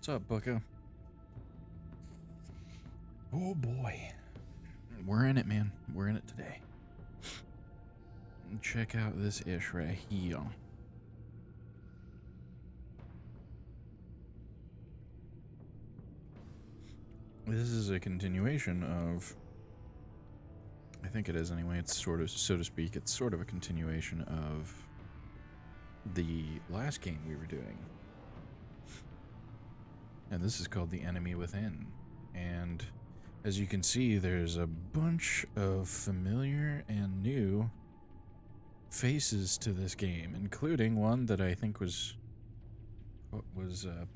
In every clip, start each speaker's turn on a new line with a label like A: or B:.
A: What's up, Booker? Oh boy. We're in it, man. We're in it today. Check out this ish right here. This is a continuation of... I think it is anyway. It's sort of, so to speak, it's sort of a continuation of the last game we were doing. And this is called The Enemy Within. And as you can see, there's a bunch of familiar and new faces to this game, including one that I think was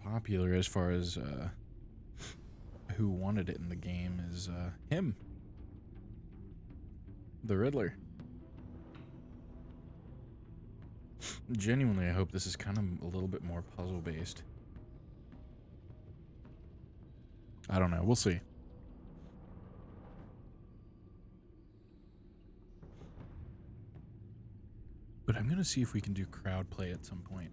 A: popular as far as who wanted it in the game is him, the Riddler. Genuinely, I hope this is kind of a little bit more puzzle based. I don't know, we'll see. But I'm gonna see if we can do crowd play at some point.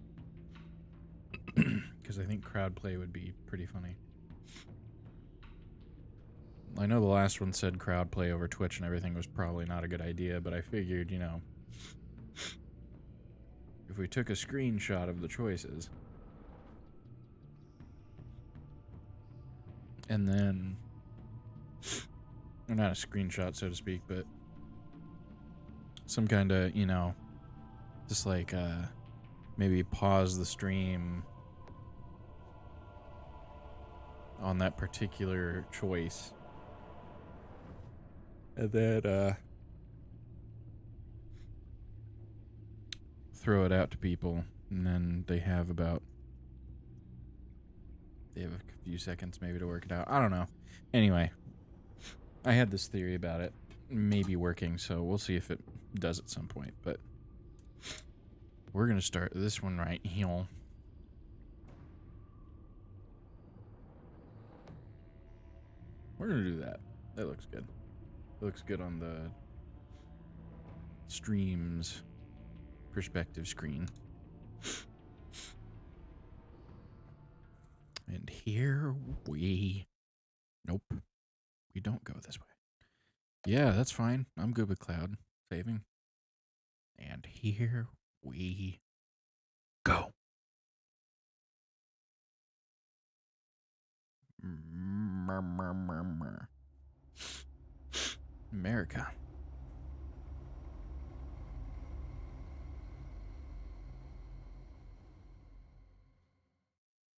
A: Because I think crowd play would be pretty funny. I know the last one said crowd play over Twitch and everything was probably not a good idea, but I figured, you know, if we took a screenshot of the choices and then, or not a screenshot, so to speak, but some kind of, you know, just like maybe pause the stream on that particular choice and then throw it out to people, and then they have a few seconds maybe to work it out. I don't know. Anyway, I had this theory about it maybe working, so we'll see if it does at some point, but we're gonna start this one right here. We're gonna do that. That looks good. It looks good on the stream's perspective screen. And here we... Nope. We don't go this way. Yeah, that's fine. I'm good with cloud saving. And here we go. America.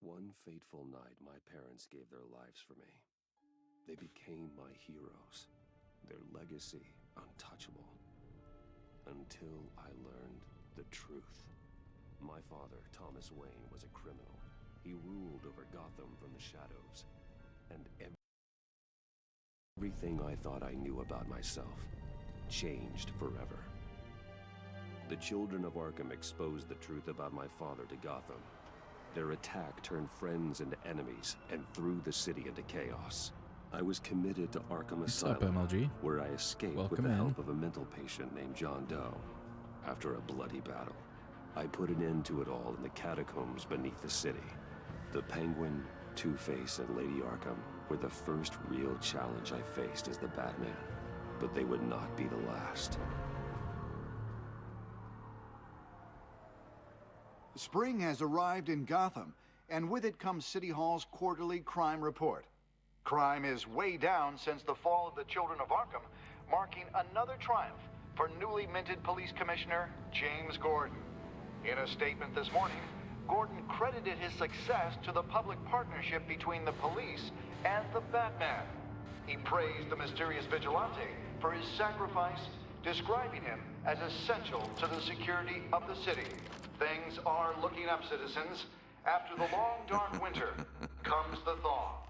B: One fateful night, my parents gave their lives for me. They became my heroes, their legacy untouchable. Until I learned the truth. My father, Thomas Wayne, was a criminal. He ruled over Gotham from the shadows, and everything I thought I knew about myself changed forever. The children of Arkham exposed the truth about my father to Gotham. Their attack turned friends into enemies and threw the city into chaos. I was committed to Arkham Asylum,
A: MLG?
B: where I escaped with the help of a mental patient named John Doe. After a bloody battle, I put an end to it all in the catacombs beneath the city. The Penguin, Two-Face, and Lady Arkham were the first real challenge I faced as the Batman, but they would not be the last.
C: Spring has arrived in Gotham, and with it comes City Hall's quarterly crime report. Crime is way down since the fall of the Children of Arkham, marking another triumph for newly minted Police Commissioner James Gordon. In a statement this morning, Gordon credited his success to the public partnership between the police and the Batman. He praised the mysterious vigilante for his sacrifice, describing him as essential to the security of the city. Things are looking up, citizens. After the long, dark winter comes the thaw.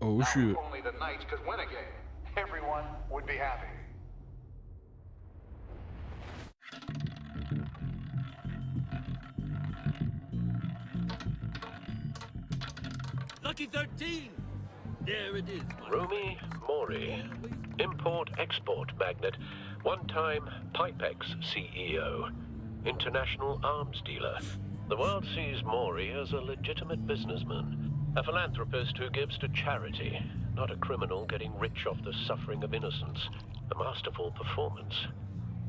A: Oh,
C: now,
A: shoot.
C: if only the Knights could win a game, everyone would be happy.
D: Lucky 13! There it is, my
E: Rumi Mori, import-export magnate, one-time Pipex CEO, international arms dealer. The world sees Mori as a legitimate businessman. A philanthropist who gives to charity, not a criminal getting rich off the suffering of innocence. A masterful performance.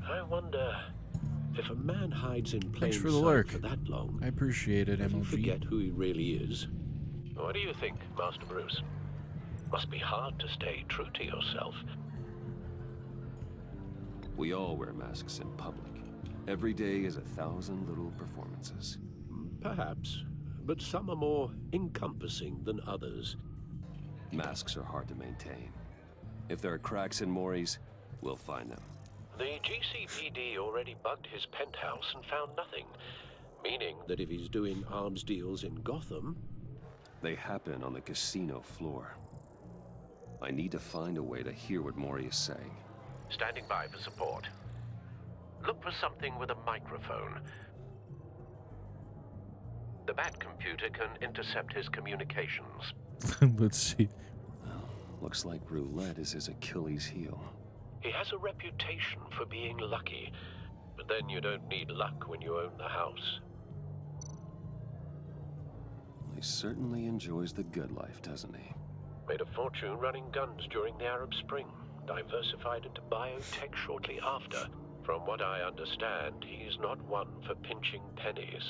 E: I wonder if a man hides in plain
A: Thanks for the
E: sight
A: lurk.
E: for that long.
A: I appreciate it,
E: Does he
A: MLG.
E: forget who he really is? What do you think, Master Bruce? Must be hard to stay true to yourself.
B: We all wear masks in public. Every day is 1,000 little performances.
E: Perhaps, but some are more encompassing than others.
B: Masks are hard to maintain. If there are cracks in Mori's, we'll find them.
E: The GCPD already bugged his penthouse and found nothing, meaning that if he's doing arms deals in Gotham,
B: They happen on the casino floor. I need to find a way to hear what Mori is saying.
E: standing by for support. Look for something with a microphone. The Bat computer can intercept his communications.
A: Let's see.
B: Looks like roulette is his Achilles heel.
E: He has a reputation for being lucky, but then you don't need luck when you own the house.
B: He certainly enjoys the good life, doesn't he?
E: Made a fortune running guns during the Arab Spring. Diversified into biotech shortly after. From what I understand, he's not one for pinching pennies.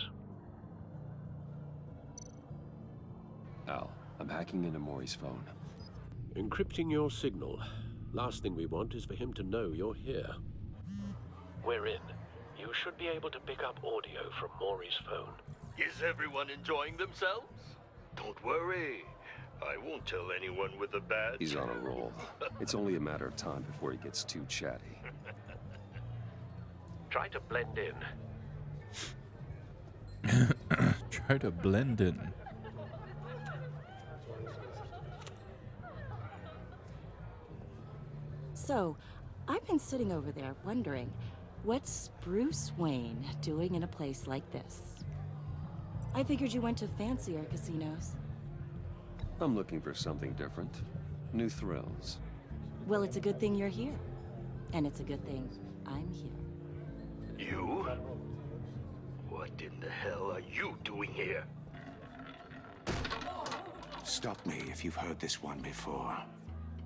B: Al, I'm hacking into Mori's phone.
E: Encrypting your signal. Last thing we want is for him to know you're here. We're in. You should be able to pick up audio from Mori's phone.
D: Is everyone enjoying themselves? Don't worry. I won't tell anyone with a badge.
B: He's on a roll. It's only a matter of time before he gets too chatty.
E: Try to blend in.
A: Try to blend in.
F: So, I've been sitting over there wondering, what's Bruce Wayne doing in a place like this? I figured you went to fancier casinos.
B: I'm looking for something different. New thrills.
F: Well, it's a good thing you're here. And it's a good thing I'm here.
D: You? What in the hell are you doing here?
G: Stop me if you've heard this one before.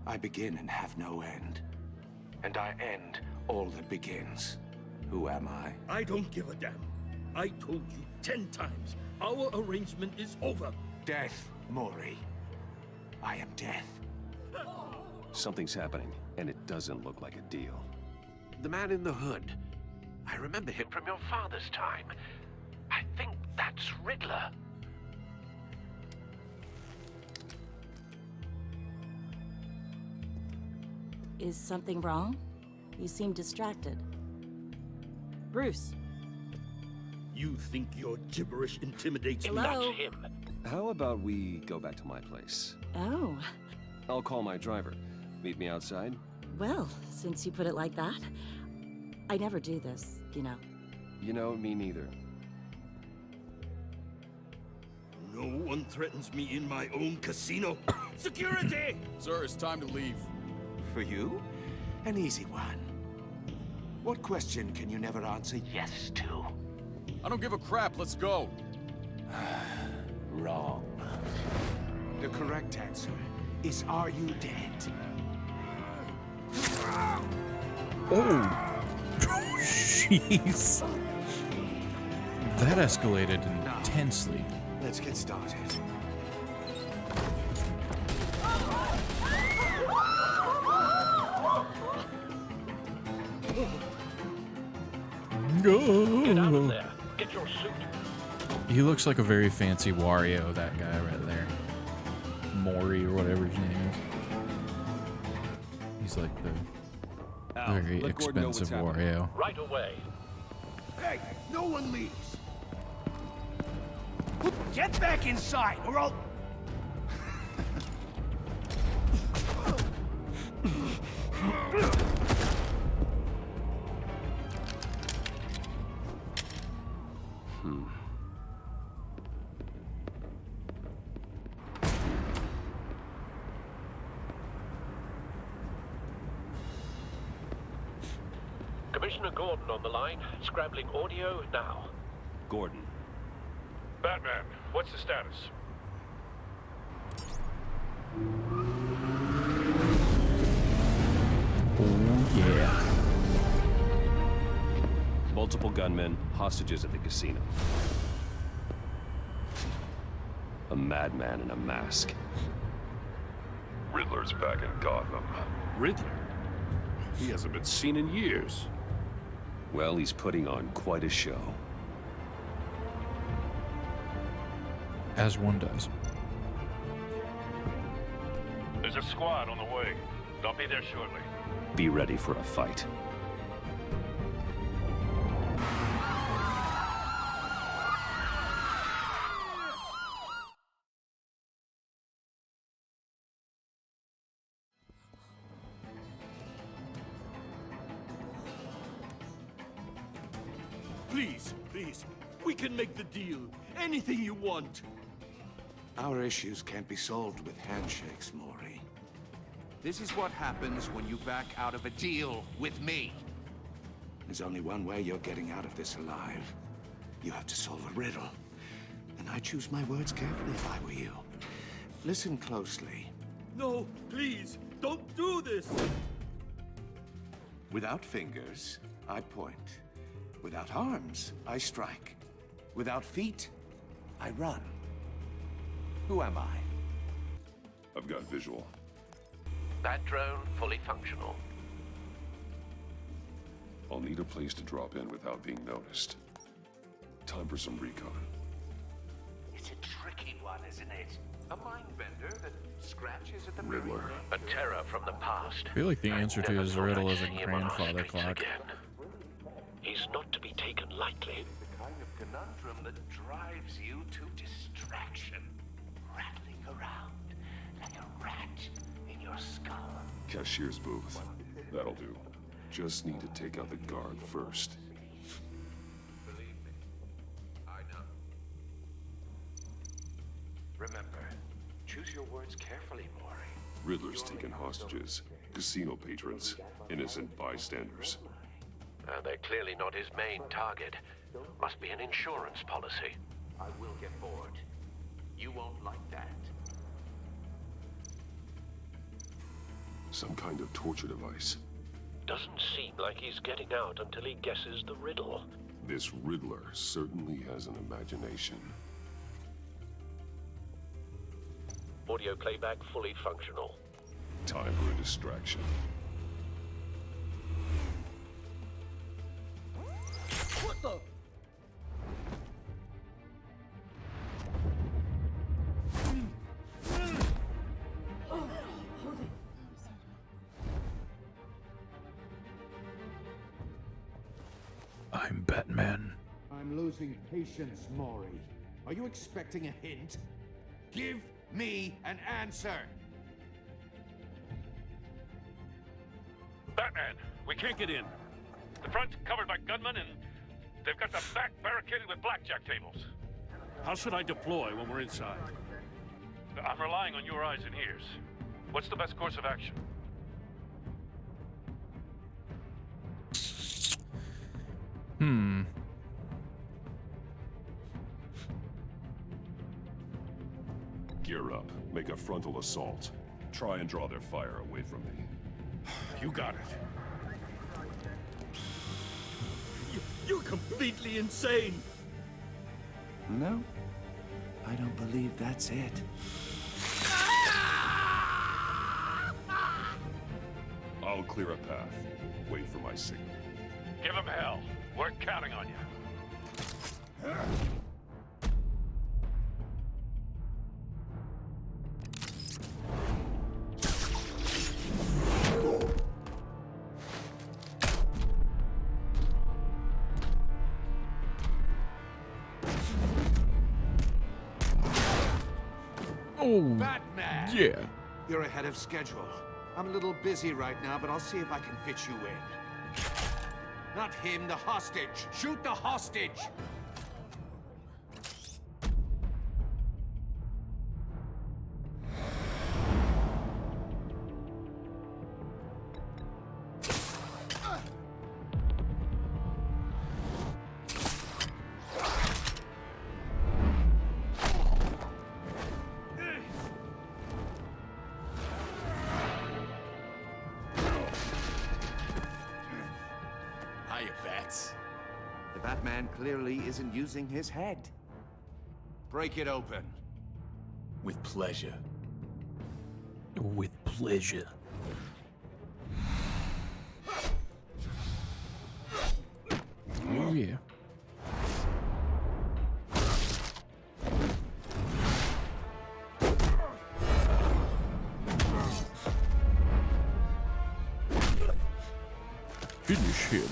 G: I begin and have no end. And I end all that begins. Who am I?
D: I don't give a damn. I told you 10 times. Our arrangement is over.
G: Death, Mori. I am death.
B: Something's happening, and it doesn't look like a deal.
E: The man in the hood. I remember him from your father's time. I think that's Riddler.
F: Is something wrong? You seem distracted. Bruce.
D: You think your gibberish intimidates me?
F: Hello?
E: That's him.
B: How about we go back to my place?
F: Oh,
B: I'll call my driver. Meet me outside?
F: well, since you put it like that. I never do this, you know.
B: You know, me neither.
D: No one threatens me in my own casino. Security!
H: Sir, it's time to leave.
G: For you? An easy one. What question can you never answer yes to?
H: I don't give a crap. Let's go.
G: Wrong. The correct answer is, are you dead?
A: Oh, jeez. That escalated intensely.
G: Let's get started.
E: Get out of there. Get your suit.
A: He looks like a very fancy Wario, that guy right there. Mori or whatever his name is. He's like the
B: Al,
A: very
B: let Gordon know what's
A: expensive
B: happening.
A: Wario.
E: Right away.
G: Hey, no one leaves.
I: Get back inside, or I'll...
E: Commissioner Gordon on the line. Scrambling audio now.
B: Gordon,
J: Batman, what's the status?
B: Multiple gunmen, hostages at the casino. A madman in a mask.
J: Riddler's back in Gotham.
E: Riddler? He hasn't been seen in years.
B: Well, he's putting on quite a show.
A: As one does.
J: There's a squad on the way. They'll be there shortly.
B: Be ready for a fight.
D: Please, please. We can make the deal. Anything you want.
G: Our issues can't be solved with handshakes, Maury.
I: This is what happens when you back out of a deal with me.
G: There's only one way you're getting out of this alive. You have to solve a riddle. And I choose my words carefully if I were you. Listen closely.
D: No, please. Don't do this.
G: Without fingers, I point. Without arms, I strike. Without feet, I run. Who am I?
J: I've got visual.
E: That drone fully functional.
J: I'll need a place to drop in without being noticed. Time for some recon.
I: It's a tricky one, isn't it? A mind bender that scratches at the
J: Riddler.
E: A terror from the past.
A: I feel like the answer to
E: Never
A: his
E: thought
A: riddle
E: I'd
A: is a
E: see him on our
A: grandfather
E: streets
A: clock.
E: again. He's not to be taken lightly.
I: the kind of conundrum that drives you to distraction. Rattling around like a rat in your skull.
J: Cashier's booth. That'll do. Just need to take out the guard first.
I: Believe me, I know. Remember, choose your words carefully, Maury.
J: Riddler's taken hostages. Casino patrons. Innocent bystanders.
E: They're clearly not his main target. Must be an insurance policy.
I: I will get bored. You won't like that.
J: Some kind of torture device.
E: Doesn't seem like he's getting out until he guesses the riddle.
J: This Riddler certainly has an imagination.
E: Audio playback fully functional.
J: Time for a distraction.
D: What the?
A: I'm Batman.
I: I'm losing patience, Maury. Are you expecting a hint? Give me an answer!
K: Batman, we can't get in. The front's covered by gunmen, and they've got the back barricaded with blackjack tables.
E: How should I deploy when we're inside?
K: I'm relying on your eyes and ears. What's the best course of action?
J: Gear up. Make a frontal assault. Try and draw their fire away from me.
E: You got it.
D: You're completely insane.
G: No, I don't believe that's it.
J: I'll clear a path. Wait for my signal.
K: Give them hell. We're counting on you.
A: Oh,
I: Batman!
A: yeah.
I: You're ahead of schedule. I'm a little busy right now, but I'll see if I can fit you in. Not him, the hostage! Shoot the hostage!
D: Hiya, Bats.
I: That man clearly isn't using his head. Break it open.
G: With pleasure.
A: With pleasure. Oh yeah. Finish him.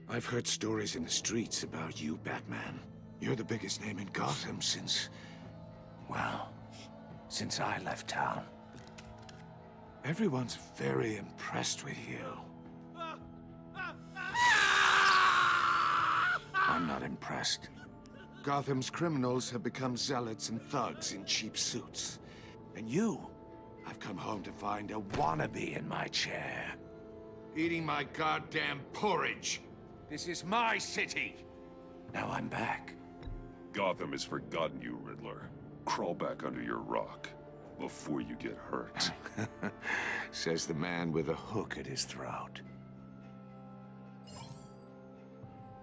G: I've heard stories in the streets about you, Batman. You're the biggest name in Gotham since... well, since I left town. Everyone's very impressed with you. I'm not impressed. Gotham's criminals have become zealots and thugs in cheap suits. And you, I've come home to find a wannabe in my chair.
I: Eating my goddamn porridge. This is my city.
G: Now I'm back.
J: Gotham has forgotten you, Riddler. Crawl back under your rock before you get hurt.
G: Says the man with a hook at his throat.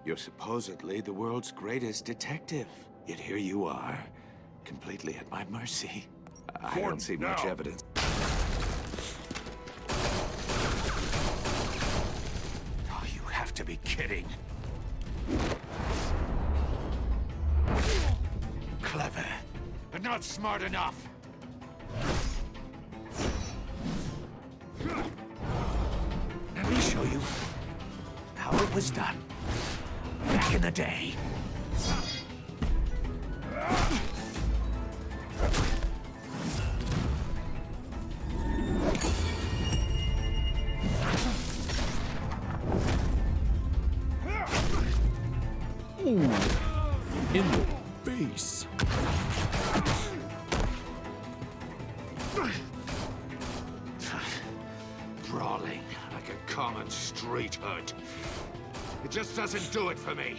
G: You're supposedly the world's greatest detective. Yet here you are, completely at my mercy. I don't see much evidence. Oh, you have to be kidding. Clever, but not smart enough. Let me show you how it was done back in the day.
A: Ooh, in the face.
I: Brawling like a common street hood. It just doesn't do it for me.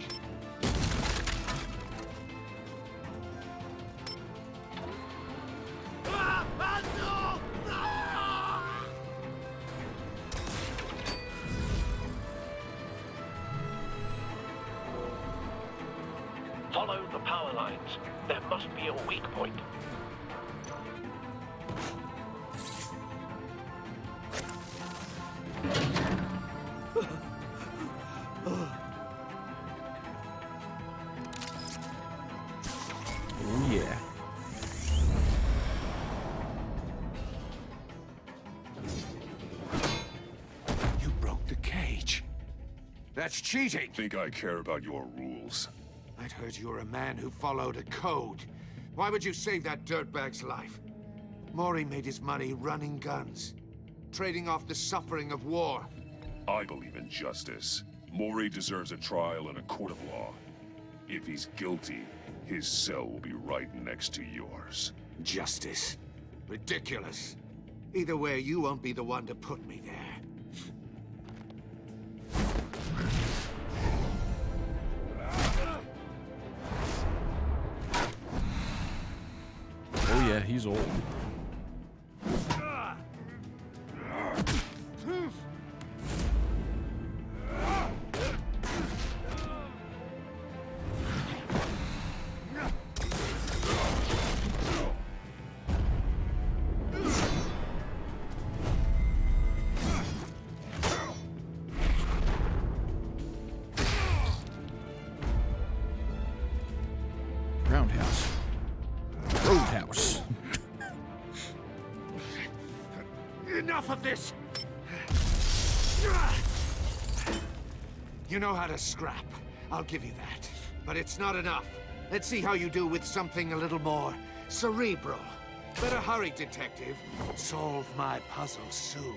E: Follow the power lines. There must be a weak point.
A: Oh yeah.
G: You broke the cage.
I: That's cheating.
J: Think I care about your rules?
I: I'd heard you were a man who followed a code. Why would you save that dirtbag's life? Mori made his money running guns, trading off the suffering of war.
J: I believe in justice. Mori deserves a trial in a court of law. If he's guilty, his cell will be right next to yours.
I: Justice. Ridiculous. Either way, you won't be the one to put me there.
A: Oh yeah, he's old. Roundhouse. Roadhouse.
I: Enough of this! You know how to scrap. I'll give you that. But it's not enough. Let's see how you do with something a little more cerebral. Better hurry, detective. Solve my puzzle soon.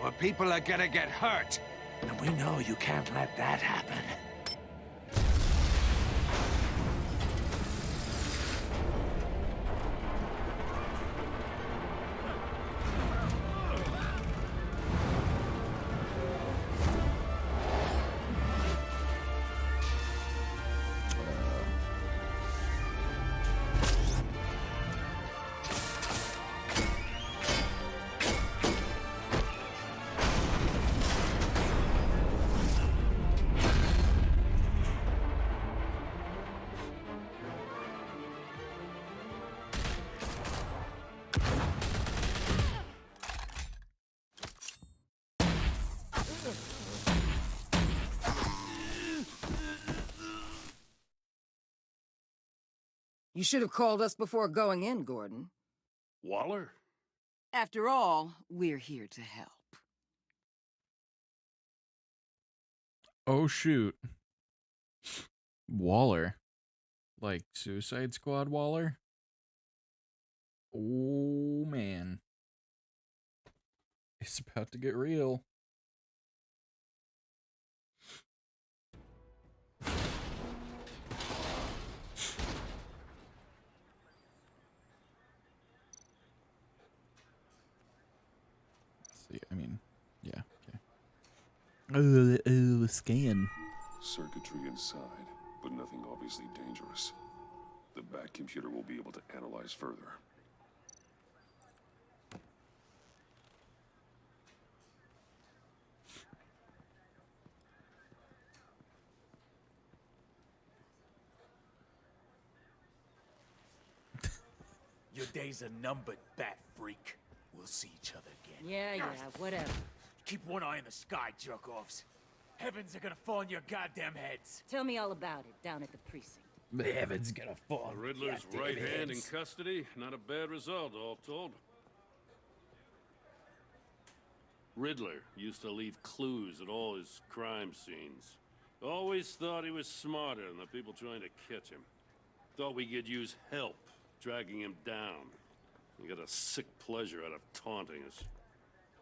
I: Or people are gonna get hurt.
G: And we know you can't let that happen.
L: You should have called us before going in, Gordon.
D: Waller?
L: After all, we're here to help.
A: Oh, shoot. Waller. Like Suicide Squad Waller? Oh, man. It's about to get real. See, I mean, yeah, okay. Scan.
J: Circuitry inside, but nothing obviously dangerous. The back computer will be able to analyze further.
M: Your days are numbered, bat freak. We'll see each other again.
F: Yeah, whatever.
M: Keep one eye in the sky, jerk-offs. Heavens are gonna fall on your goddamn heads.
F: Tell me all about it down at the precinct.
A: The heavens gonna fall.
K: The Riddler's right hand in custody. Not a bad result, all told. Riddler used to leave clues at all his crime scenes. Always thought he was smarter than the people trying to catch him. Thought we could use help, dragging him down. He got a sick pleasure out of taunting us.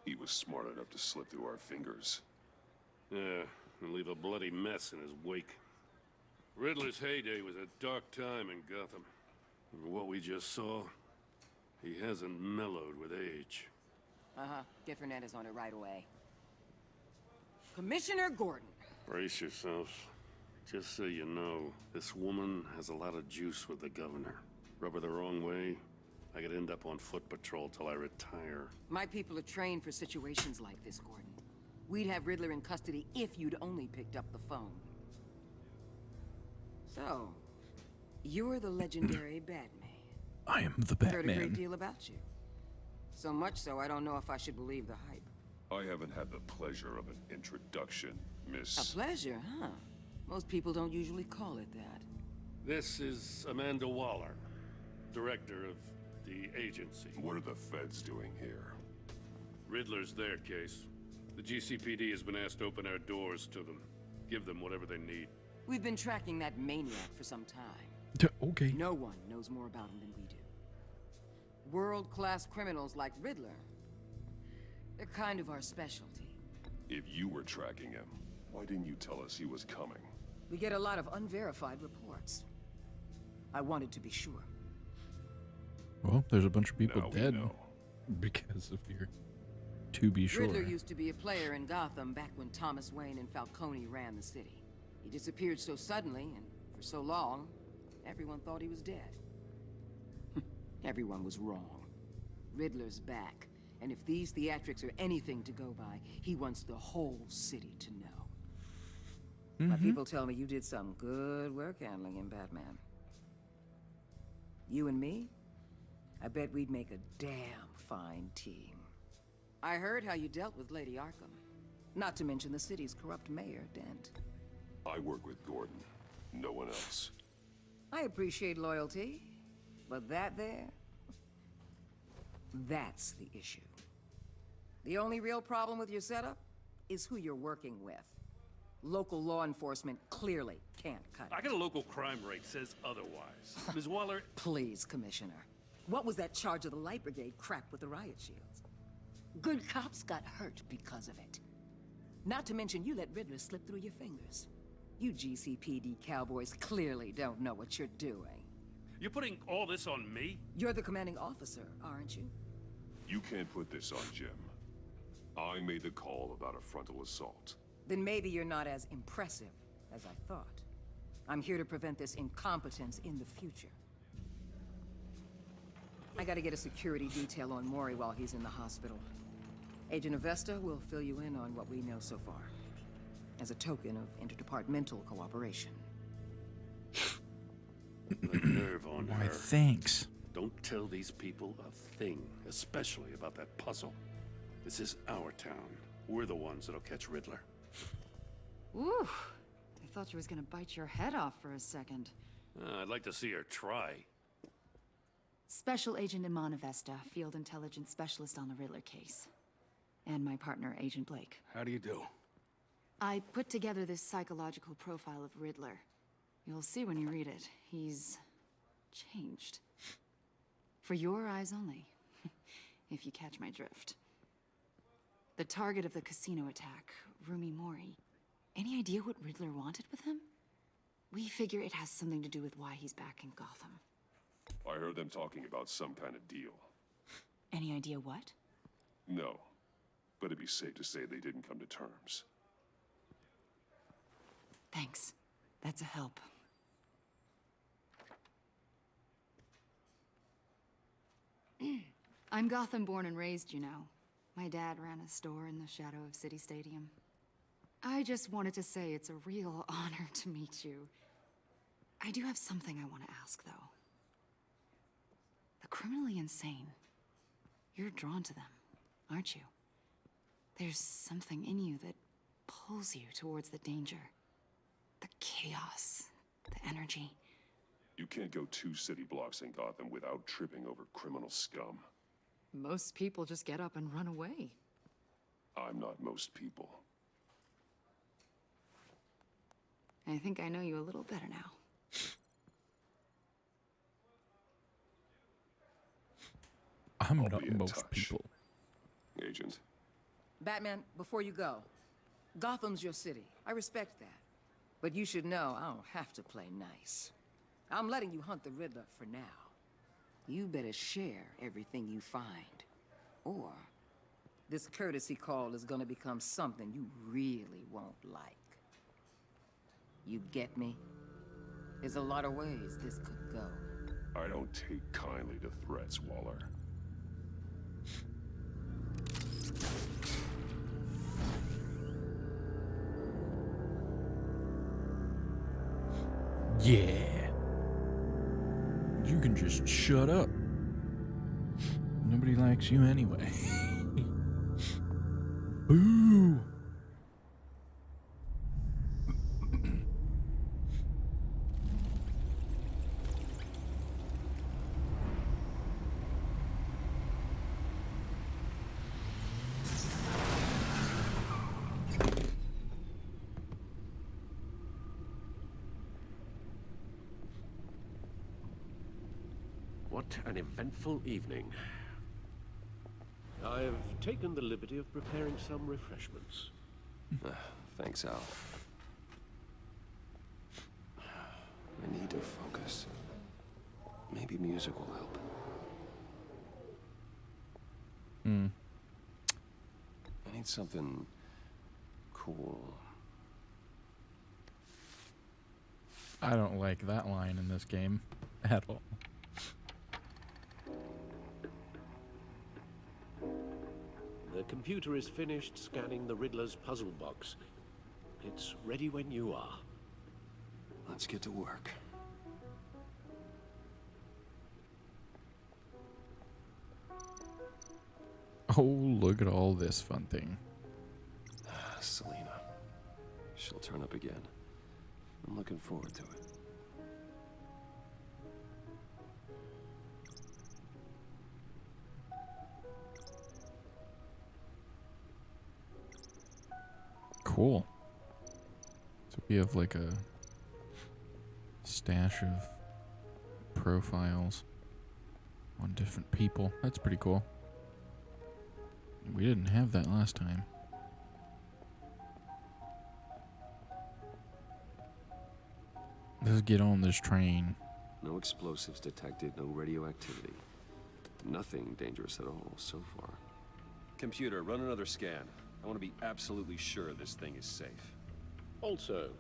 J: He was smart enough to slip through our fingers.
K: Yeah, and leave a bloody mess in his wake. Riddler's heyday was a dark time in Gotham. And what we just saw, he hasn't mellowed with age.
L: Get Fernandez on it right away. Commissioner Gordon.
K: Brace yourselves. Just so you know, this woman has a lot of juice with the governor. Rub her the wrong way, I could end up on foot patrol till I retire.
L: My people are trained for situations like this, Gordon. We'd have Riddler in custody if you'd only picked up the phone. So, you're the legendary Batman.
A: I am the Batman.
L: Heard a great deal about you. So much so, I don't know if I should believe the hype.
J: I haven't had the pleasure of an introduction, Miss...
L: A pleasure, huh? Most people don't usually call it that.
K: This is Amanda Waller, director of the agency.
J: What are the feds doing here?
K: Riddler's their case. The GCPD has been asked to open our doors to them. Give them whatever they need.
L: We've been tracking that maniac for some time.
A: Okay.
L: No one knows more about him than we do. World-class criminals like Riddler. They're kind of our specialty.
J: If you were tracking him, why didn't you tell us he was coming?
L: We get a lot of unverified reports. I wanted to be sure.
A: Well, there's a bunch of people
J: Now we
A: dead
J: know.
A: because of your to be sure.
L: Riddler used to be a player in Gotham back when Thomas Wayne and Falcone ran the city. He disappeared so suddenly and for so long, everyone thought he was dead. Everyone was wrong. Riddler's back, and if these theatrics are anything to go by, he wants the whole city to know. My people tell me you did some good work handling him, Batman. You and me? I bet we'd make a damn fine team. I heard how you dealt with Lady Arkham. Not to mention the city's corrupt mayor, Dent.
J: I work with Gordon. No one else.
L: I appreciate loyalty, but that there... that's the issue. The only real problem with your setup is who you're working with. Local law enforcement clearly can't cut it.
K: I got a local crime rate says otherwise. Ms. Waller...
L: Please, Commissioner. What was that charge of the Light Brigade crap with the riot shields? Good cops got hurt because of it. Not to mention you let Riddler slip through your fingers. You GCPD cowboys clearly don't know what you're doing.
K: You're putting all this on me?
L: You're the commanding officer, aren't you?
J: You can't put this on Jim. I made the call about a frontal assault.
L: Then maybe you're not as impressive as I thought. I'm here to prevent this incompetence in the future. I gotta get a security detail on Mori while he's in the hospital. Agent Avesta will fill you in on what we know so far, as a token of interdepartmental cooperation.
K: The nerve on
A: Why,
K: her.
A: thanks.
K: Don't tell these people a thing, especially about that puzzle. This is our town. We're the ones that'll catch Riddler.
N: Ooh, I thought you was gonna bite your head off for a second.
K: I'd like to see her try.
N: Special Agent Imana Vesta, Field Intelligence Specialist on the Riddler case. And my partner, Agent Blake.
O: How do you do?
N: I put together this psychological profile of Riddler. You'll see when you read it. He's changed. For your eyes only, if you catch my drift. The target of the casino attack, Rumi Mori. Any idea what Riddler wanted with him? We figure it has something to do with why he's back in Gotham.
J: I heard them talking about some kind of deal.
N: Any idea what?
J: No, but it'd be safe to say they didn't come to terms.
N: Thanks. That's a help. I'm Gotham born and raised, you know. My dad ran a store in the shadow of City Stadium. I just wanted to say it's a real honor to meet you. I do have something I want to ask, though. The criminally insane. You're drawn to them, aren't you? There's something in you that pulls you towards the danger. The chaos, the energy.
J: You can't go 2 city blocks in Gotham without tripping over criminal scum.
N: Most people just get up and run away.
J: I'm not most people.
N: I think I know you a little better now.
A: I'm
J: I'll
A: not
J: be in
A: most
J: touch.
A: people.
J: Agent.
L: Batman, before you go, Gotham's your city. I respect that. But you should know I don't have to play nice. I'm letting you hunt the Riddler for now. You better share everything you find. Or this courtesy call is gonna become something you really won't like. You get me? There's a lot of ways this could go.
J: I don't take kindly to threats, Waller.
A: Yeah. You can just shut up. Nobody likes you anyway. Boo!
E: What an eventful evening. I've taken the liberty of preparing some refreshments.
B: Thanks, Al. I need to focus. Maybe music will help. I need something cool.
A: I don't like that line in this game at all.
E: The computer is finished scanning the Riddler's puzzle box. It's ready when you are.
B: Let's get to work.
A: Oh, look at all this fun thing.
B: Selina. She'll turn up again. I'm looking forward to it.
A: Cool. So we have like a stash of profiles on different people. That's pretty cool. We didn't have that last time. Let's get on this train.
B: No explosives detected, no radioactivity. Nothing dangerous at all so far. Computer, run another scan. I want to be absolutely sure this thing is safe.
E: Also,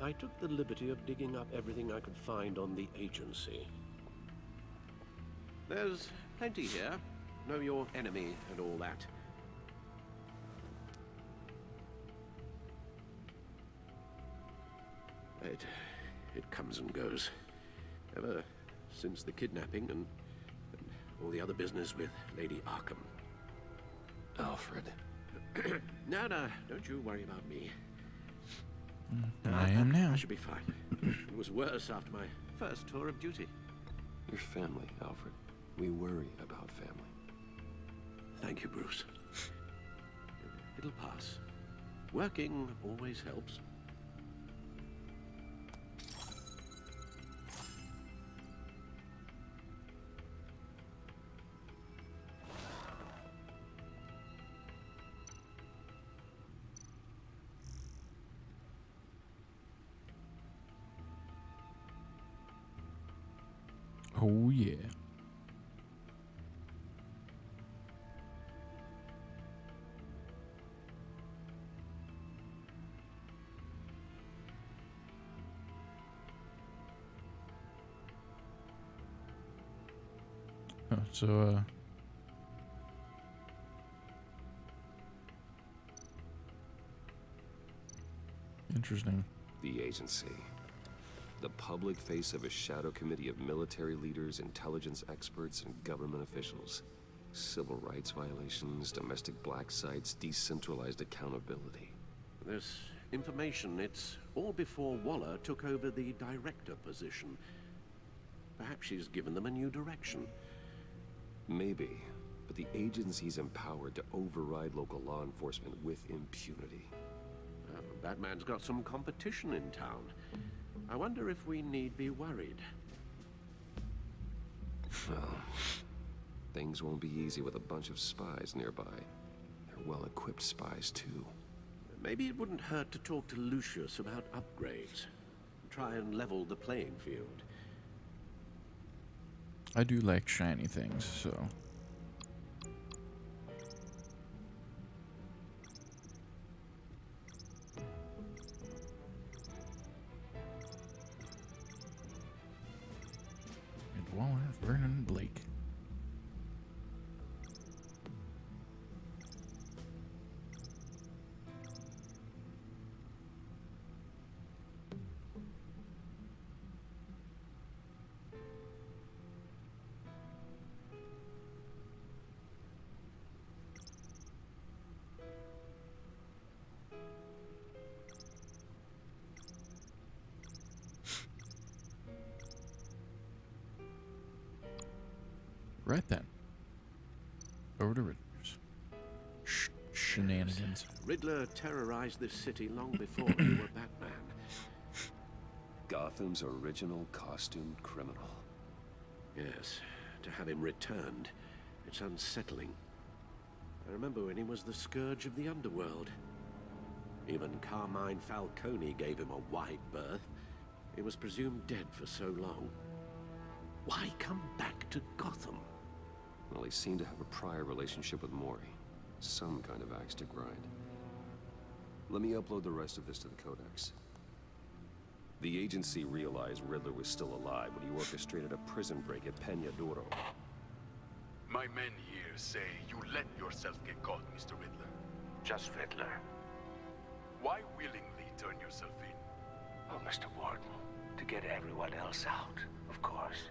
E: I took the liberty of digging up everything I could find on the agency. There's plenty here. Know your enemy and all that. It comes and goes. Ever since the kidnapping and all the other business with Lady Arkham.
B: Alfred.
E: No, don't you worry about me.
A: I am now.
E: I should be fine. It was worse after my first tour of duty.
B: Your family, Alfred. We worry about family.
E: Thank you, Bruce. It'll pass. Working always helps.
A: Oh, yeah. Oh, so, interesting.
B: The agency. The public face of a shadow committee of military leaders, intelligence experts, and government officials. Civil rights violations, domestic black sites, decentralized accountability.
E: This information, it's all before Waller took over the director position. Perhaps she's given them a new direction.
B: Maybe, but the agency's empowered to override local law enforcement with impunity.
E: Batman's got some competition in town. I wonder if we need be worried.
B: Well, things won't be easy with a bunch of spies nearby. They're well-equipped spies, too.
E: Maybe it wouldn't hurt to talk to Lucius about upgrades. Try and level the playing field.
A: I do like shiny things, so... Waller, Vernon, Blake. Right then. Over to Riddler's. Shenanigans.
E: Riddler terrorized this city long before you were Batman.
B: Gotham's original costumed criminal.
E: Yes, to have him returned, it's unsettling. I remember when he was the scourge of the underworld. Even Carmine Falcone gave him a wide berth. He was presumed dead for so long. Why come back to Gotham?
B: Well, he seemed to have a prior relationship with Mori. Some kind of axe to grind. Let me upload the rest of this to the Codex. The agency realized Riddler was still alive when he orchestrated a prison break at Peña Duro.
O: My men here say you let yourself get caught, Mr. Riddler.
P: Just Riddler.
O: Why willingly turn yourself in?
P: Oh, Mr. Warden, to get everyone else out, of course.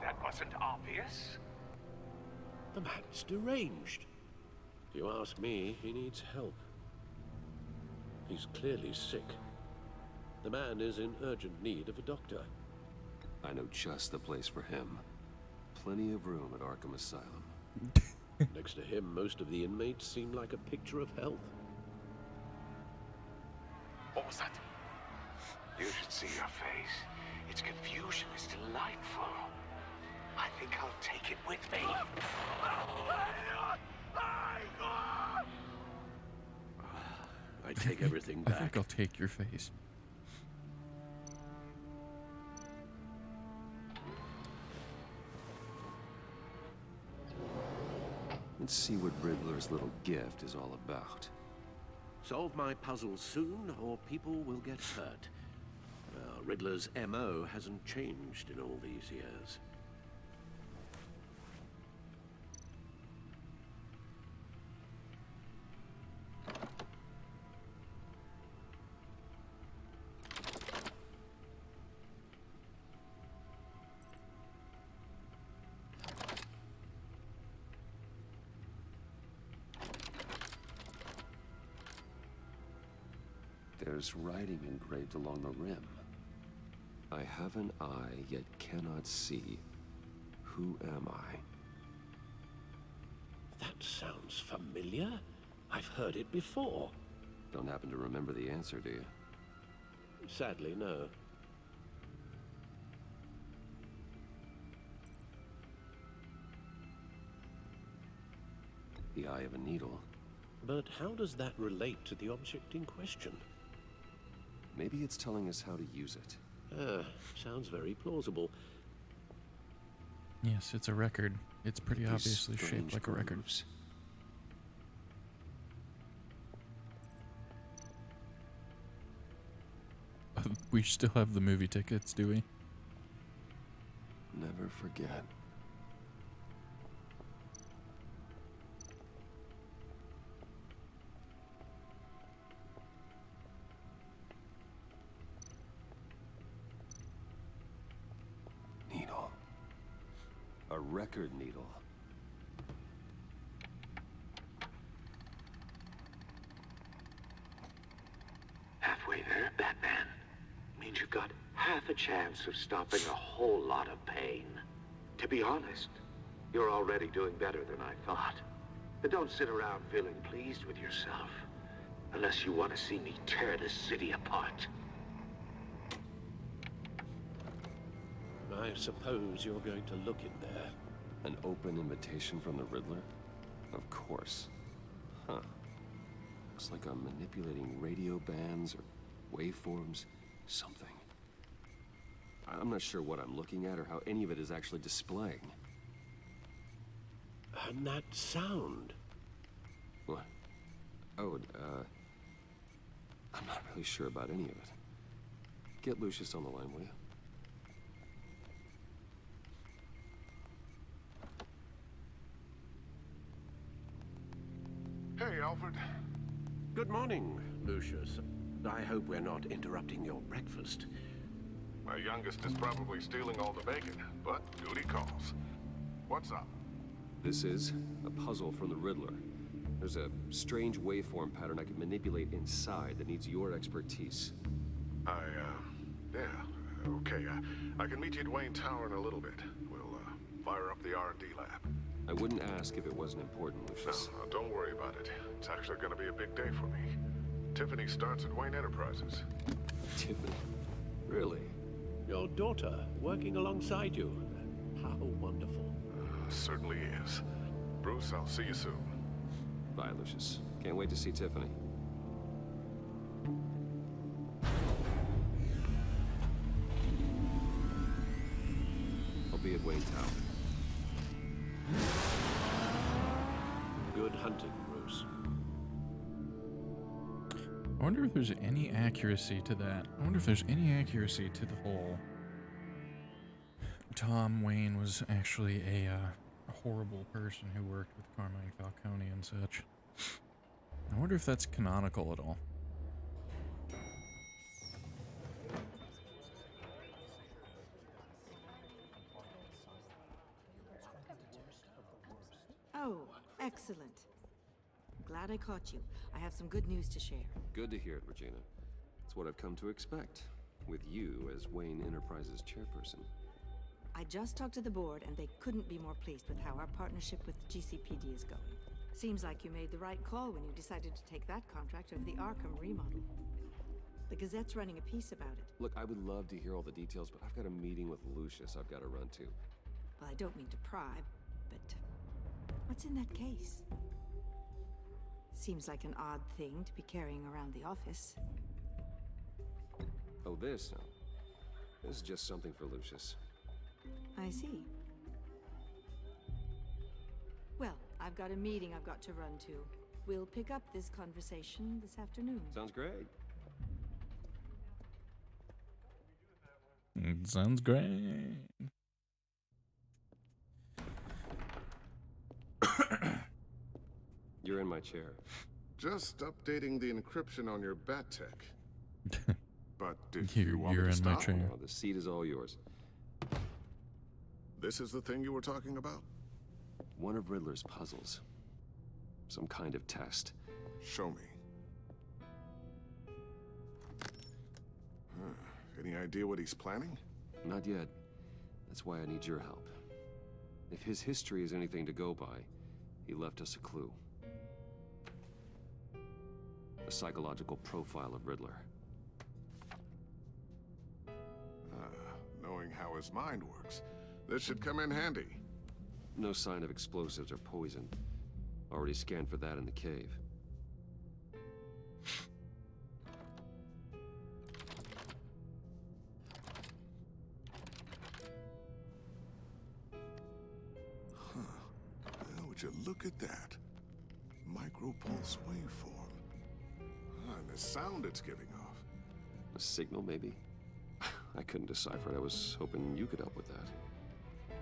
P: That wasn't obvious.
E: The man's deranged. If you ask me, he needs help. He's clearly sick. The man is in urgent need of a doctor.
B: I know just the place for him. Plenty of room at Arkham Asylum.
E: Next to him, most of the inmates seem like a picture of health.
O: What was that?
P: You should see your face. Its confusion is delightful. I think I'll take it with me.
E: I take everything
A: I
E: back.
A: think I'll take your face.
B: Let's see what Riddler's little gift is all about.
E: Solve my puzzle soon, or people will get hurt. Riddler's MO hasn't changed in all these years.
B: There's writing engraved along the rim. I have an eye, yet cannot see. Who am I?
E: That sounds familiar. I've heard it before.
B: Don't happen to remember the answer, do you?
E: Sadly, no.
B: The eye of a needle.
E: But how does that relate to the object in question?
B: Maybe it's telling us how to use it.
E: Sounds very plausible.
A: Yes, it's a record. It's pretty
B: These
A: obviously shaped
B: strange
A: like a record.
B: grooves.
A: We still have the movie tickets, do we?
B: Never forget. Needle. A record needle.
P: Halfway there, Batman. Means you've got half a chance of stopping a whole lot of pain. To be honest, you're already doing better than I thought. But don't sit around feeling pleased with yourself. Unless you want to see me tear this city apart.
E: I suppose you're going to look in there.
B: An open invitation from the Riddler? Of course. Huh. Looks like I'm manipulating radio bands or waveforms. Something. I'm not sure what I'm looking at or how any of it is actually displaying.
E: And that sound.
B: What? Oh, I'm not really sure about any of it. Get Lucius on the line, will you?
G: Hey, Alfred.
E: Good morning, Lucius. I hope we're not interrupting your breakfast.
G: My youngest is probably stealing all the bacon, but duty calls. What's up?
B: This is a puzzle from the Riddler. There's a strange waveform pattern I can manipulate inside that needs your expertise.
G: Yeah, okay. I can meet you at Wayne Tower in a little bit. We'll, fire up the R&D lab.
B: I wouldn't ask if it wasn't important, Lucius.
G: No, don't worry about it. It's actually gonna be a big day for me. Tiffany starts at Wayne Enterprises.
B: Tiffany? Really?
E: Your daughter, working alongside you. How wonderful.
G: Certainly is. Bruce, I'll see you soon.
B: Bye, Lucius. Can't wait to see Tiffany. I'll be at Wayne Tower.
E: Good hunting, Bruce.
A: I wonder if there's any accuracy to that. I wonder if there's any accuracy to the whole Tom Wayne was actually a horrible person who worked with Carmine Falcone and such. I wonder if that's canonical at all.
Q: Oh, excellent. Glad I caught you. I have some good news to share.
B: Good to hear it, Regina. It's what I've come to expect, with you as Wayne Enterprises chairperson.
Q: I just talked to the board, and they couldn't be more pleased with how our partnership with GCPD is going. Seems like you made the right call when you decided to take that contract over the Arkham remodel. The Gazette's running a piece about it.
B: Look, I would love to hear all the details, but I've got a meeting with Lucius I've got to run to.
Q: Well, I don't mean to pry, but what's in that case? Seems like an odd thing to be carrying around the office.
B: Oh, this? No. This is just something for Lucius.
Q: I see. Well, I've got a meeting I've got to run to. We'll pick up this conversation this afternoon.
B: Sounds great.
A: Sounds great.
B: You're in my chair.
G: Just updating the encryption on your Bat-Tech. But if you want me
A: You're
G: to
A: in my
G: stop,
A: chair.
B: Oh, the seat is all yours.
G: This is the thing you were talking about?
B: One of Riddler's puzzles. Some kind of test.
G: Show me. Any
J: Any idea what he's planning?
B: Not yet. That's why I need your help. If his history is anything to go by, he left us a clue. A psychological profile of Riddler.
J: Knowing how his mind works, this should come in handy.
B: No sign of explosives or poison. Already scanned for that in the cave.
J: Well, would you look at that? Micropulse waveform. And the sound it's giving off.
B: A signal, maybe? I couldn't decipher it. I was hoping you could help with that.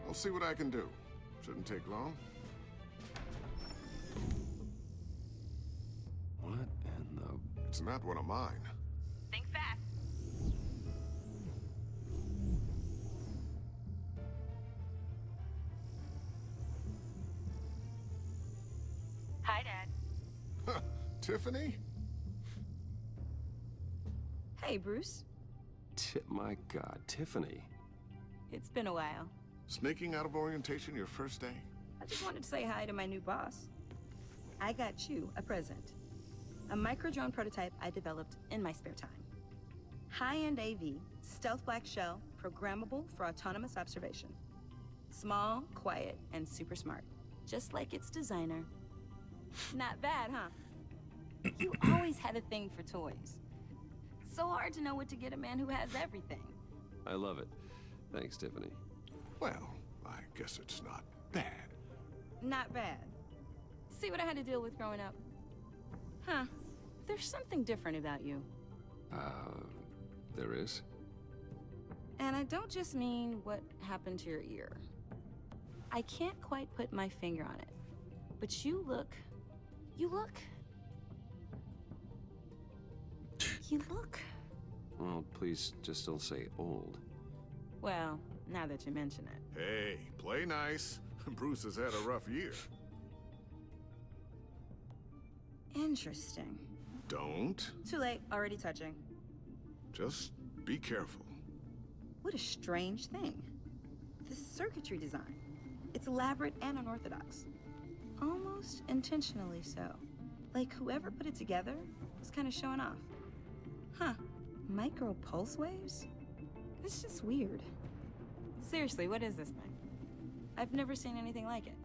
J: I'll see what I can do. Shouldn't take long.
B: What in the...
J: It's not one of mine.
R: Think fast. Hi, Dad.
J: Tiffany?
F: Hey, Bruce.
B: My God, Tiffany.
F: It's been a while.
J: Sneaking out of orientation your first day?
F: I just wanted to say hi to my new boss. I got you a present. A micro-drone prototype I developed in my spare time. High-end AV, stealth black shell, programmable for autonomous observation. Small, quiet, and super smart. Just like its designer. Not bad, huh? You always had a thing for toys. So hard to know what to get a man who has everything.
B: I love it. Thanks, Tiffany.
J: Well, I guess it's not bad.
F: Not bad. See what I had to deal with growing up? Huh. There's something different about you.
B: There is?
F: And I don't just mean what happened to your ear. I can't quite put my finger on it. But you look...
B: Well, please just don't say old.
F: Well, now that you mention it.
J: Hey, play nice. Bruce has had a rough year.
F: Interesting.
J: Don't.
F: Too late, already touching.
J: Just be careful.
F: What a strange thing. The circuitry design. It's elaborate and unorthodox. Almost intentionally so. Like whoever put it together was kind of showing off. Huh. Micro pulse waves? It's just weird. Seriously, what is this thing? I've never seen anything like it.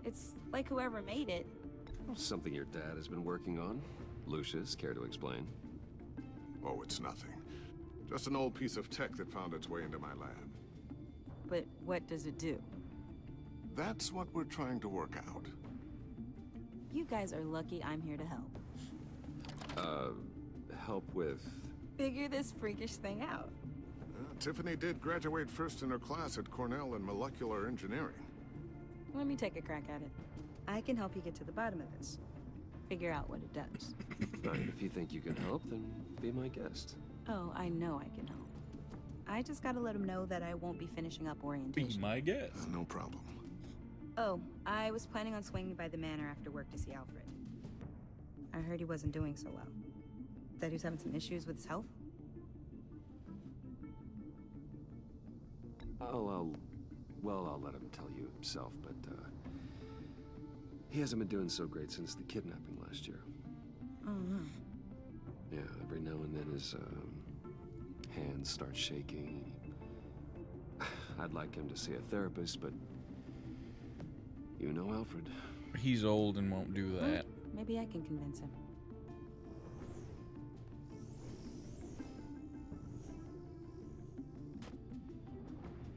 F: It's like whoever made it.
B: Something your dad has been working on. Lucius, care to explain?
J: Oh, it's nothing. Just an old piece of tech that found its way into my lab.
F: But what does it do?
J: That's what we're trying to work out.
F: You guys are lucky I'm here to help.
B: Help with...
F: Figure this freakish thing out.
J: Tiffany did graduate first in her class at Cornell in molecular engineering.
F: Let me take a crack at it. I can help you get to the bottom of this. Figure out what it does.
B: If you think you can help, then be my guest.
F: Oh, I know I can help. I just gotta let him know that I won't be finishing up orientation.
A: Be my guest.
J: No problem.
F: Oh, I was planning on swinging by the manor after work to see Alfred. I heard he wasn't doing so well. That he was having some issues with his health?
B: I'll let him tell you himself, but, he hasn't been doing so great since the kidnapping last year.
F: Oh, no.
B: Yeah, every now and then his, hands start shaking. I'd like him to see a therapist, but... You know Alfred.
A: He's old and won't do that.
F: Maybe I can convince him.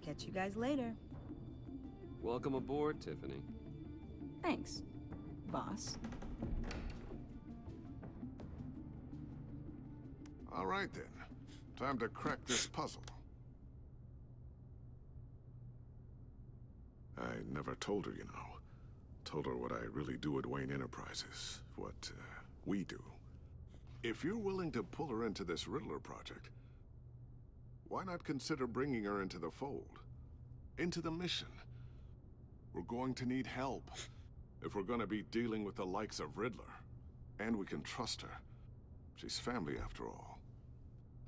F: Catch you guys later.
B: Welcome aboard, Tiffany.
F: Thanks, boss.
J: All right, then. Time to crack this puzzle. I never told her, you know. Told her what I really do at Wayne Enterprises. What, we do. If you're willing to pull her into this Riddler project, why not consider bringing her into the fold? Into the mission? We're going to need help if we're going to be dealing with the likes of Riddler. And we can trust her. She's family, after all.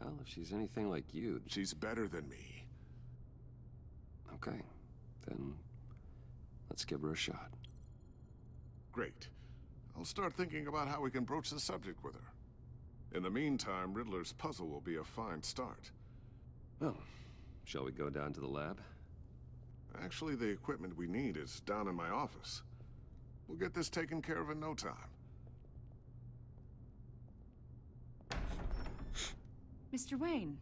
B: Well, if she's anything like you...
J: She's better than me.
B: Okay, then let's give her a shot.
J: Great. I'll start thinking about how we can broach the subject with her. In the meantime, Riddler's puzzle will be a fine start.
B: Well, shall we go down to the lab?
J: Actually, the equipment we need is down in my office. We'll get this taken care of in no time.
N: Mr. Wayne.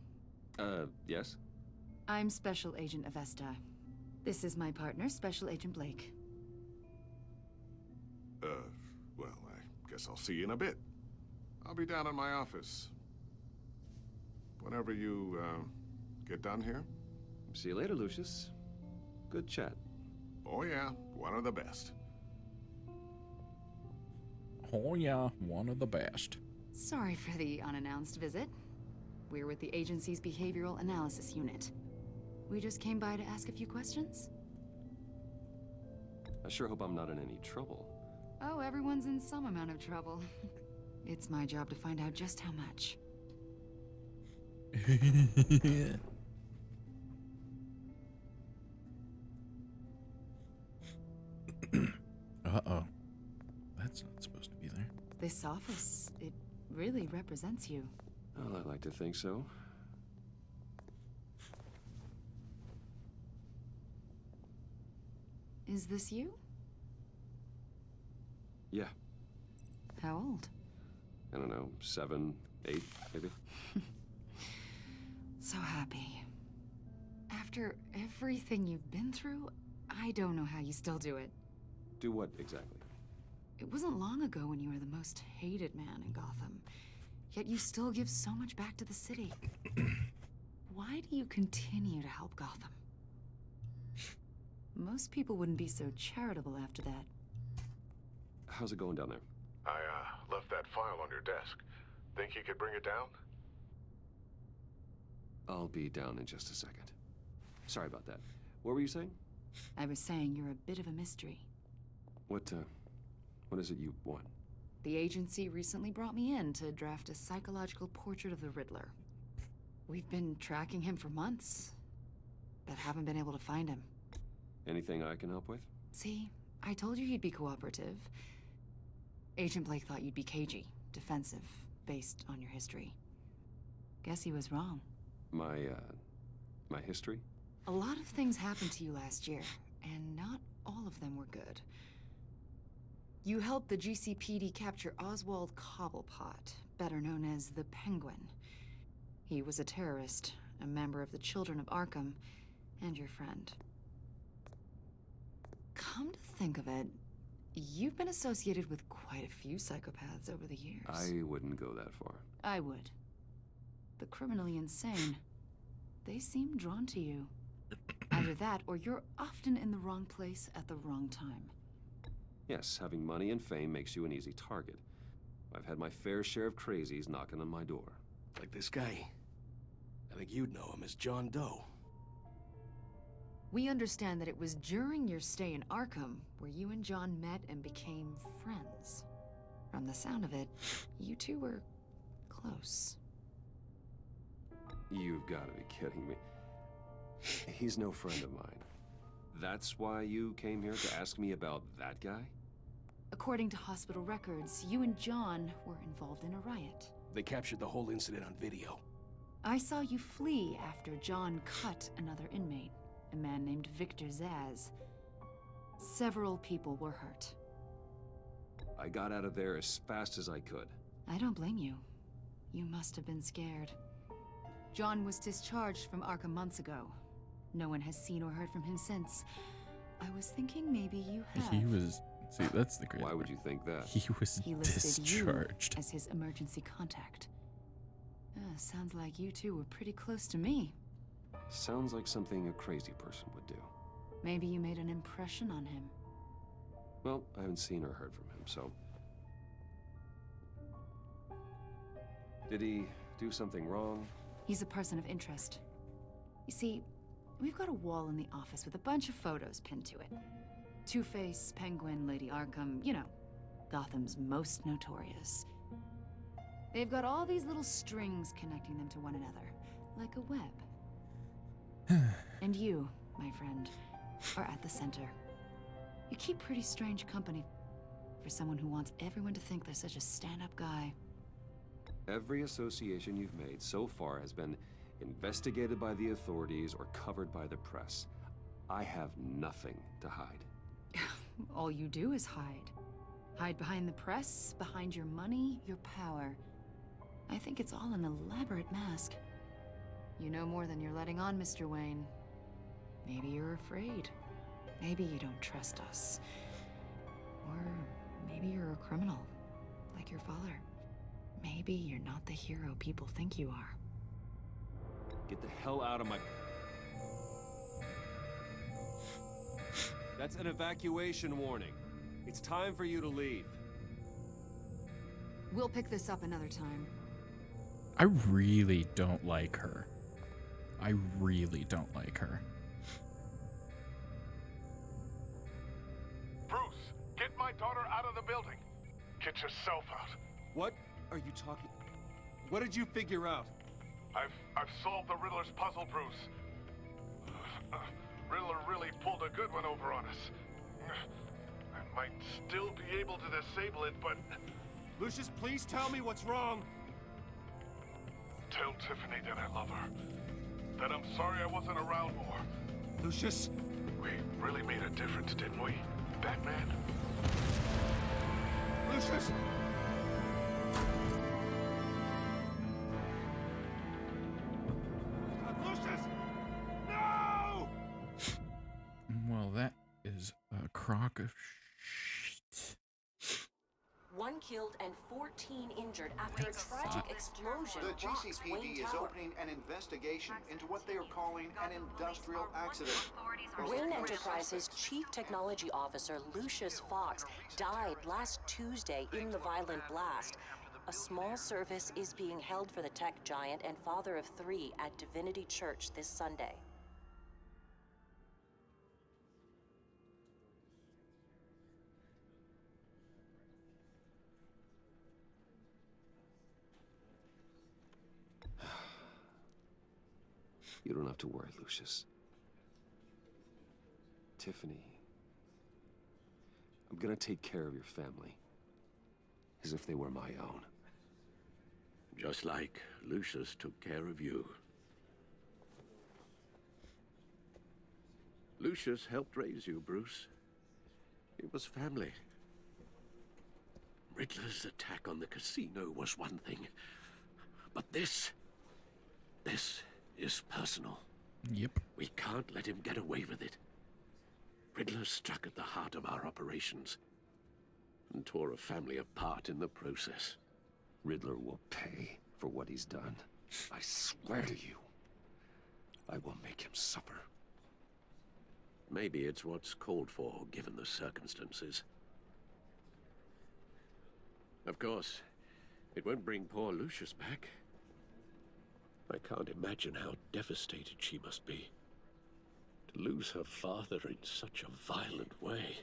B: Yes?
N: I'm Special Agent Avesta. This is my partner, Special Agent Blake.
J: Well, I guess I'll see you in a bit. I'll be down in my office. Whenever you, get done here.
B: See you later, Lucius. Good chat.
J: Oh yeah, one of the best.
A: Oh yeah, one of the best.
N: Sorry for the unannounced visit. We're with the agency's Behavioral Analysis Unit. We just came by to ask a few questions.
B: I sure hope I'm not in any trouble.
N: Oh, everyone's in some amount of trouble. It's my job to find out just how much.
A: Uh-oh. That's not supposed to be there.
N: This office, it really represents you.
B: Well, I'd like to think so.
N: Is this you?
B: Yeah.
N: How old?
B: I don't know, 7, 8, maybe?
N: So happy. After everything you've been through, I don't know how you still do it.
B: Do what, exactly?
N: It wasn't long ago when you were the most hated man in Gotham. Yet you still give so much back to the city. Why do you continue to help Gotham? Most people wouldn't be so charitable after that.
B: How's it going down there?
J: I, left that file on your desk. Think you could bring it down?
B: I'll be down in just a second. Sorry about that. What were you saying?
N: I was saying you're a bit of a mystery.
B: What is it you want?
N: The agency recently brought me in to draft a psychological portrait of the Riddler. We've been tracking him for months, but haven't been able to find him.
B: Anything I can help with?
N: See, I told you he'd be cooperative. Agent Blake thought you'd be cagey, defensive, based on your history. Guess he was wrong.
B: My history?
N: A lot of things happened to you last year, and not all of them were good. You helped the GCPD capture Oswald Cobblepot, better known as the Penguin. He was a terrorist, a member of the Children of Arkham, and your friend. Come to think of it, you've been associated with quite a few psychopaths over the years.
B: I wouldn't go that far.
N: I would. The criminally insane. They seem drawn to you. Either that, or you're often in the wrong place at the wrong time.
B: Yes, having money and fame makes you an easy target. I've had my fair share of crazies knocking on my door.
S: Like this guy. I think you'd know him as John Doe.
N: We understand that it was during your stay in Arkham where you and John met and became friends. From the sound of it, you two were close.
B: You've got to be kidding me. He's no friend of mine. That's why you came here to ask me about that guy?
N: According to hospital records, you and John were involved in a riot.
S: They captured the whole incident on video.
N: I saw you flee after John cut another inmate, a man named Victor Zsasz. Several people were hurt.
B: I got out of there as fast as I could.
N: I don't blame you. You must have been scared. John was discharged from Arkham months ago. No one has seen or heard from him since. I was thinking maybe you have.
A: He was... See, that's the crazy
B: Why would
A: part.
B: you think that?
A: He was
N: He listed
A: discharged.
N: you as his emergency contact. Sounds like you two were pretty close to me.
B: Sounds like something a crazy person would do.
N: Maybe you made an impression on him.
B: Well, I haven't seen or heard from him, so... Did he do something wrong?
N: He's a person of interest. You see, we've got a wall in the office with a bunch of photos pinned to it. Two-Face, Penguin, Lady Arkham, you know, Gotham's most notorious. They've got all these little strings connecting them to one another, like a web. And you, my friend, are at the center. You keep pretty strange company for someone who wants everyone to think they're such a stand-up guy.
B: Every association you've made so far has been investigated by the authorities or covered by the press. I have nothing to hide.
N: All you do is hide. Hide behind the press, behind your money, your power. I think it's all an elaborate mask. You know more than you're letting on, Mr. Wayne. Maybe you're afraid. Maybe you don't trust us. Or maybe you're a criminal, like your father. Maybe you're not the hero people think you are.
B: Get the hell out of my... That's an evacuation warning. It's time for you to leave.
N: We'll pick this up another time.
A: I really don't like her. I really don't like her.
J: Bruce, get my daughter out of the building. Get yourself out.
B: What are you talking... What did you figure out?
J: I've solved the Riddler's puzzle, Bruce. Riddler really pulled a good one over on us. I might still be able to disable it, but...
B: Lucius, please tell me what's wrong.
J: Tell Tiffany that I love her. That I'm sorry I wasn't around more.
B: Lucius?
J: We really made a difference, didn't we, Batman?
B: Lucius!
J: Lucius! No!
A: Well, that is a crock of shit.
T: 1 killed and 14 injured after a tragic explosion.
C: The
T: rocks
C: GCPD
T: Wayne
C: is
T: Tower.
C: opening an investigation into what they are calling an industrial accident.
T: Wayne Enterprises' Chief Technology Officer Lucius Fox died last Tuesday in the violent blast. A small service is being held for the tech giant and father of 3 at Divinity Church this Sunday.
B: You don't have to worry, Lucius. Tiffany, I'm gonna take care of your family. As if they were my own.
E: Just like Lucius took care of you. Lucius helped raise you, Bruce. It was family. Riddler's attack on the casino was one thing. But this is personal.
A: Yep.
E: We can't let him get away with it. Riddler struck at the heart of our operations and tore a family apart in the process.
B: Riddler will pay for what he's done. I swear to you, I will make him suffer.
E: Maybe it's what's called for, given the circumstances. Of course, it won't bring poor Lucius back. I can't imagine how devastated she must be. To lose her father in such a violent way.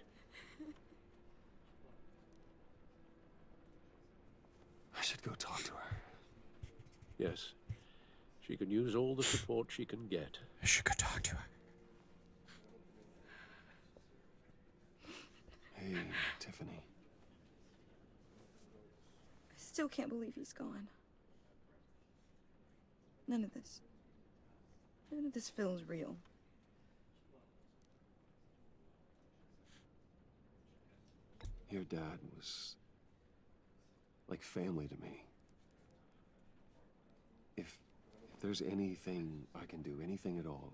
B: I should go talk to her.
E: Yes. She can use all the support she can get.
A: I should go talk to her.
B: Hey, Tiffany.
F: I still can't believe he's gone. None of this feels real.
B: Your dad was like family to me. If there's anything I can do, anything at all,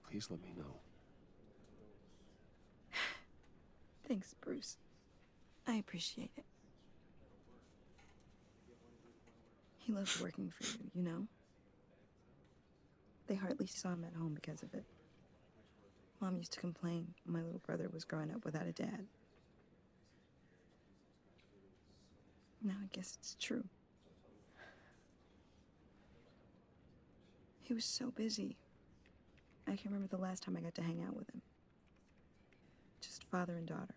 B: please let me know.
F: Thanks, Bruce. I appreciate it. He loved working for you, you know? They hardly saw him at home because of it. Mom used to complain my little brother was growing up without a dad. Now I guess it's true. He was so busy. I can't remember the last time I got to hang out with him. Just father and daughter.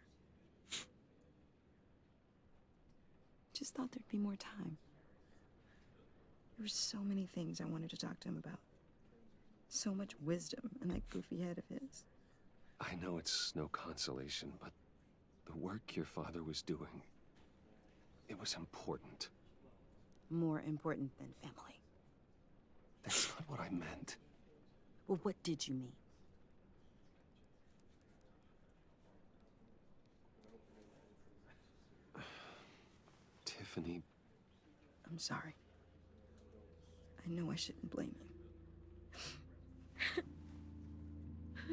F: just thought there'd be more time. There were so many things I wanted to talk to him about. So much wisdom in that goofy head of his.
B: I know it's no consolation, but the work your father was doing, it was important.
F: More important than family.
B: That's not what I meant.
F: Well, what did you mean?
B: Tiffany.
F: I'm sorry. I know I shouldn't blame you.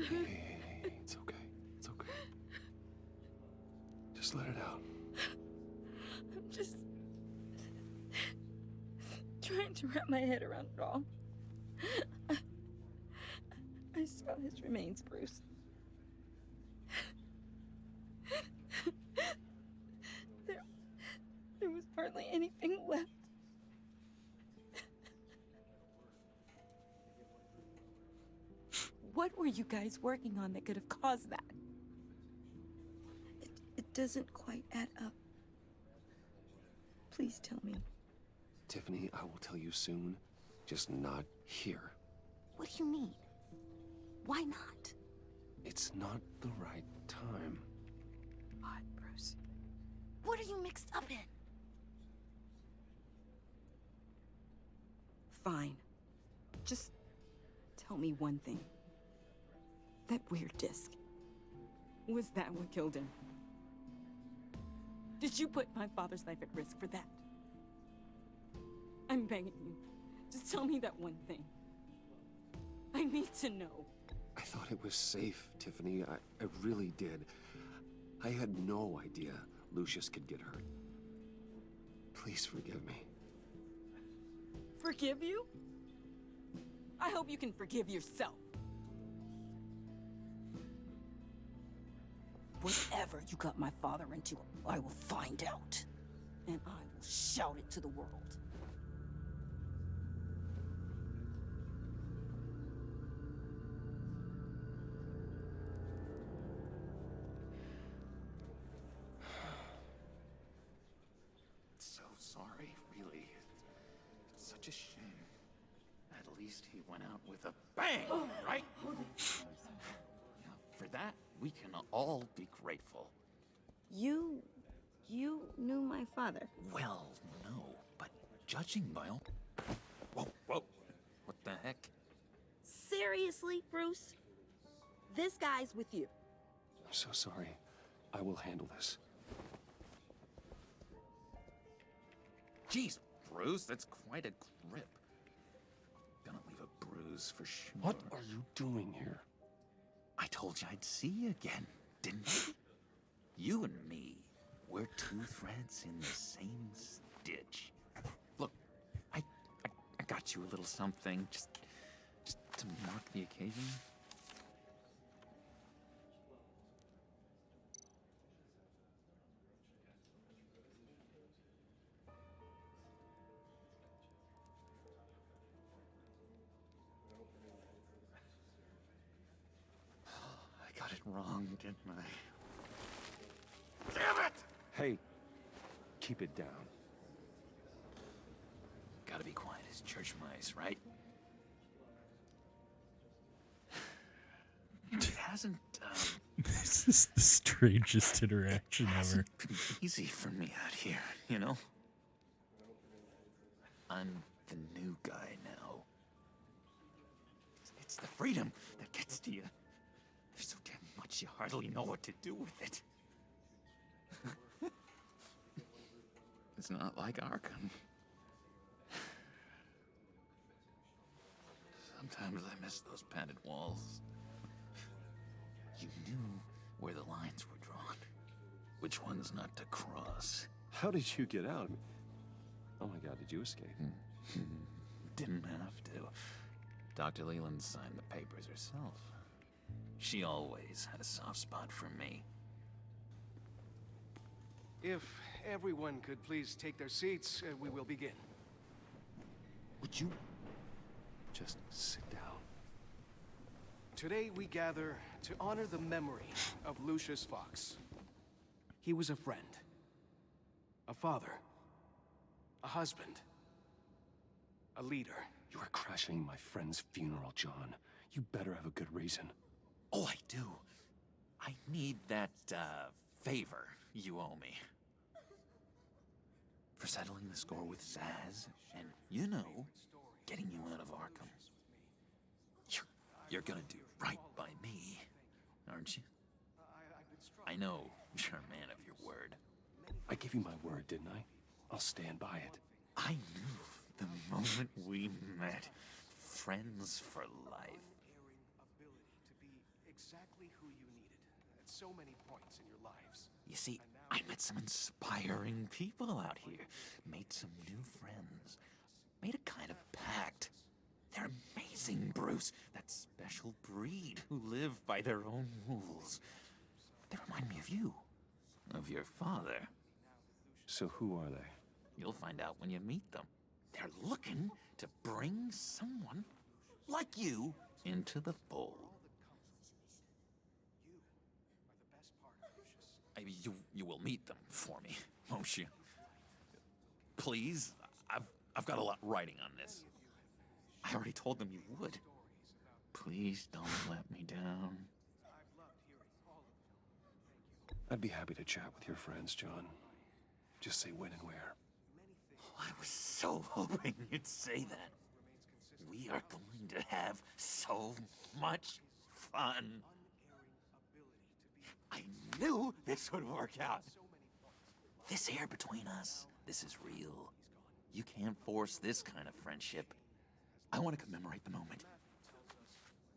B: Hey, it's okay. It's okay. Just let it out.
F: I'm just trying to wrap my head around it all. I saw his remains, Bruce. There was hardly anything left. What were you guys working on that could have caused that? It doesn't quite add up. Please tell me.
B: Tiffany, I will tell you soon, just not here.
F: What do you mean? Why not?
B: It's not the right time.
F: What, Bruce? What are you mixed up in? Fine. Just tell me one thing. That weird disc. Was that what killed him? Did you put my father's life at risk for that? I'm begging you. Just tell me that one thing. I need to know.
B: I thought it was safe, Tiffany. I really did. I had no idea Lucius could get hurt. Please forgive me.
F: Forgive you? I hope you can forgive yourself. Whatever you got my father into, I will find out. And I will shout it to the world.
M: So sorry, really. It's such a shame. At least he went out with a bang, right? Yeah, for that, we can all be grateful.
F: You knew my father.
M: Well, no, but judging by all... Whoa, whoa. What the heck?
F: Seriously, Bruce? This guy's with you.
B: I'm so sorry. I will handle this.
M: Jeez, Bruce, that's quite a grip. Gonna leave a bruise for sure.
B: What are you doing here?
M: I told you I'd see you again, didn't I? You and me, we're two threads in the same stitch. Look, I got you a little something, just to mark the occasion. I got it wrong, didn't I? Damn it!
B: Hey, keep it down.
M: Gotta be quiet as church mice, right? It hasn't,
A: This is the strangest interaction ever.
M: been easy for me out here, you know? I'm the new guy now. It's the freedom that gets to you. There's so damn much you hardly know what to do with it. It's not like Arkham. Sometimes I miss those padded walls. You knew where the lines were drawn. Which ones not to cross.
B: How did you get out? Oh my God, did you escape?
M: Didn't have to. Dr. Leland signed the papers herself. She always had a soft spot for me.
U: If everyone could please take their seats, we will begin.
M: Would you
B: just sit down?
U: Today we gather to honor the memory of Lucius Fox. He was a friend, a father, A husband. A leader.
B: You are crashing my friend's funeral, John. You better have a good reason.
M: Oh, I do. I need that, favor you owe me. For settling the score with Zaz, and, you know, getting you out of Arkham. You're gonna do right by me, aren't you? I know you're a man of your word.
B: I gave you my word, didn't I? I'll stand by it.
M: I knew the moment we met. Friends for life.
U: To be exactly who you needed at so many points in your lives.
M: You see, I met some inspiring people out here. Made some new friends. Made a kind of pact. They're amazing, Bruce. That special breed who live by their own rules. They remind me of you. Of your father.
B: So who are they?
M: You'll find out when you meet them. They're looking to bring someone like you into the fold. You will meet them for me, won't you? Please? I've got a lot writing on this. I already told them you would. Please don't let me down.
B: I'd be happy to chat with your friends, John. Just say when and where.
M: I was so hoping you'd say that. We are going to have so much fun. I knew this would work out. This air between us, this is real. You can't force this kind of friendship. I want to commemorate the moment.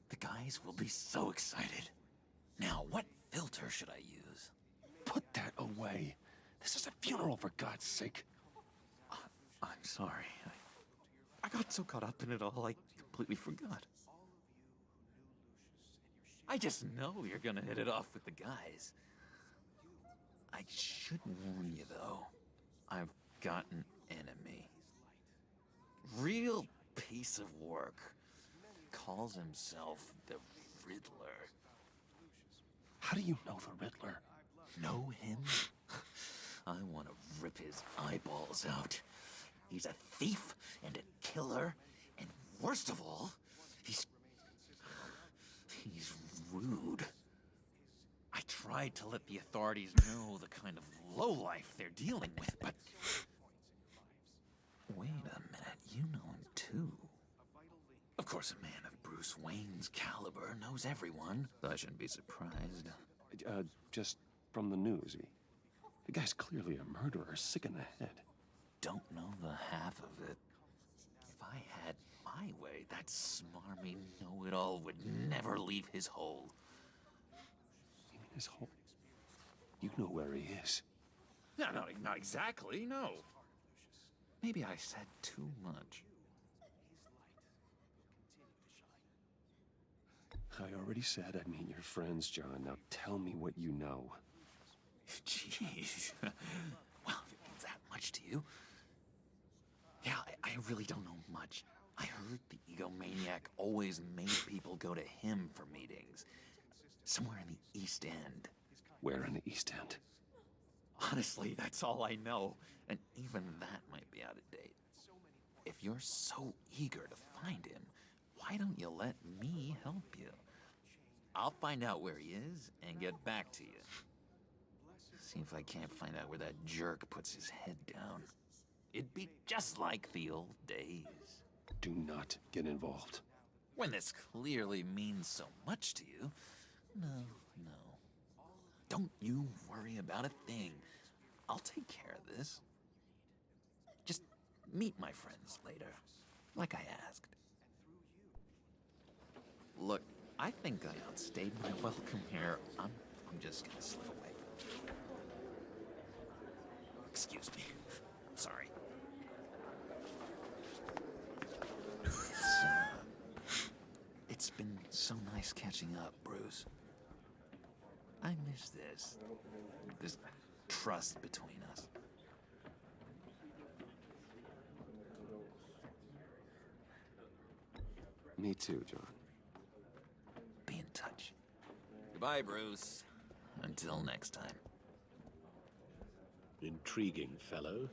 M: The guys will be so excited. Now, what filter should I use?
B: Put that away. This is a funeral, for God's sake.
M: I'm sorry. I got so caught up in it all, I completely forgot. I just know you're gonna hit it off with the guys. I should warn you, though. I've got an enemy. Real piece of work. Calls himself the Riddler.
B: How do you know the Riddler?
M: Know him? I want to rip his eyeballs out. He's a thief and a killer, and worst of all, he's rude. I tried to let the authorities know the kind of lowlife they're dealing with, but... Wait a minute, you know him too. Of course, a man of Bruce Wayne's caliber knows everyone, so I shouldn't be surprised.
B: Just from the news. The guy's clearly a murderer, sick in the head.
M: Don't know the half of it. If I had my way, that smarmy know-it-all would never leave his hole.
B: You mean his hole? You know where he is.
M: No, not exactly, no. Maybe I said too much.
B: I already said I'd meet your friends, John. Now tell me what you know.
M: Jeez. Well, if it means that much to you. Yeah, I really don't know much. I heard the egomaniac always made people go to him for meetings. Somewhere in the East End.
B: Where in the East End?
M: Honestly, that's all I know. And even that might be out of date. If you're so eager to find him, why don't you let me help you? I'll find out where he is and get back to you. See if I can't find out where that jerk puts his head down. It'd be just like the old days.
B: Do not get involved.
M: When this clearly means so much to you. No. Don't you worry about a thing. I'll take care of this. Just meet my friends later, like I asked. Look, I think I outstayed my welcome here. I'm just gonna slip away. Excuse me. Sorry. It's been so nice catching up, Bruce. I miss this trust between us.
B: Me too, John.
M: Be in touch. Goodbye, Bruce. Until next time.
E: Intriguing fellow.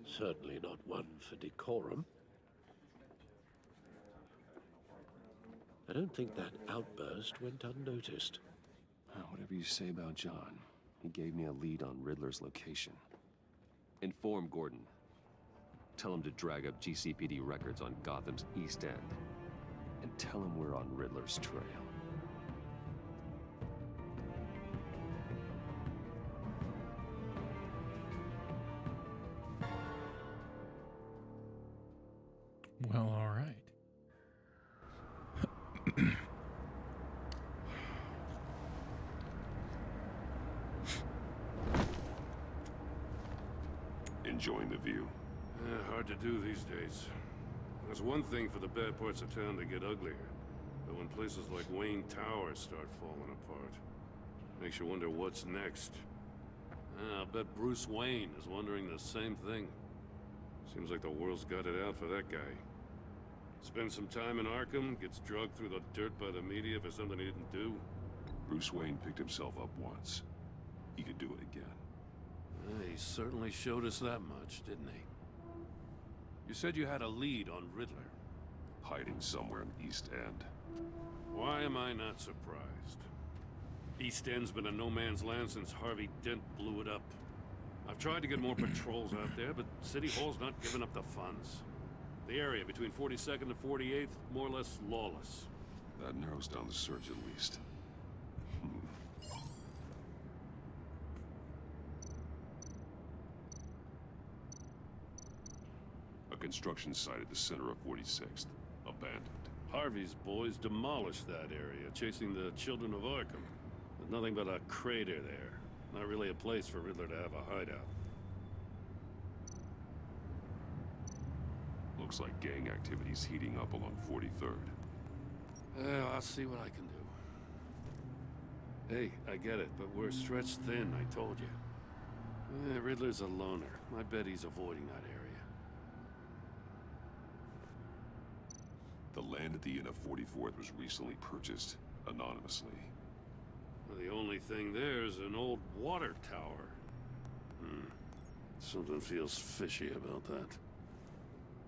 E: Certainly not one for decorum. I don't think that outburst went unnoticed.
B: Whatever you say about John, he gave me a lead on Riddler's location. Inform Gordon. Tell him to drag up GCPD records on Gotham's East End. And tell him we're on Riddler's trail.
A: Well, all right.
B: Enjoying the view?
K: Hard to do these days. There's one thing for the bad parts of town to get uglier. But when places like Wayne Tower start falling apart, makes you wonder what's next. I'll bet Bruce Wayne is wondering the same thing. Seems like the world's got it out for that guy. Spends some time in Arkham, gets drugged through the dirt by the media for something he didn't do.
B: Bruce Wayne picked himself up once. He could do it again.
K: He certainly showed us that much, didn't he? You said you had a lead on Riddler.
B: Hiding somewhere in the East End.
K: Why am I not surprised? East End's been a no-man's land since Harvey Dent blew it up. I've tried to get more patrols out there, but City Hall's not giving up the funds. The area between 42nd and 48th, more or less lawless.
B: That narrows down the search at least. A construction site at the center of 46th. Abandoned.
K: Harvey's boys demolished that area, chasing the children of Arkham. There's nothing but a crater there. Not really a place for Riddler to have a hideout.
B: Looks like gang activity's heating up along 43rd.
K: Well, I'll see what I can do. Hey, I get it, but we're stretched thin, I told you. Riddler's a loner. I bet he's avoiding that area.
B: The land at the end of 44th was recently purchased, anonymously.
K: Well, the only thing there is an old water tower. Something feels fishy about that.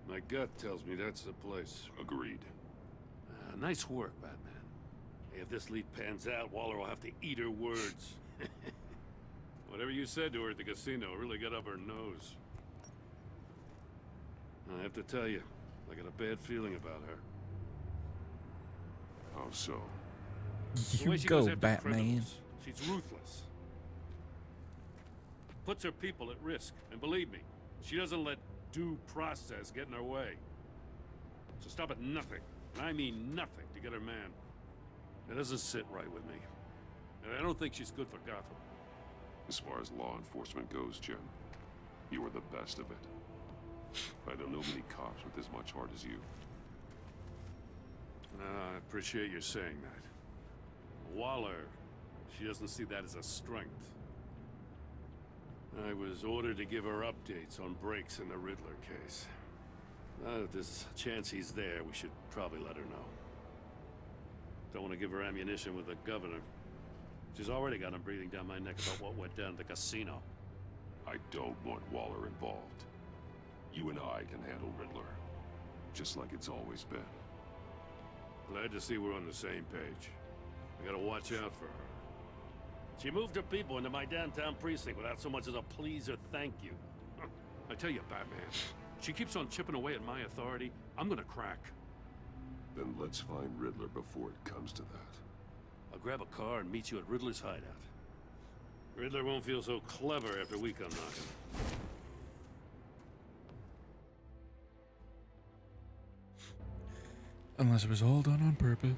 K: My gut tells me that's the place.
B: Agreed.
K: Nice work, Batman. Hey, if this lead pans out, Waller will have to eat her words. Whatever you said to her at the casino really got up her nose. I have to tell you, I got a bad feeling about her.
B: How so?
K: The way she goes after criminals, she's ruthless. Puts her people at risk, and believe me, she doesn't let due process get in her way. So stop at nothing, and I mean nothing, to get her man. It doesn't sit right with me. And I don't think she's good for Gotham.
B: As far as law enforcement goes, Jim, you are the best of it. I don't know many cops with as much heart as you.
K: I appreciate you saying that. Waller, she doesn't see that as a strength. I was ordered to give her updates on breaks in the Riddler case. If there's a chance he's there, we should probably let her know. Don't want to give her ammunition with the governor. She's already got him breathing down my neck about what went down at the casino.
B: I don't want Waller involved. You and I can handle Riddler, just like it's always been.
K: Glad to see we're on the same page. I gotta watch out for her. She moved her people into my downtown precinct without so much as a please or thank you. I tell you, Batman, she keeps on chipping away at my authority. I'm gonna crack.
B: Then let's find Riddler before it comes to that.
K: I'll grab a car and meet you at Riddler's hideout. Riddler won't feel so clever after we come knocking.
A: Unless it was all done on purpose.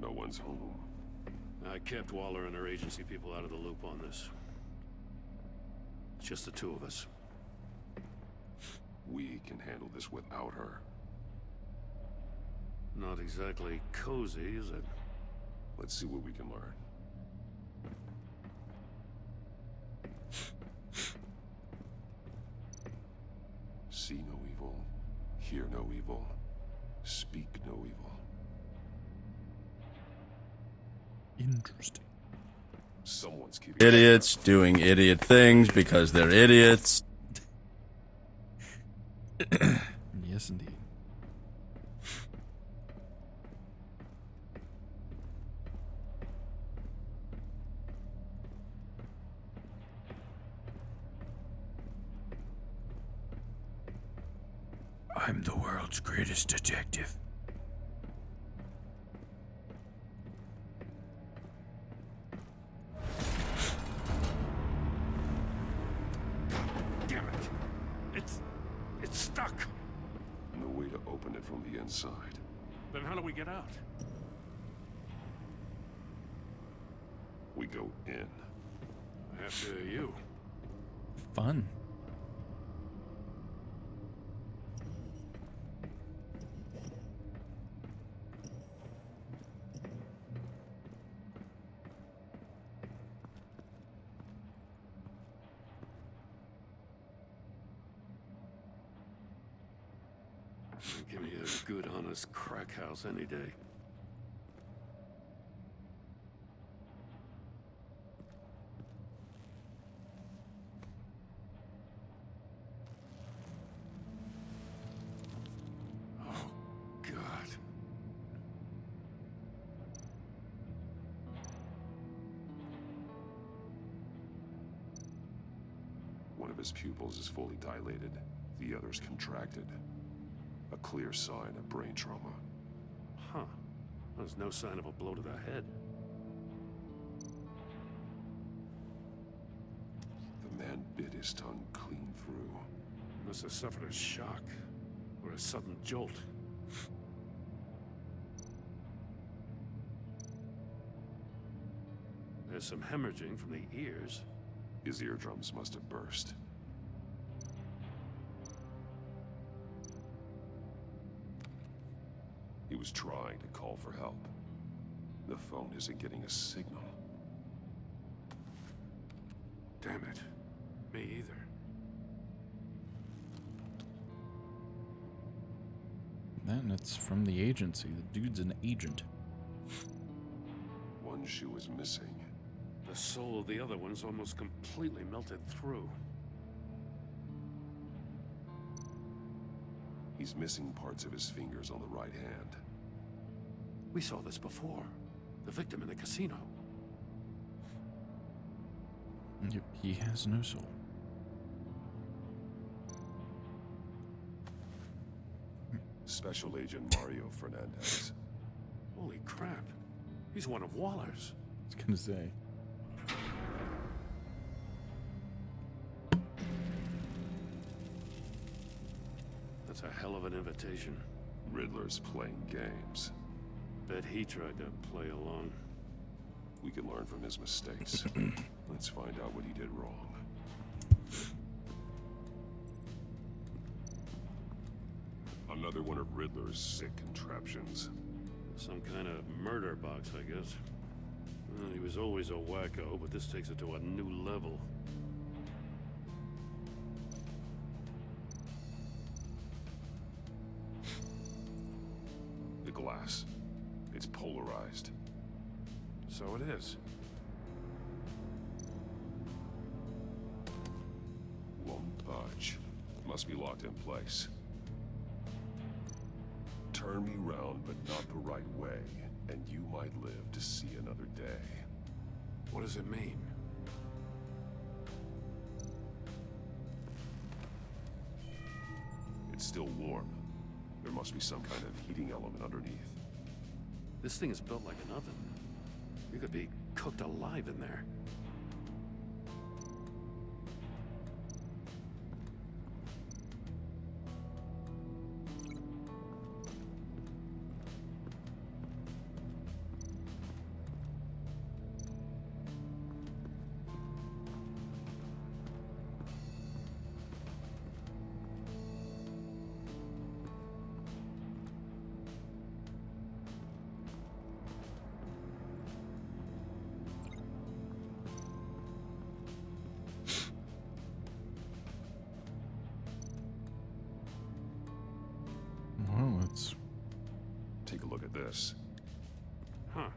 B: No one's home.
K: I kept Waller and her agency people out of the loop on this. It's just the two of us.
B: We can handle this without her.
K: Not exactly cozy, is it?
B: Let's see what we can learn. See no evil, hear no evil, speak no evil.
A: Interesting.
B: Someone's keeping
H: Idiots doing idiot things because they're idiots.
A: Yes, indeed. I'm the world's greatest detective.
K: Damn it! It's stuck!
B: No way to open it from the inside.
K: Then how do we get out?
B: We go in.
K: After you.
A: Fun.
K: Give me a good, honest crack house any day. Oh, God.
B: One of his pupils is fully dilated, the other's contracted. A clear sign of brain trauma.
K: Huh. There's no sign of a blow to the head.
B: The man bit his tongue clean through.
K: He must have suffered a shock or a sudden jolt. There's some hemorrhaging from the ears.
B: His eardrums must have burst. He was trying to call for help. The phone isn't getting a signal.
K: Damn it. Me either.
A: Then it's from the agency. The dude's an agent.
B: One shoe is missing.
K: The soul of the other one's almost completely melted through.
B: He's missing parts of his fingers on the right hand.
K: We saw this before. The victim in the casino.
A: Yep, he has no soul.
B: Special Agent Mario Fernandez.
K: Holy crap. He's one of Waller's.
A: I was gonna say.
K: That's a hell of an invitation.
B: Riddler's playing games.
K: Bet he tried to play along.
B: We can learn from his mistakes. Let's find out what he did wrong. Another one of Riddler's sick contraptions.
K: Some kind of murder box, I guess. Well, he was always a wacko, but this takes it to a new level.
B: The glass. It's polarized.
K: So it is.
B: Won't budge. Must be locked in place. Turn me round, but not the right way, and you might live to see another day.
K: What does it mean?
B: It's still warm. There must be some kind of heating element underneath.
K: This thing is built like an oven. You could be cooked alive in there.
B: this.
K: Huh.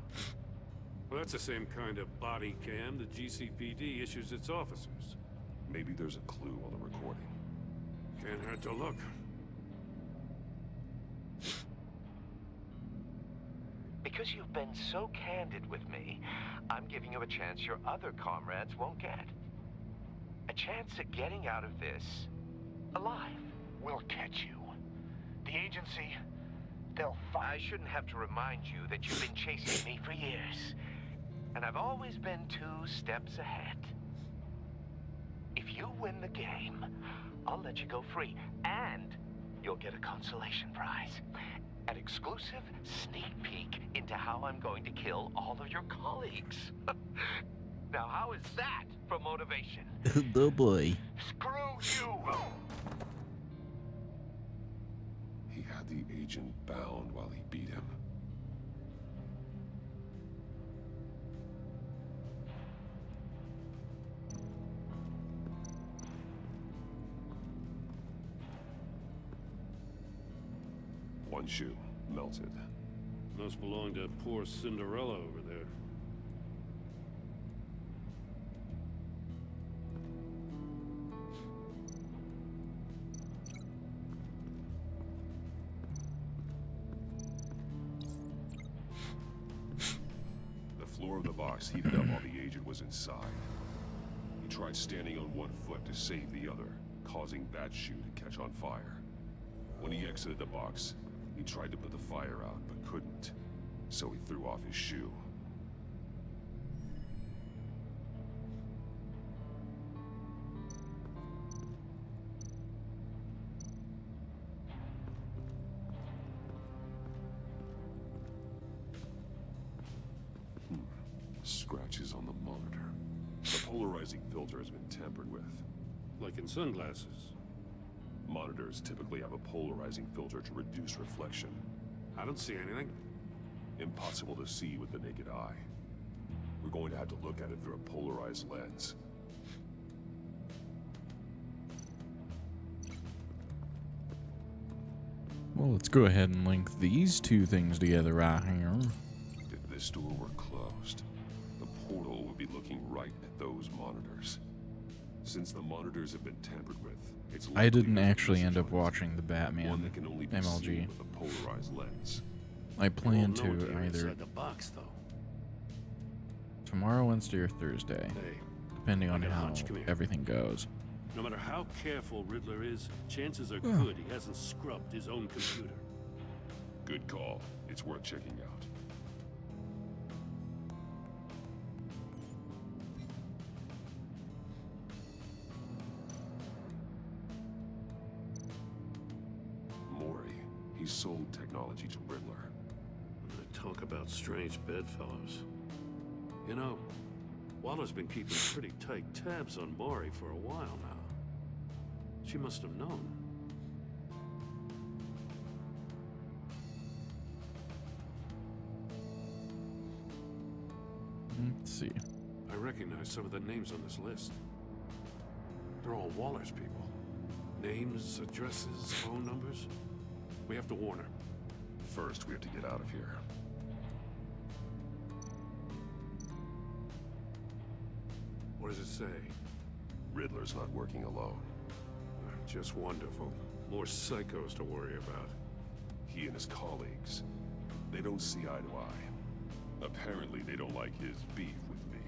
K: Well, that's the same kind of body cam the GCPD issues its officers.
B: Maybe there's a clue on the recording.
K: Can't hurt to look.
P: Because you've been so candid with me, I'm giving you a chance your other comrades won't get. A chance at getting out of this alive.
C: We'll catch you. The agency, they'll find...
P: I shouldn't have to remind you that you've been chasing me for years. And I've always been 2 steps ahead. If you win the game, I'll let you go free. And you'll get a consolation prize. An exclusive sneak peek into how I'm going to kill all of your colleagues. Now, how is that for motivation?
A: Oh boy.
P: Screw you!
B: He had the agent bound while he beat him. One shoe, melted.
K: Must belong to poor Cinderella over there.
B: The floor of the box heated up while the agent was inside. He tried standing on one foot to save the other, causing that shoe to catch on fire. When he exited the box, he tried to put the fire out, but couldn't. So he threw off his shoe. Scratches on the monitor. The polarizing filter has been tampered with.
K: Like in sunglasses.
B: Monitors typically have a polarizing filter to reduce reflection.
K: I don't see anything.
B: Impossible to see with the naked eye. We're going to have to look at it through a polarized lens.
A: Well, let's go ahead and link these 2 things together right here.
B: If this door were closed, the portal would be looking right at those monitors. Since the monitors have been tampered with, it's
A: I didn't
B: likely
A: actually end up watching the Batman
B: one that can only be
A: MLG.
B: seen with a polarized lens.
A: I plan
K: You won't know
A: to
K: until you're
A: either
K: inside the box, though.
A: tomorrow, Wednesday, or Thursday,
K: Hey,
A: depending on
K: I got a
A: how
K: hunch. Come here.
A: everything goes.
K: No matter how careful Riddler is, chances are good he hasn't scrubbed his own computer.
B: Good call. It's worth checking out. Mori. He sold technology to Riddler.
K: Talk about strange bedfellows. You know, Waller's been keeping pretty tight tabs on Mori for a while now. She must have known.
A: Let's see.
K: I recognize some of the names on this list. They're all Waller's people. Names, addresses, phone numbers. We have to warn her.
B: First, we have to get out of here.
K: What does it say?
B: Riddler's not working alone.
K: Just wonderful. More psychos to worry about.
B: He and his colleagues, they don't see eye to eye. Apparently, they don't like his beef with me.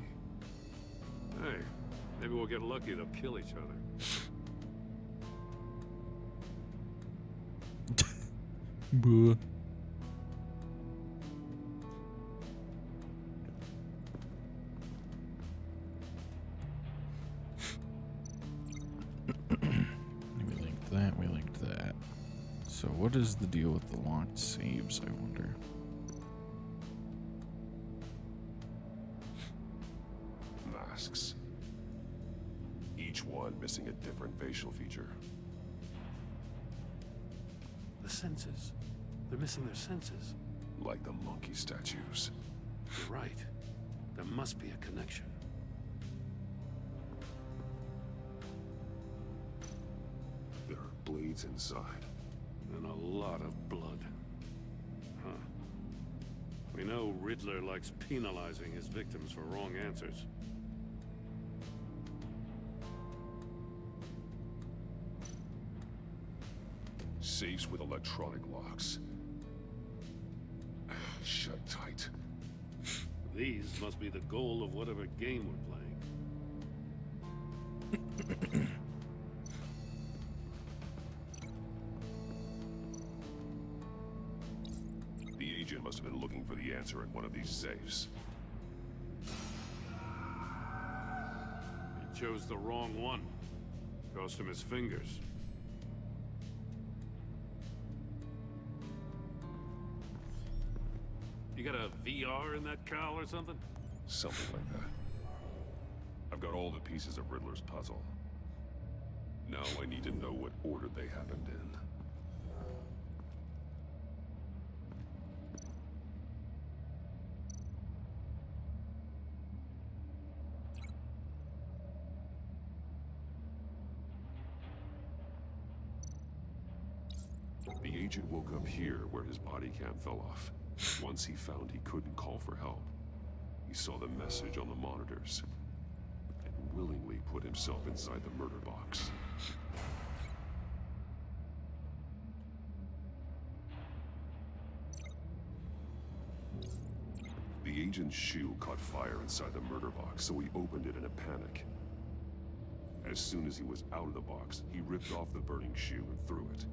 K: Hey, maybe we'll get lucky. They'll kill each other.
A: Buh. We linked that, we linked that. So what is the deal with the locked saves, I wonder?
B: Masks. Each one missing a different facial feature.
K: The senses. They're missing their senses.
B: Like the monkey statues.
K: You're right. There must be a connection.
B: There are blades inside.
K: And a lot of blood. Huh. We know Riddler likes penalizing his victims for wrong answers.
B: Safes with electronic locks. Shut tight.
K: These must be the goal of whatever game we're playing.
B: The agent must have been looking for the answer in one of these safes.
K: He chose the wrong one. Cost him his fingers. You got a VR in that cowl or something?
B: Something like that. I've got all the pieces of Riddler's puzzle. Now I need to know what order they happened in. The agent woke up here where his body cam fell off. Once he found he couldn't call for help, he saw the message on the monitors and willingly put himself inside the murder box. The agent's shoe caught fire inside the murder box, so he opened it in a panic. As soon as he was out of the box, he ripped off the burning shoe and threw it.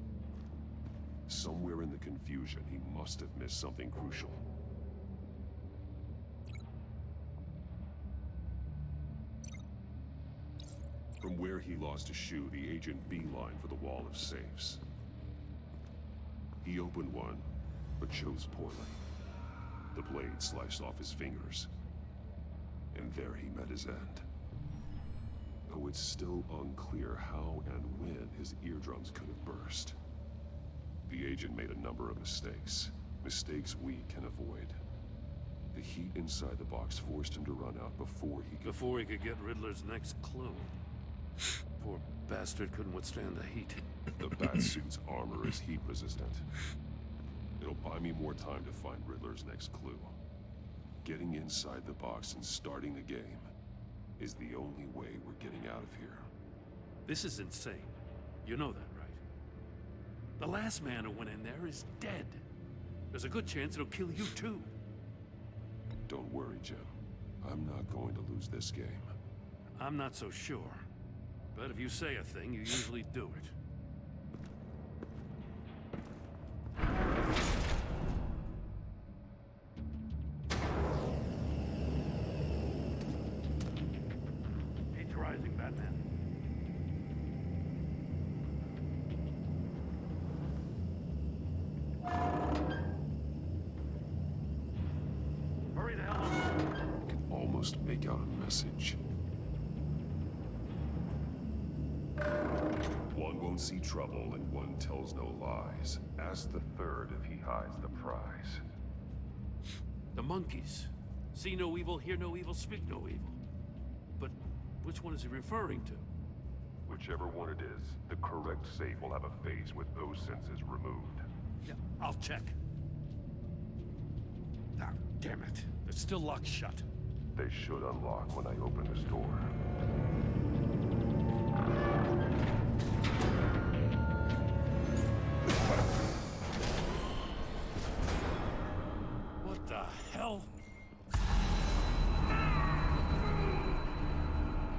B: Somewhere in the confusion, he must have missed something crucial. From where he lost a shoe, the agent beelined for the wall of safes. He opened one, but chose poorly. The blade sliced off his fingers, and there he met his end. Though it's still unclear how and when his eardrums could have burst. The agent made a number of mistakes. Mistakes we can avoid. The heat inside the box forced him to run out before he could
K: get Riddler's next clue. Poor bastard couldn't withstand the heat.
B: The Batsuit's armor is heat resistant. It'll buy me more time to find Riddler's next clue. Getting inside the box and starting the game is the only way we're getting out of here.
K: This is insane. You know that, right? The last man who went in there is dead. There's a good chance it'll kill you too.
B: Don't worry, Jim. I'm not going to lose this game.
K: I'm not so sure. But if you say a thing, you usually do it. Heat's rising, Batman. Hurry the hell up.
B: I can almost make out a message. One won't see trouble and one tells no lies. Ask the third if he hides the prize.
K: The monkeys. See no evil, hear no evil, speak no evil. But which one is he referring to?
B: Whichever one it is, the correct safe will have a phase with those senses removed.
K: Yeah, I'll check. Ah, damn it. It's still locked shut.
B: They should unlock when I open this door.
K: What the hell?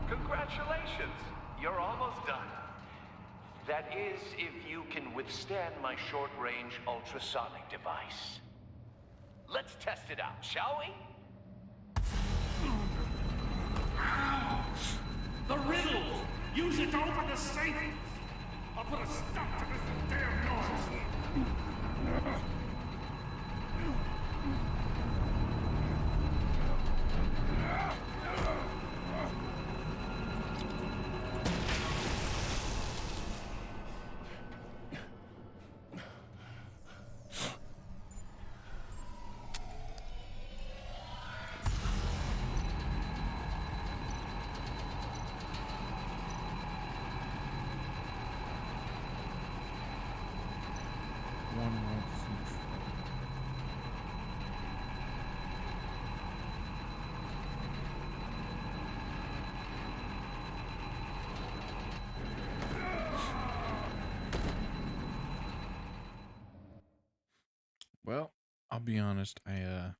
I: Congratulations! You're almost done. That is, if you can withstand my short-range ultrasonic device. Let's test it out, shall we?
K: The riddle! Use it to open the safe! I'll put a stop to this damn noise!
A: One won't see be honest, I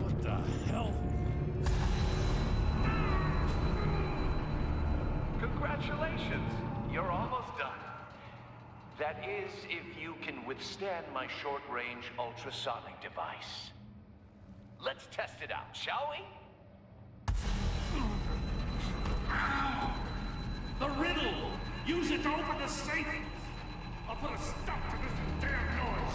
K: What the hell?
I: Congratulations! You're almost done. That is, if you can withstand my short-range ultrasonic device. Let's test it out, shall we?
D: The riddle! Use it to open the safe! I'll put a stop to this damn noise!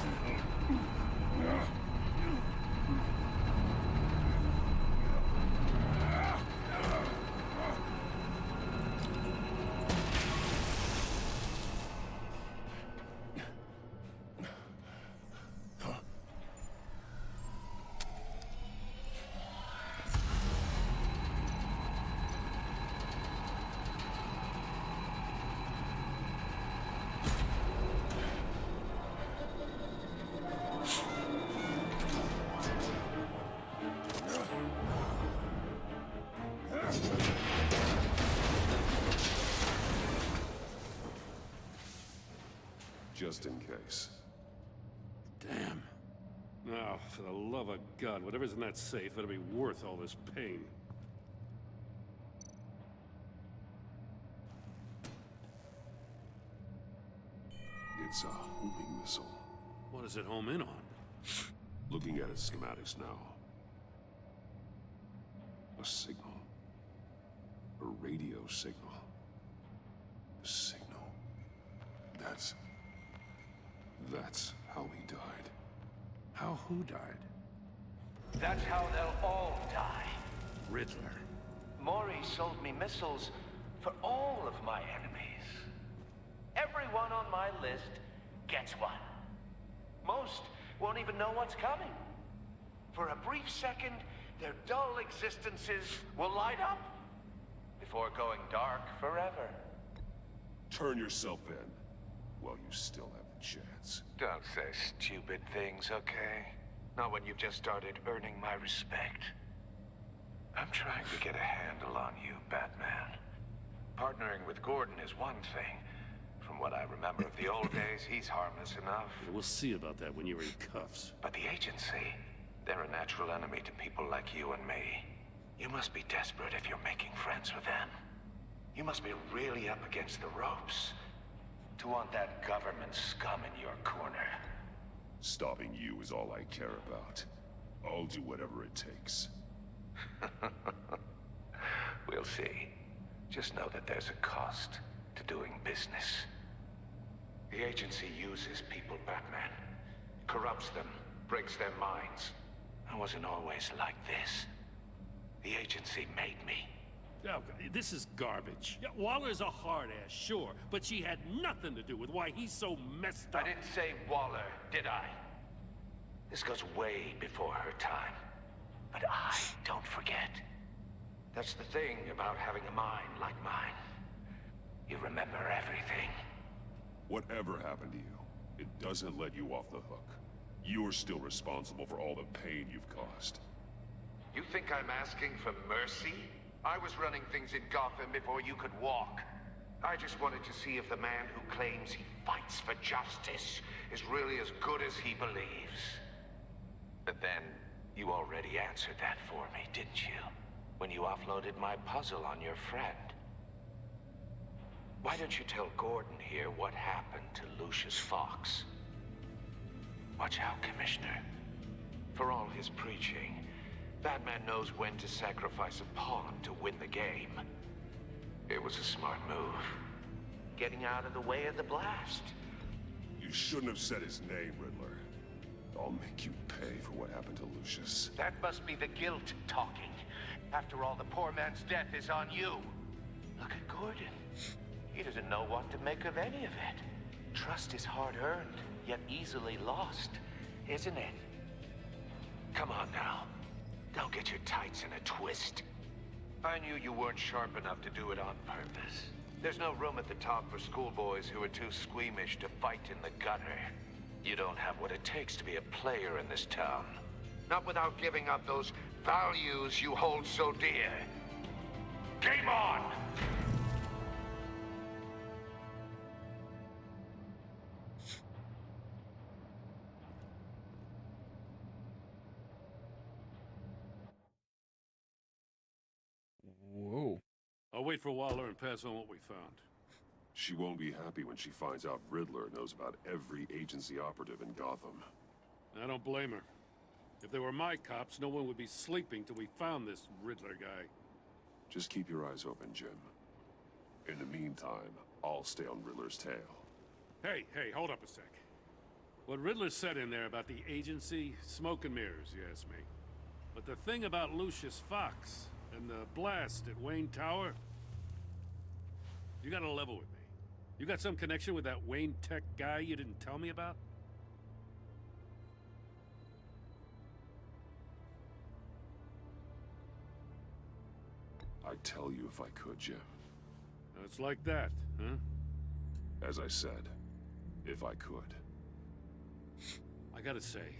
J: Just in case.
K: Damn. Now, for the love of God, whatever's in that safe better be worth all this pain.
J: It's a homing missile.
K: What does it home in on?
J: Looking at its schematics now. A signal. A radio signal. A signal. That's how he died.
K: How who died?
I: That's how they'll all die.
K: Riddler.
I: Mori sold me missiles for all of my enemies. Everyone on my list gets one. Most won't even know what's coming. For a brief second, their dull existences will light up before going dark forever.
J: Turn yourself in while you still have the chance.
I: Don't say stupid things, okay? Not when you've just started earning my respect. I'm trying to get a handle on you, Batman. Partnering with Gordon is one thing. From what I remember of the old days, he's harmless enough.
K: We'll see about that when you're in cuffs.
I: But the agency, they're a natural enemy to people like you and me. You must be desperate if you're making friends with them. You must be really up against the ropes to want that government scum in your corner.
J: Stopping you is all I care about. I'll do whatever it takes.
I: We'll see. Just know that there's a cost to doing business. The agency uses people, Batman. Corrupts them, breaks their minds. I wasn't always like this. The agency made me.
K: Oh, this is garbage. Yeah, Waller's a hard-ass, sure, but she had nothing to do with why he's so messed up.
I: I didn't say Waller, did I? This goes way before her time. But I don't forget. That's the thing about having a mind like mine. You remember everything.
J: Whatever happened to you, it doesn't let you off the hook. You're still responsible for all the pain you've caused.
I: You think I'm asking for mercy? I was running things in Gotham before you could walk. I just wanted to see if the man who claims he fights for justice is really as good as he believes. But then, you already answered that for me, didn't you? When you offloaded my puzzle on your friend. Why don't you tell Gordon here what happened to Lucius Fox? Watch out, Commissioner. For all his preaching, Batman knows when to sacrifice a pawn to win the game. It was a smart move. Getting out of the way of the blast.
J: You shouldn't have said his name, Riddler. I'll make you pay for what happened to Lucius.
I: That must be the guilt talking. After all, the poor man's death is on you. Look at Gordon. He doesn't know what to make of any of it. Trust is hard-earned, yet easily lost, isn't it? Come on now. Don't get your tights in a twist. I knew you weren't sharp enough to do it on purpose. There's no room at the top for schoolboys who are too squeamish to fight in the gutter. You don't have what it takes to be a player in this town. Not without giving up those values you hold so dear.
D: Game on!
A: Whoa.
K: I'll wait for Waller and pass on what we found.
B: She won't be happy when she finds out Riddler knows about every agency operative in Gotham.
K: I don't blame her. If they were my cops, no one would be sleeping till we found this Riddler guy.
B: Just keep your eyes open, Jim. In the meantime, I'll stay on Riddler's tail.
K: Hey, hold up a sec. What Riddler said in there about the agency, smoke and mirrors, you ask me. But the thing about Lucius Fox and the blast at Wayne Tower, you gotta level with me. You got some connection with that Wayne Tech guy you didn't tell me about?
B: I'd tell you if I could, Jim.
K: It's like that, huh?
B: As I said, if I could.
K: I gotta say,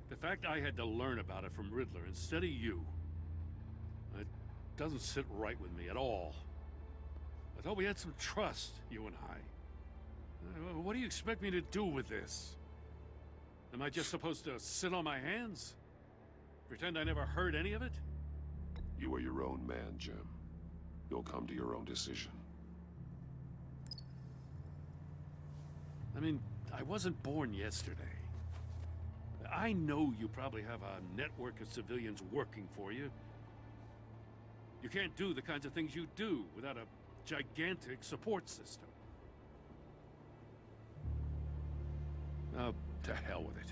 K: the fact I had to learn about it from Riddler instead of you, it doesn't sit right with me at all. I thought we had some trust, you and I. What do you expect me to do with this? Am I just supposed to sit on my hands? Pretend I never heard any of it?
B: You are your own man, Jim. You'll come to your own decision.
K: I mean, I wasn't born yesterday. I know you probably have a network of civilians working for you. You can't do the kinds of things you do without a gigantic support system. Oh, to hell with it.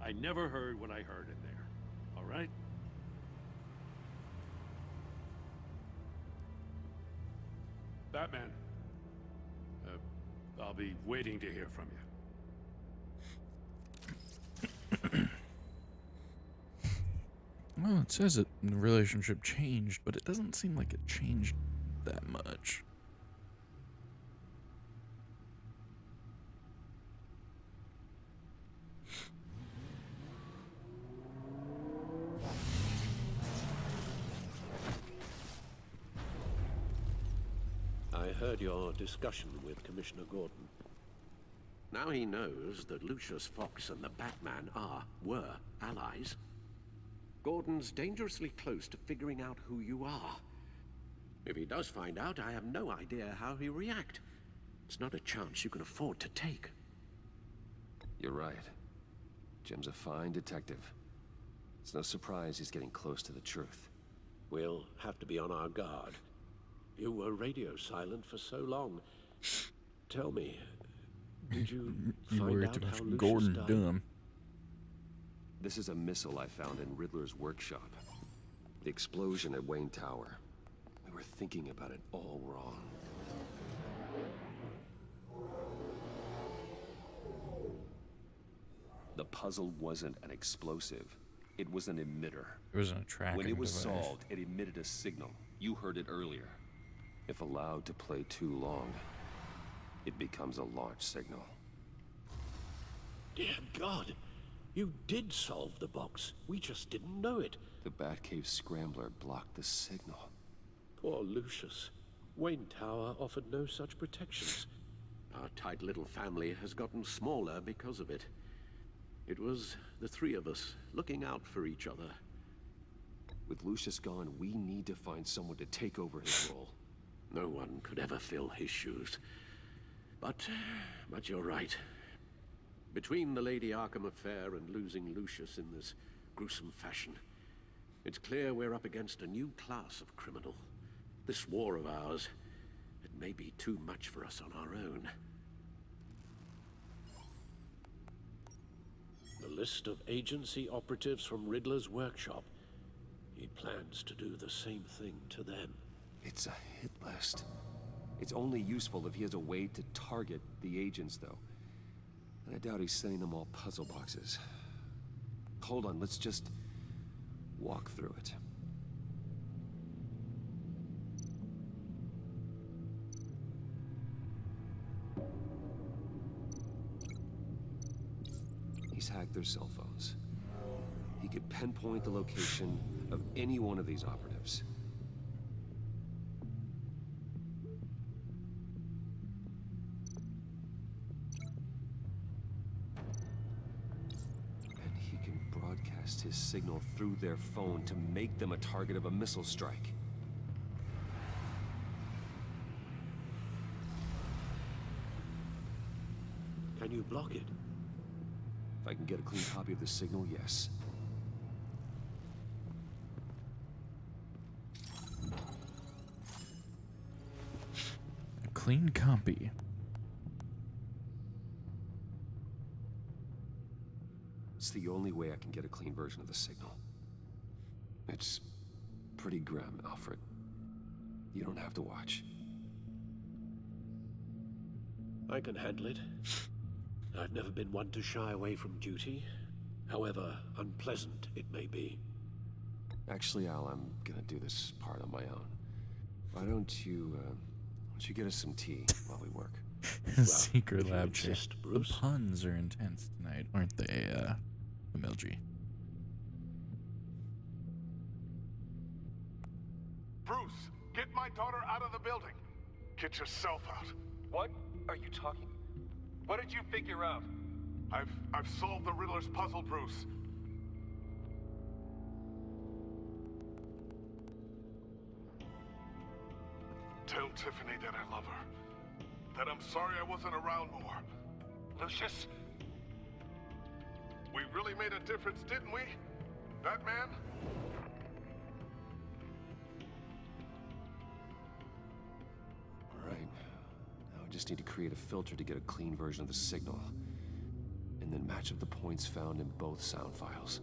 K: I never heard what I heard in there. All right? Batman. I'll be waiting to hear from you.
A: Well, it says it, the relationship changed, but it doesn't seem like it changed that much.
E: I heard your discussion with Commissioner Gordon. Now he knows that Lucius Fox and the Batman were allies. Gordon's dangerously close to figuring out who you are. If he does find out, I have no idea how he'll react. It's not a chance you can afford to take.
B: You're right. Jim's a fine detective. It's no surprise he's getting close to the truth.
E: We'll have to be on our guard. You were radio silent for so long. Tell me, did you find out how Lucius
A: Gordon
E: died?
A: Dunn.
B: This is a missile I found in Riddler's workshop. The explosion at Wayne Tower. We were thinking about it all wrong. The puzzle wasn't an explosive. It was an emitter.
A: It was a tracking
B: When it was
A: device.
B: solved, it emitted a signal. You heard it earlier. If allowed to play too long, it becomes a launch signal.
E: Dear God, you did solve the box. We just didn't know it.
B: The Batcave Scrambler blocked the signal.
E: Poor Lucius. Wayne Tower offered no such protections. Our tight little family has gotten smaller because of it. It was the three of us looking out for each other.
B: With Lucius gone, we need to find someone to take over his role.
E: No one could ever fill his shoes. But you're right. Between the Lady Arkham affair and losing Lucius in this gruesome fashion, it's clear we're up against a new class of criminal. This war of ours, it may be too much for us on our own. The list of agency operatives from Riddler's workshop. He plans to do the same thing to them.
B: It's a hit list. It's only useful if he has a way to target the agents, though. And I doubt he's sending them all puzzle boxes. Hold on, let's just walk through it. He's hacked their cell phones. He could pinpoint the location of any one of these operatives. his signal through their phone to make them a target of a missile strike.
E: Can you block it?
B: If I can get a clean copy of the signal, yes.
A: A clean copy.
B: It's the only way I can get a clean version of the signal. It's pretty grim, Alfred. You don't have to watch.
E: I can handle it. I've never been one to shy away from duty, however unpleasant it may be.
B: Actually, Al, I'm gonna do this part on my own. Why don't you get us some tea while we work?
A: Secret lab chair.
E: insist,
A: The
E: Bruce.
A: puns are intense tonight, aren't they, Mildred?
J: Bruce, get my daughter out of the building. Get yourself out.
L: What are you talking? What did you figure out?
J: I've solved the Riddler's puzzle, Bruce. Tell Tiffany that I love her. That I'm sorry I wasn't around more.
L: Lucius?
J: We really made a difference, didn't we? Batman?
B: All right. Now I just need to create a filter to get a clean version of the signal. And then match up the points found in both sound files.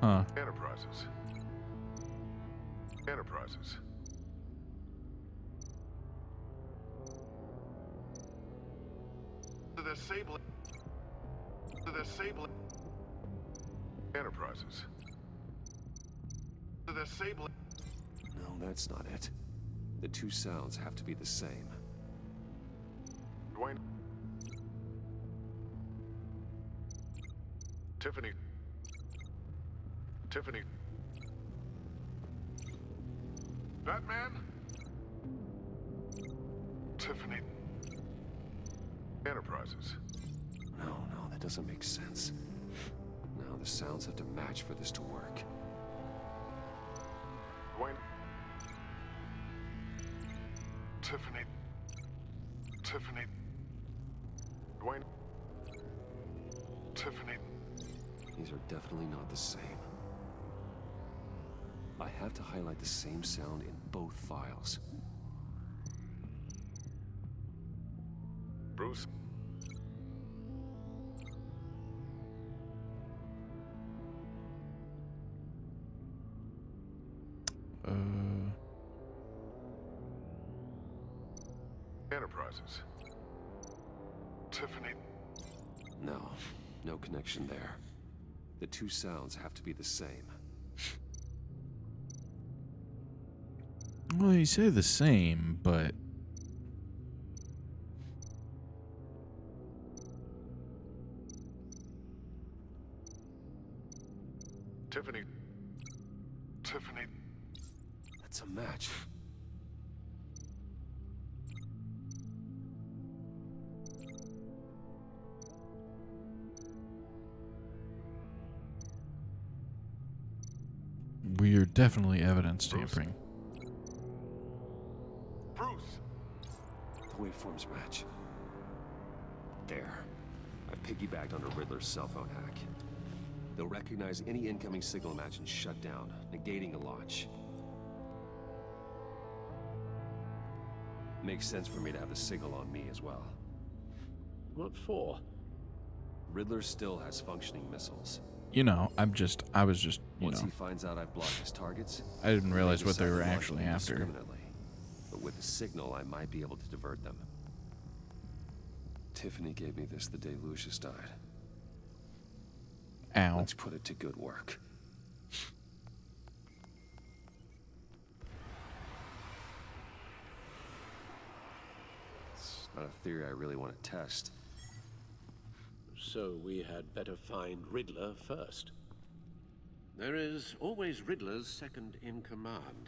A: Huh.
J: Enterprises. Enterprises. The disabling. Enterprises. The disabling.
B: No, that's not it. The two sounds have to be the same.
J: Dwayne. Tiffany. Tiffany. Batman? Tiffany. Enterprises.
B: No, that doesn't make sense. No, the sounds have to match for this to work.
J: Dwayne. Tiffany. Tiffany. Dwayne. Tiffany.
B: These are definitely not the same. I have to highlight the same sound in both files.
J: Bruce. Enterprises. Tiffany.
B: No connection there. The two sounds have to be the same.
A: Well, you say the same, but
J: Tiffany. Tiffany.
B: That's a match.
A: we're definitely evidence tampering.
J: Bruce.
B: The waveforms match. There. I've piggybacked on a Riddler's cell phone hack. They'll recognize any incoming signal match and shut down, negating a launch. Makes sense for me to have the signal on me as well.
E: What for?
B: Riddler still has functioning missiles.
A: You know, I was just,
B: Once he finds out I've blocked his targets,
A: I didn't realize what they
B: decide
A: were
B: to launch
A: actually
B: them
A: after.
B: indiscriminately. But with the signal, I might be able to divert them. Tiffany gave me this the day Lucius died.
A: Ow.
B: Let's put it to good work. It's not a theory I really want to test.
E: So we had better find Riddler first. There is always Riddler's second in command.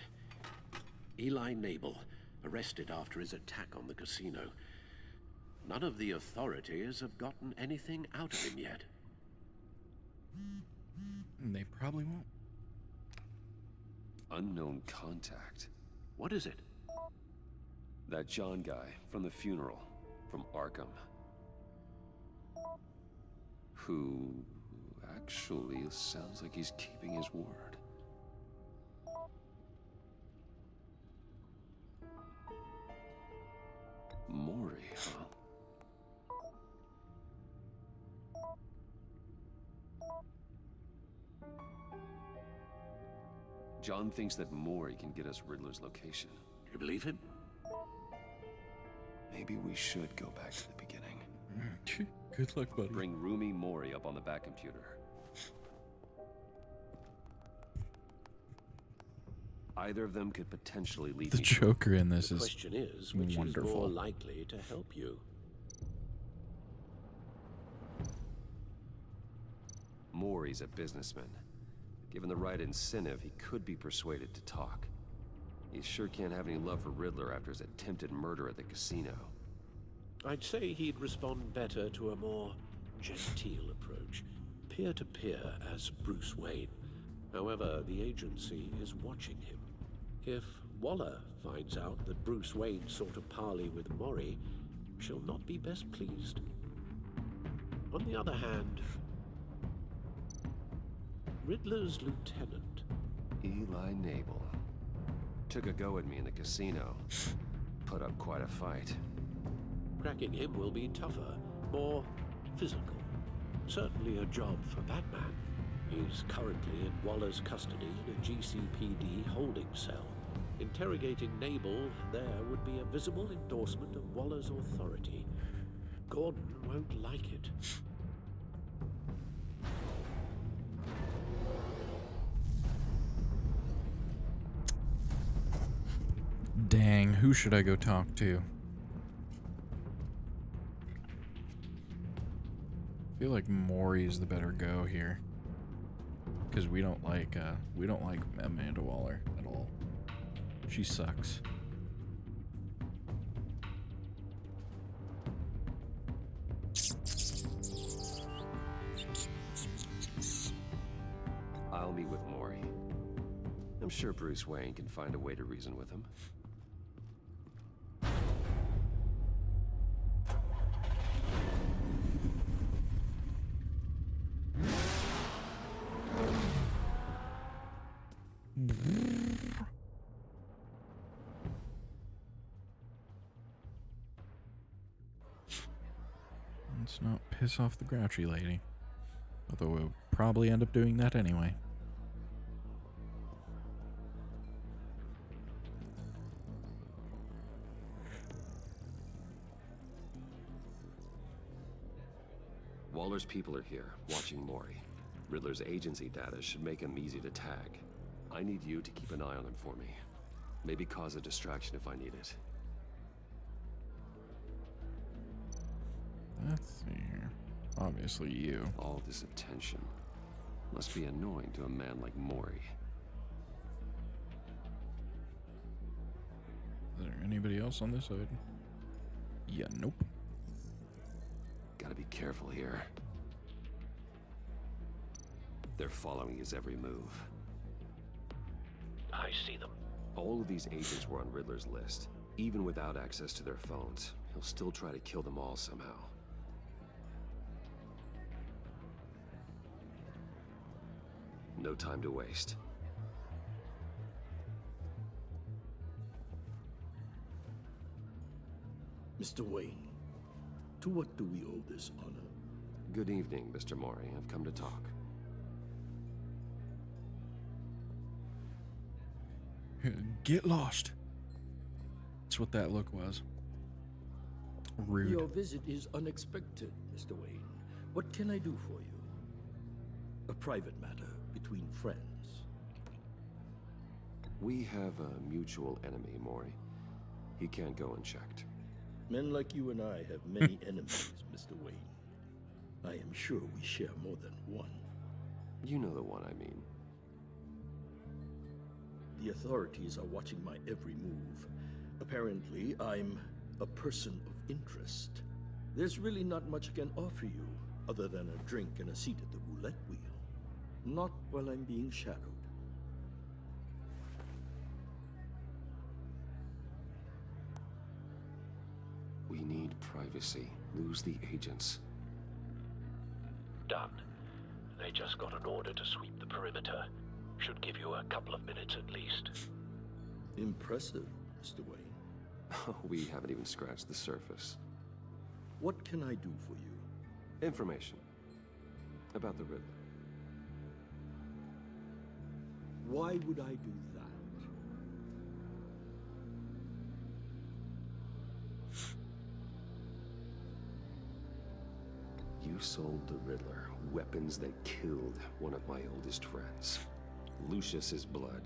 E: Eli Nabel, arrested after his attack on the casino. None of the authorities have gotten anything out of him yet.
A: They probably won't.
B: Unknown contact.
E: What is it?
B: That John guy from the funeral, from Arkham. Who actually sounds like he's keeping his word. Mori, huh? John thinks that Mori can get us Riddler's location.
E: You believe him?
B: Maybe we should go back to the beginning.
A: Good luck, buddy.
B: Bring Rumi Mori up on the back computer. Either of them could potentially lead
A: The
B: me
A: Joker in this
E: The
A: is
E: question is, which
A: wonderful.
E: is more likely to help you?
B: Mori's a businessman. Given the right incentive, he could be persuaded to talk. He sure can't have any love for Riddler after his attempted murder at the casino.
E: I'd say he'd respond better to a more genteel approach, peer-to-peer as Bruce Wayne. However, the agency is watching him. If Waller finds out that Bruce Wayne sought a parley with Mori, she'll not be best pleased. On the other hand, Riddler's lieutenant,
B: Eli Nabel, took a go at me in the casino. Put up quite a fight.
E: cracking him will be tougher, more physical. Certainly a job for Batman. He's currently in Waller's custody in a GCPD holding cell. Interrogating Nabel there would be a visible endorsement of Waller's authority. Gordon won't like it.
A: Dang, who should I go talk to? I feel like Maury's the better go here. Because we don't like Amanda Waller at all. She sucks.
B: I'll meet with Mori. I'm sure Bruce Wayne can find a way to reason with him.
A: Let's not piss off the grouchy lady. Although we'll probably end up doing that anyway.
B: Waller's people are here, watching Mori. Riddler's agency data should make him easy to tag. I need you to keep an eye on him for me. Maybe cause a distraction if I need it.
A: Let's see here. Obviously you.
B: All this attention must be annoying to a man like Mori.
A: Is there anybody else on this side? Yeah, nope.
B: Gotta be careful here. They're following his every move.
E: I see them.
B: All of these agents were on Riddler's list. Even without access to their phones, he'll still try to kill them all somehow. No time to waste.
K: Mr. Wayne, to what do we owe this honor?
B: Good evening, Mr. Mori. I've come to talk.
A: Get lost. That's what that look was. Rude.
O: Your visit is unexpected, Mr. Wayne. What can I do for you? A private matter between friends.
B: We have a mutual enemy, Mori. He can't go unchecked.
O: Men like you and I have many enemies, Mr. Wayne. I am sure we share more than one.
B: You know the one I mean.
O: The authorities are watching my every move. Apparently, I'm a person of interest. There's really not much I can offer you, other than a drink and a seat at the roulette wheel. Not while I'm being shadowed.
B: We need privacy. Lose the agents.
E: Done. They just got an order to sweep the perimeter. Should give you a couple of minutes at least.
O: Impressive, Mr. Wayne.
B: We haven't even scratched the surface.
O: What can I do for you?
B: Information. About the Riddler.
O: Why would I do that?
B: You sold the Riddler weapons that killed one of my oldest friends. Lucius's blood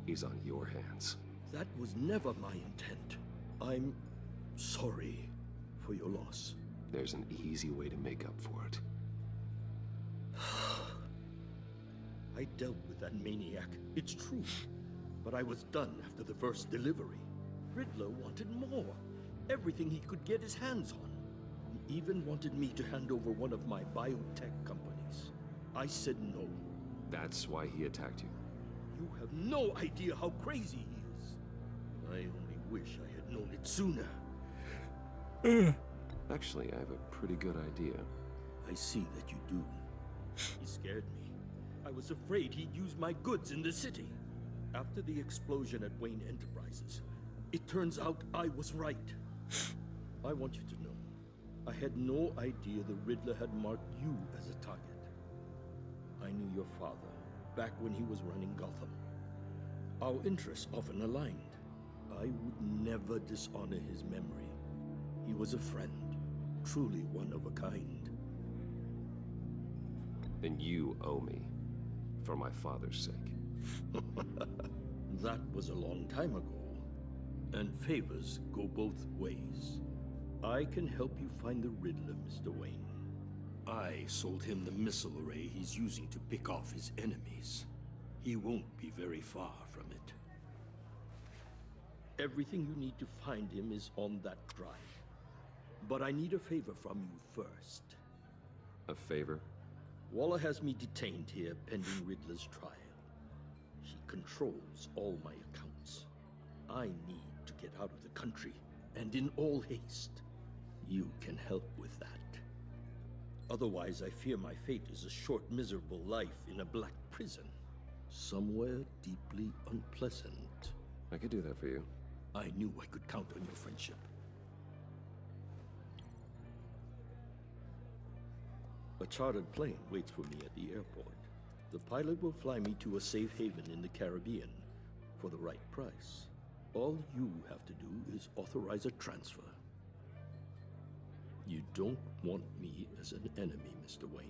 B: is on your hands.
O: That was never my intent. I'm sorry for your loss.
B: There's an easy way to make up for it.
O: I dealt with that maniac, it's true. But I was done after the first delivery. Riddler wanted more. Everything he could get his hands on. He even wanted me to hand over one of my biotech companies. I said no.
B: That's why he attacked you.
O: You have no idea how crazy he is. I only wish I had known it sooner.
B: Actually, I have a pretty good idea.
O: I see that you do. He scared me. I was afraid he'd use my goods in the city. After the explosion at Wayne Enterprises, it turns out I was right. I want you to know, I had no idea the Riddler had marked you as a target. I knew your father back when he was running Gotham. Our interests often aligned. I would never dishonor his memory. He was a friend, truly one of a kind.
B: Then you owe me, for my father's sake.
O: That was a long time ago, and favors go both ways. I can help you find the Riddler, Mr. Wayne. I sold him the missile array he's using to pick off his enemies. He won't be very far from it. Everything you need to find him is on that drive. But I need a favor from you first.
B: A favor?
O: Waller has me detained here pending Riddler's trial. She controls all my accounts. I need to get out of the country, and in all haste. You can help with that. Otherwise, I fear my fate is a short, miserable life in a black prison. Somewhere deeply unpleasant.
B: I could do that for you.
O: I knew I could count on your friendship. A chartered plane waits for me at the airport. The pilot will fly me to a safe haven in the Caribbean for the right price. All you have to do is authorize a transfer. You don't want me as an enemy, Mr. Wayne.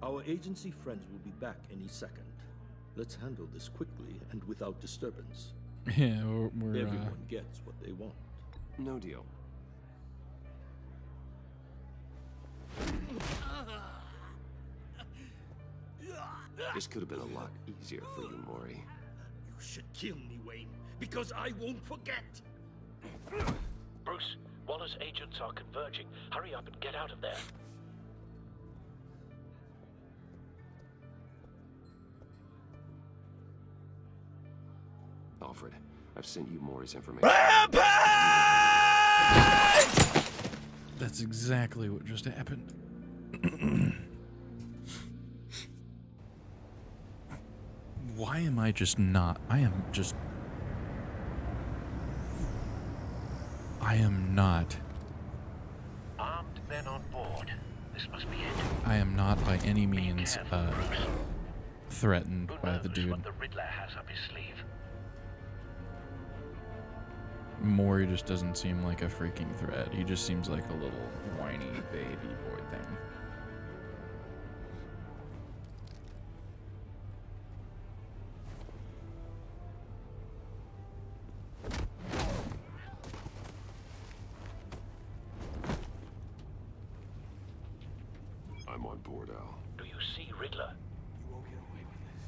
O: Our agency friends will be back any second. Let's handle this quickly and without disturbance.
A: Yeah,
O: Everyone gets what they want.
B: No deal. This could have been a lot easier for you, Mori.
O: You should kill me, Wayne, because I won't forget.
E: Bruce, Waller's agents are converging. Hurry up and get out of there.
B: Alfred, I've sent you Mori's information.
A: That's exactly what just happened. Why am I just not? I am not.
E: Armed men on board. This must be it.
A: I am not by any means threatened by the dude.
E: What the Riddler has up his sleeve.
A: Maury just doesn't seem like a freaking threat. He just seems like a little whiny baby boy thing.
B: I'm on board, Al.
I: Do you see Riddler?
U: You won't get away with this.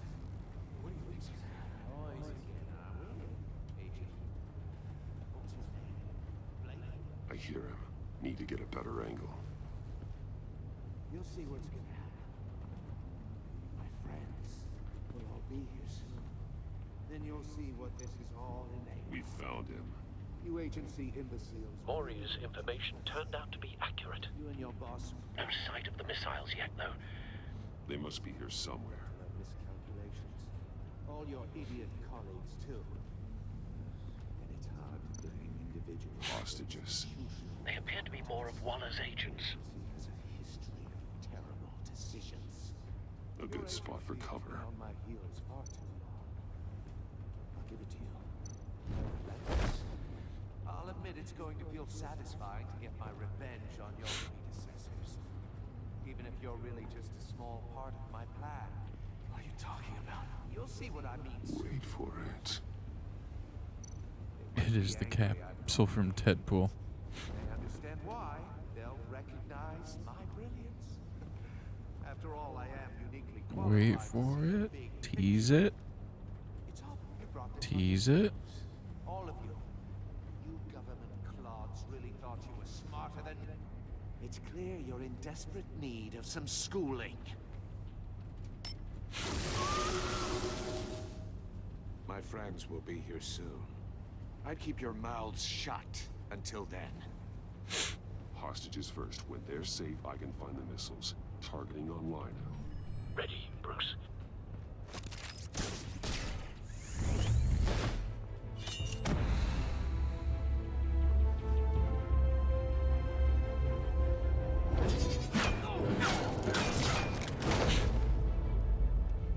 U: What do you think's gonna happen?
B: I hear him. Need to get a better angle.
C: You'll see what's gonna happen. My friends will all be here soon. Then you'll see what this is all enabled.
B: We found him.
C: You agency imbeciles.
I: Maury's information turned out to be accurate.
C: You and your boss.
I: No sight of the missiles yet, though.
B: They must be here somewhere.
C: Miscalculations. All your idiot colleagues, too. And it's hard to blame individuals.
B: Hostages.
I: They appear to be more of Waller's agents.
C: Has a history of terrible decisions.
B: A good spot for cover.
C: On my heels far too long. I'll give it to you. I'll admit it's going to feel satisfying to get my revenge on your predecessors. Even if you're really just a small part of my plan. What are you talking about? You'll see what I mean soon.
B: Wait for it.
A: It is the capsule from Deadpool.
C: They understand why. They'll recognize my brilliance. After all, I am uniquely qualified.
A: Wait for it. Tease it.
C: It's all you brought this
A: Tease it.
C: All of you. You government clods really thought you were smarter than... It's clear you're in desperate need of some schooling.
G: My friends will be here soon. I'd keep your mouths shut until then.
B: Hostages first. When they're safe, I can find the missiles. Targeting on Lino.
I: Ready, Bruce.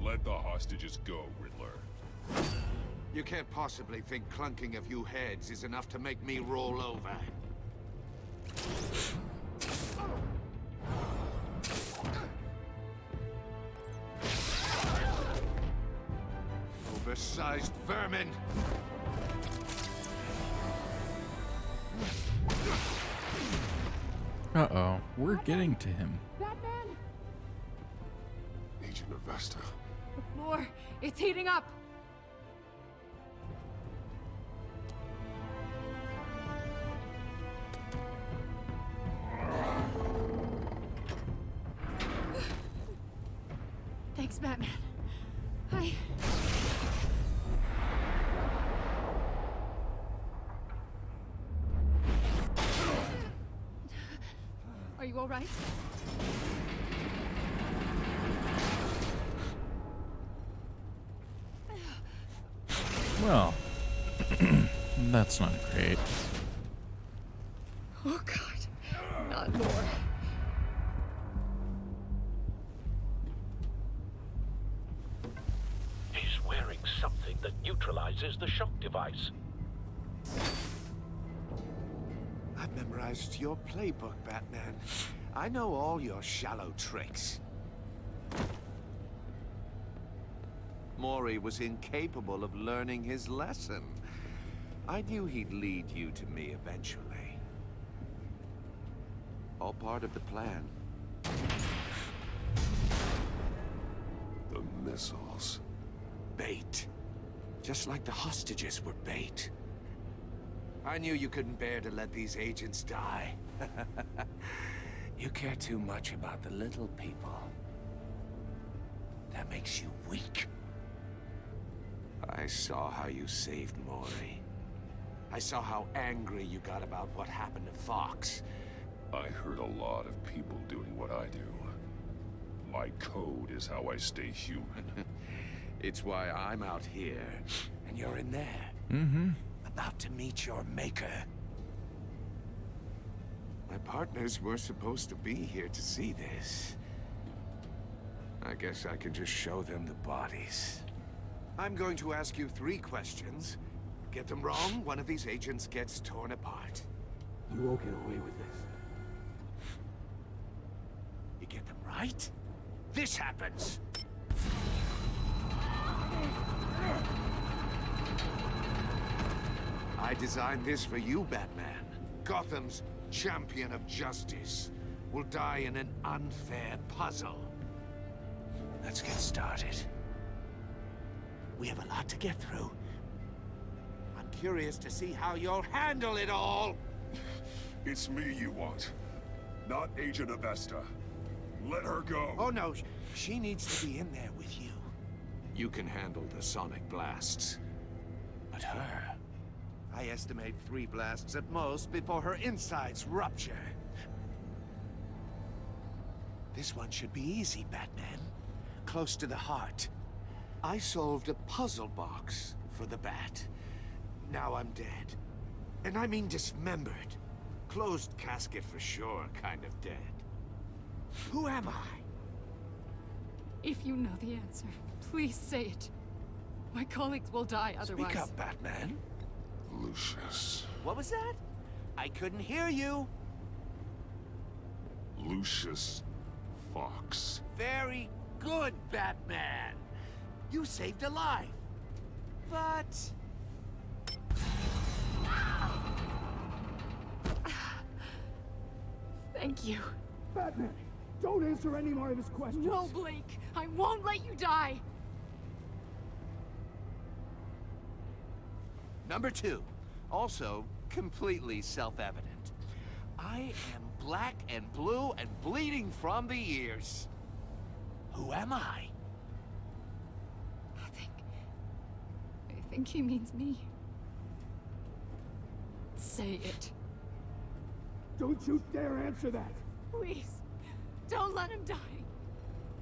B: Let the hostages go, Riddler.
G: You can't possibly think clunking a few heads is enough to make me roll over. Oversized vermin!
A: Uh-oh. We're getting to him.
N: Batman!
B: Agent Avesta.
N: The floor, it's heating up! Thanks, Batman. Are you all right?
A: Well, that's not great.
N: Oh, God. Not more.
I: He's wearing something that neutralizes the shock device.
G: I've memorized your playbook, Batman. I know all your shallow tricks. Maury was incapable of learning his lesson. I knew he'd lead you to me eventually. All part of the plan.
B: The missiles.
G: Bait. Just like the hostages were bait. I knew you couldn't bear to let these agents die. You care too much about the little people. That makes you weak. I saw how you saved Maury. I saw how angry you got about what happened to Fox.
B: I heard a lot of people doing what I do. My code is how I stay human.
G: It's why I'm out here, and you're in there.
A: Mm-hmm.
G: About to meet your maker. My partners were supposed to be here to see this. I guess I can just show them the bodies. I'm going to ask you 3 questions, Get them wrong, one of these agents gets torn apart.
D: You won't get away with this.
G: You get them right, this happens. I designed this for you, Batman. Gotham's champion of justice will die in an unfair puzzle. Let's get started. We have a lot to get through. I'm curious to see how you'll handle it all.
J: It's me you want, not Agent Avesta. Let her go.
G: Oh no, she needs to be in there with you. You can handle the sonic blasts. But her... I estimate 3 blasts at most before her insides rupture. This one should be easy, Batman. Close to the heart. I solved a puzzle box for the Bat. Now I'm dead. And I mean dismembered. Closed casket for sure, kind of dead. Who am I?
N: If you know the answer, please say it. My colleagues will die otherwise.
G: Speak up, Batman.
J: Lucius.
G: What was that? I couldn't hear you.
J: Lucius Fox.
G: Very good, Batman. You saved a life. But...
N: Thank you.
D: Batman, don't answer any more of his questions.
N: No, Blake. I won't let you die.
G: Number 2, also completely self-evident. I am black and blue and bleeding from the ears. Who am I?
N: I think he means me. Say it.
D: Don't you dare answer that.
N: Please, don't let him die.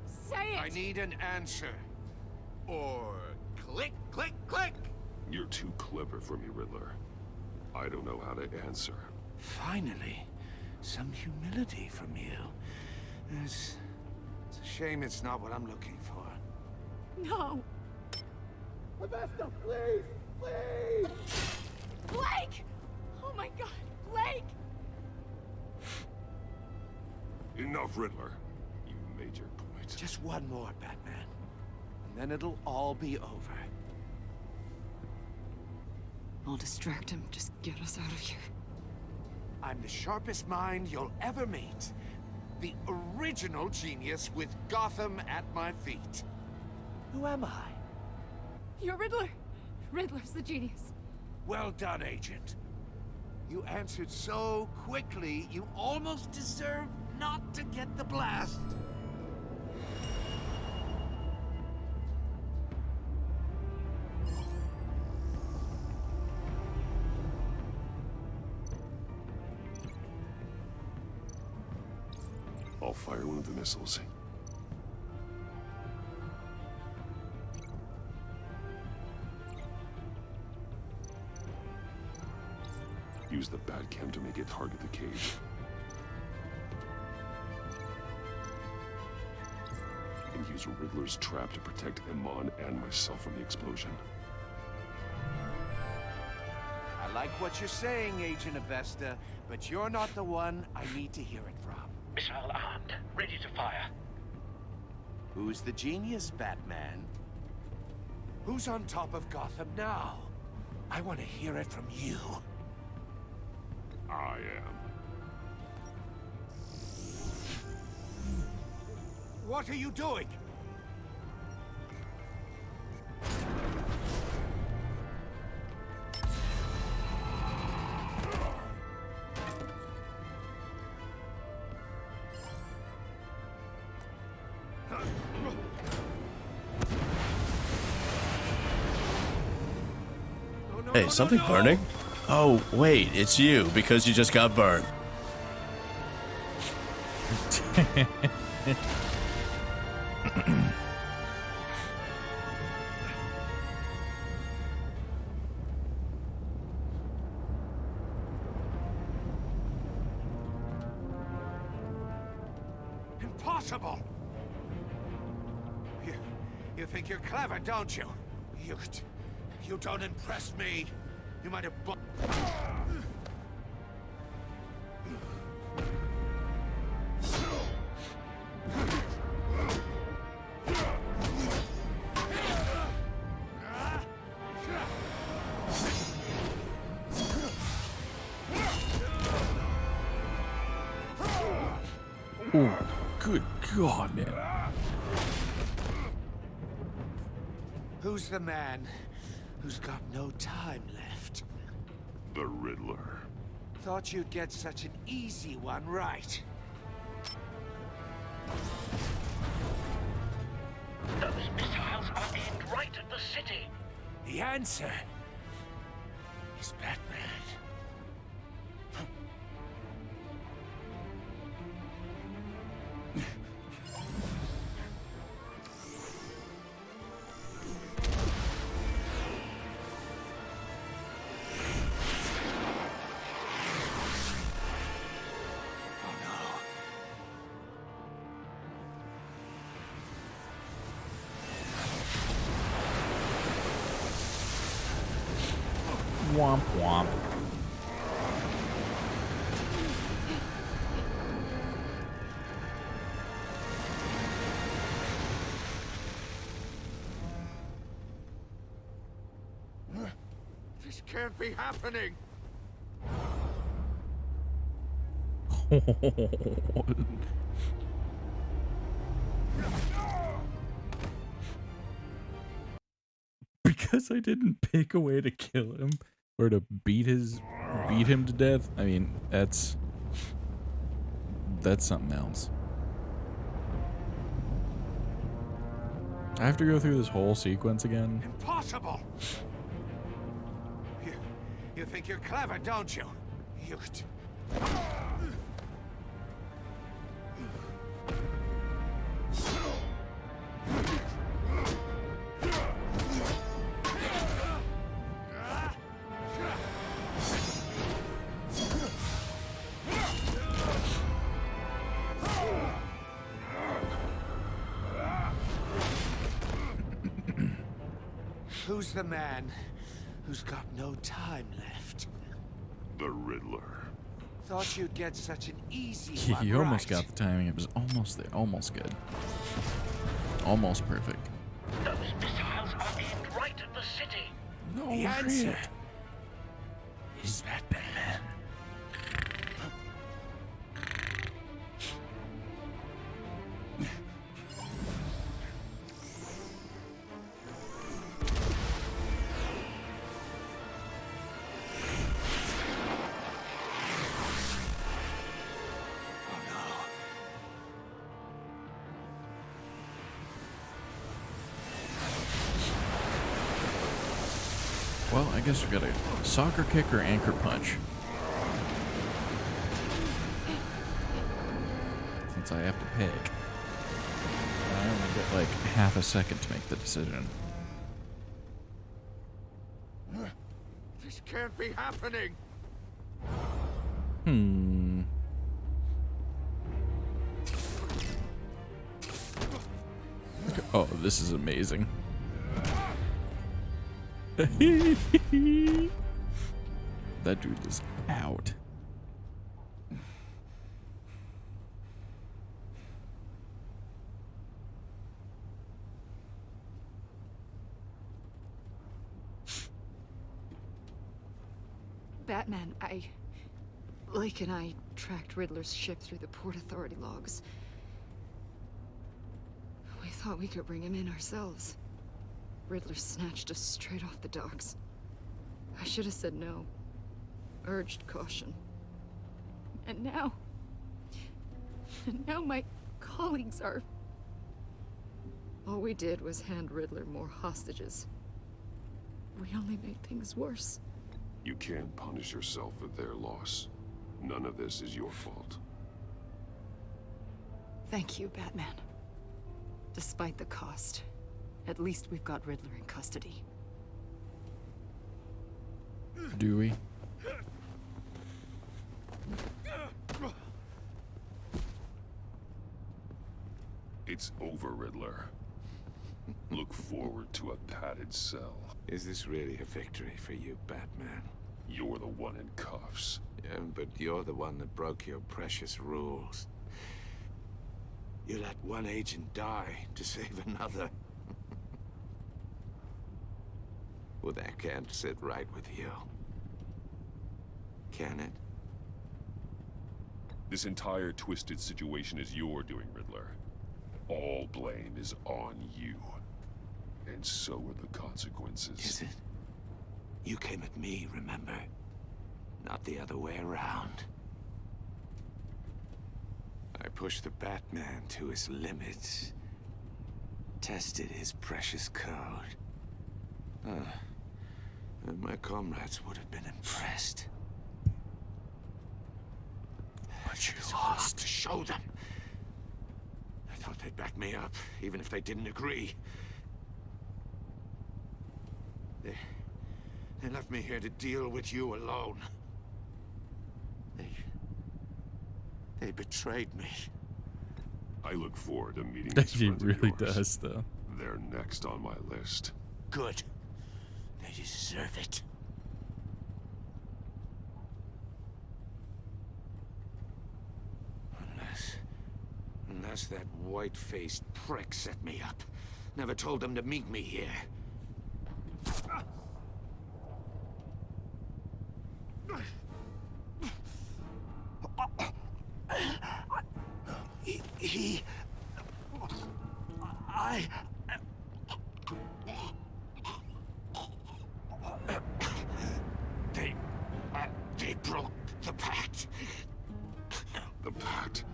N: Say it.
G: I need an answer. Or click, click, click.
J: You're too clever for me, Riddler. I don't know how to answer.
G: Finally, some humility from you. It's a shame it's not what I'm looking for.
N: No.
D: Avesta, please! Please!
N: Blake! Oh my God, Blake!
J: Enough, Riddler. You made your point.
G: Just one more, Batman. And then it'll all be over.
N: I'll distract him. Just get us out of here.
G: I'm the sharpest mind you'll ever meet. The original genius with Gotham at my feet. Who am I?
N: You're Riddler. Riddler's the genius.
G: Well done, Agent. You answered so quickly, you almost deserve not to get the blast.
J: I'll fire one of the missiles. Use the Batcam to make it target the cage. And use Riddler's trap to protect Iman and myself from the explosion.
G: I like what you're saying, Agent Avesta, but you're not the one I need to hear it from.
I: Missile armed, ready to fire.
G: Who's the genius, Batman? Who's on top of Gotham now? I want to hear it from you.
J: I am.
G: What are you doing?
H: Hey, something burning? Oh, wait, it's you, because you just got burned.
G: Impossible! You think you're clever, don't you? You don't impress me. You might have
A: Oh, good God, man.
G: Who's the man who's got no time left?
B: The Riddler.
G: Thought you'd get such an easy one right.
I: Those missiles are aimed right at the city.
G: The answer is Batman.
A: Womp womp.
G: This can't be happening.
A: Because I didn't pick a way to kill him or to beat him to death. I mean, that's something else. I have to go through this whole sequence again.
G: Impossible. You think you're clever, don't you? You. Who's the man who's got no time left?
B: The Riddler.
G: Thought you'd get such an easy one
A: You almost
G: right.
A: got the timing. It was almost there. Almost good. Almost perfect.
I: Those missiles are aimed right at the city.
A: No
G: The answer
A: shit.
G: is Batman.
A: Well, I guess we got a soccer kick or anchor punch. Since I have to pick. I only get like half a second to make the decision.
G: This can't be happening.
A: Oh, this is amazing. That dude is out.
N: Batman, Lake and I tracked Riddler's ship through the Port Authority logs. We thought we could bring him in ourselves. Riddler snatched us straight off the docks. I should have said no. Urged caution. And now... my colleagues are... All we did was hand Riddler more hostages. We only made things worse.
B: You can't punish yourself for their loss. None of this is your fault.
N: Thank you, Batman. Despite the cost, at least we've got Riddler in custody.
A: Do we?
B: It's over, Riddler. Look forward to a padded cell.
G: Is this really a victory for you, Batman?
B: You're the one in cuffs.
G: Yeah, but you're the one that broke your precious rules. You let one agent die to save another. Well, that can't sit right with you. Can it?
B: This entire twisted situation is your doing, Riddler. All blame is on you. And so are the consequences.
G: Is it? You came at me, remember? Not the other way around. I pushed the Batman to his limits. Tested his precious code. And my comrades would have been impressed. But you lost to show them. I thought they'd back me up, even if they didn't agree. They left me here to deal with you alone. They betrayed me.
B: I look forward to meeting these
A: He
B: friends of
A: really
B: yours.
A: does, though.
B: They're next on my list.
G: Good. They deserve it. Unless that white-faced prick set me up. Never told them to meet me here. They broke the pact.
B: The pact?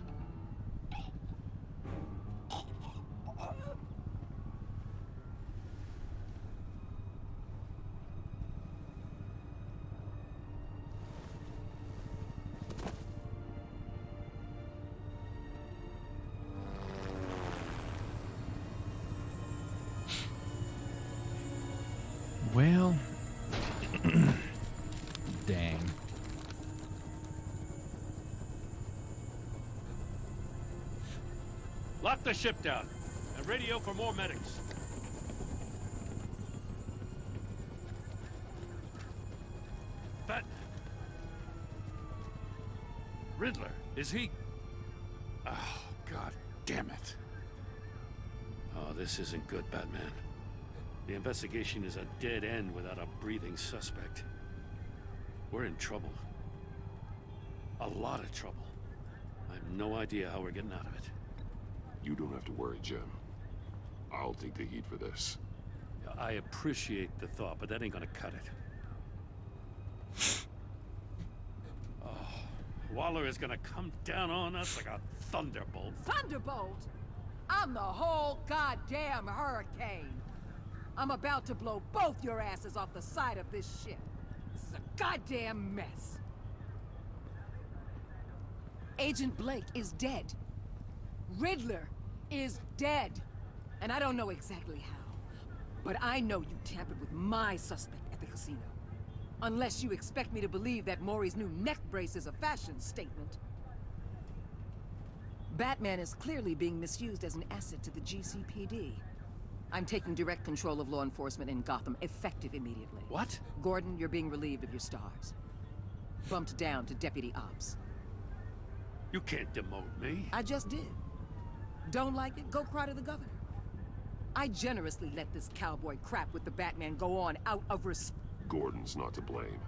A: Well, dang.
K: Lock the ship down and radio for more medics. Bat... Riddler, is he... Oh, God damn it. Oh, this isn't good, Batman. The investigation is a dead end without a breathing suspect. We're in trouble. A lot of trouble. I have no idea how we're getting out of it.
B: You don't have to worry, Jim. I'll take the heat for this.
K: I appreciate the thought, but that ain't gonna cut it. Oh, Waller is gonna come down on us like a thunderbolt.
Q: Thunderbolt? I'm the whole goddamn hurricane. I'm about to blow both your asses off the side of this ship. This is a goddamn mess. Agent Blake is dead. Riddler is dead. And I don't know exactly how. But I know you tampered with my suspect at the casino. Unless you expect me to believe that Maury's new neck brace is a fashion statement. Batman is clearly being misused as an asset to the GCPD. I'm taking direct control of law enforcement in Gotham, effective immediately.
K: What?
Q: Gordon, you're being relieved of your stars. Bumped down to Deputy Ops.
K: You can't demote me.
Q: I just did. Don't like it? Go cry to the governor. I generously let this cowboy crap with the Batman go on out of respect.
B: Gordon's not to blame.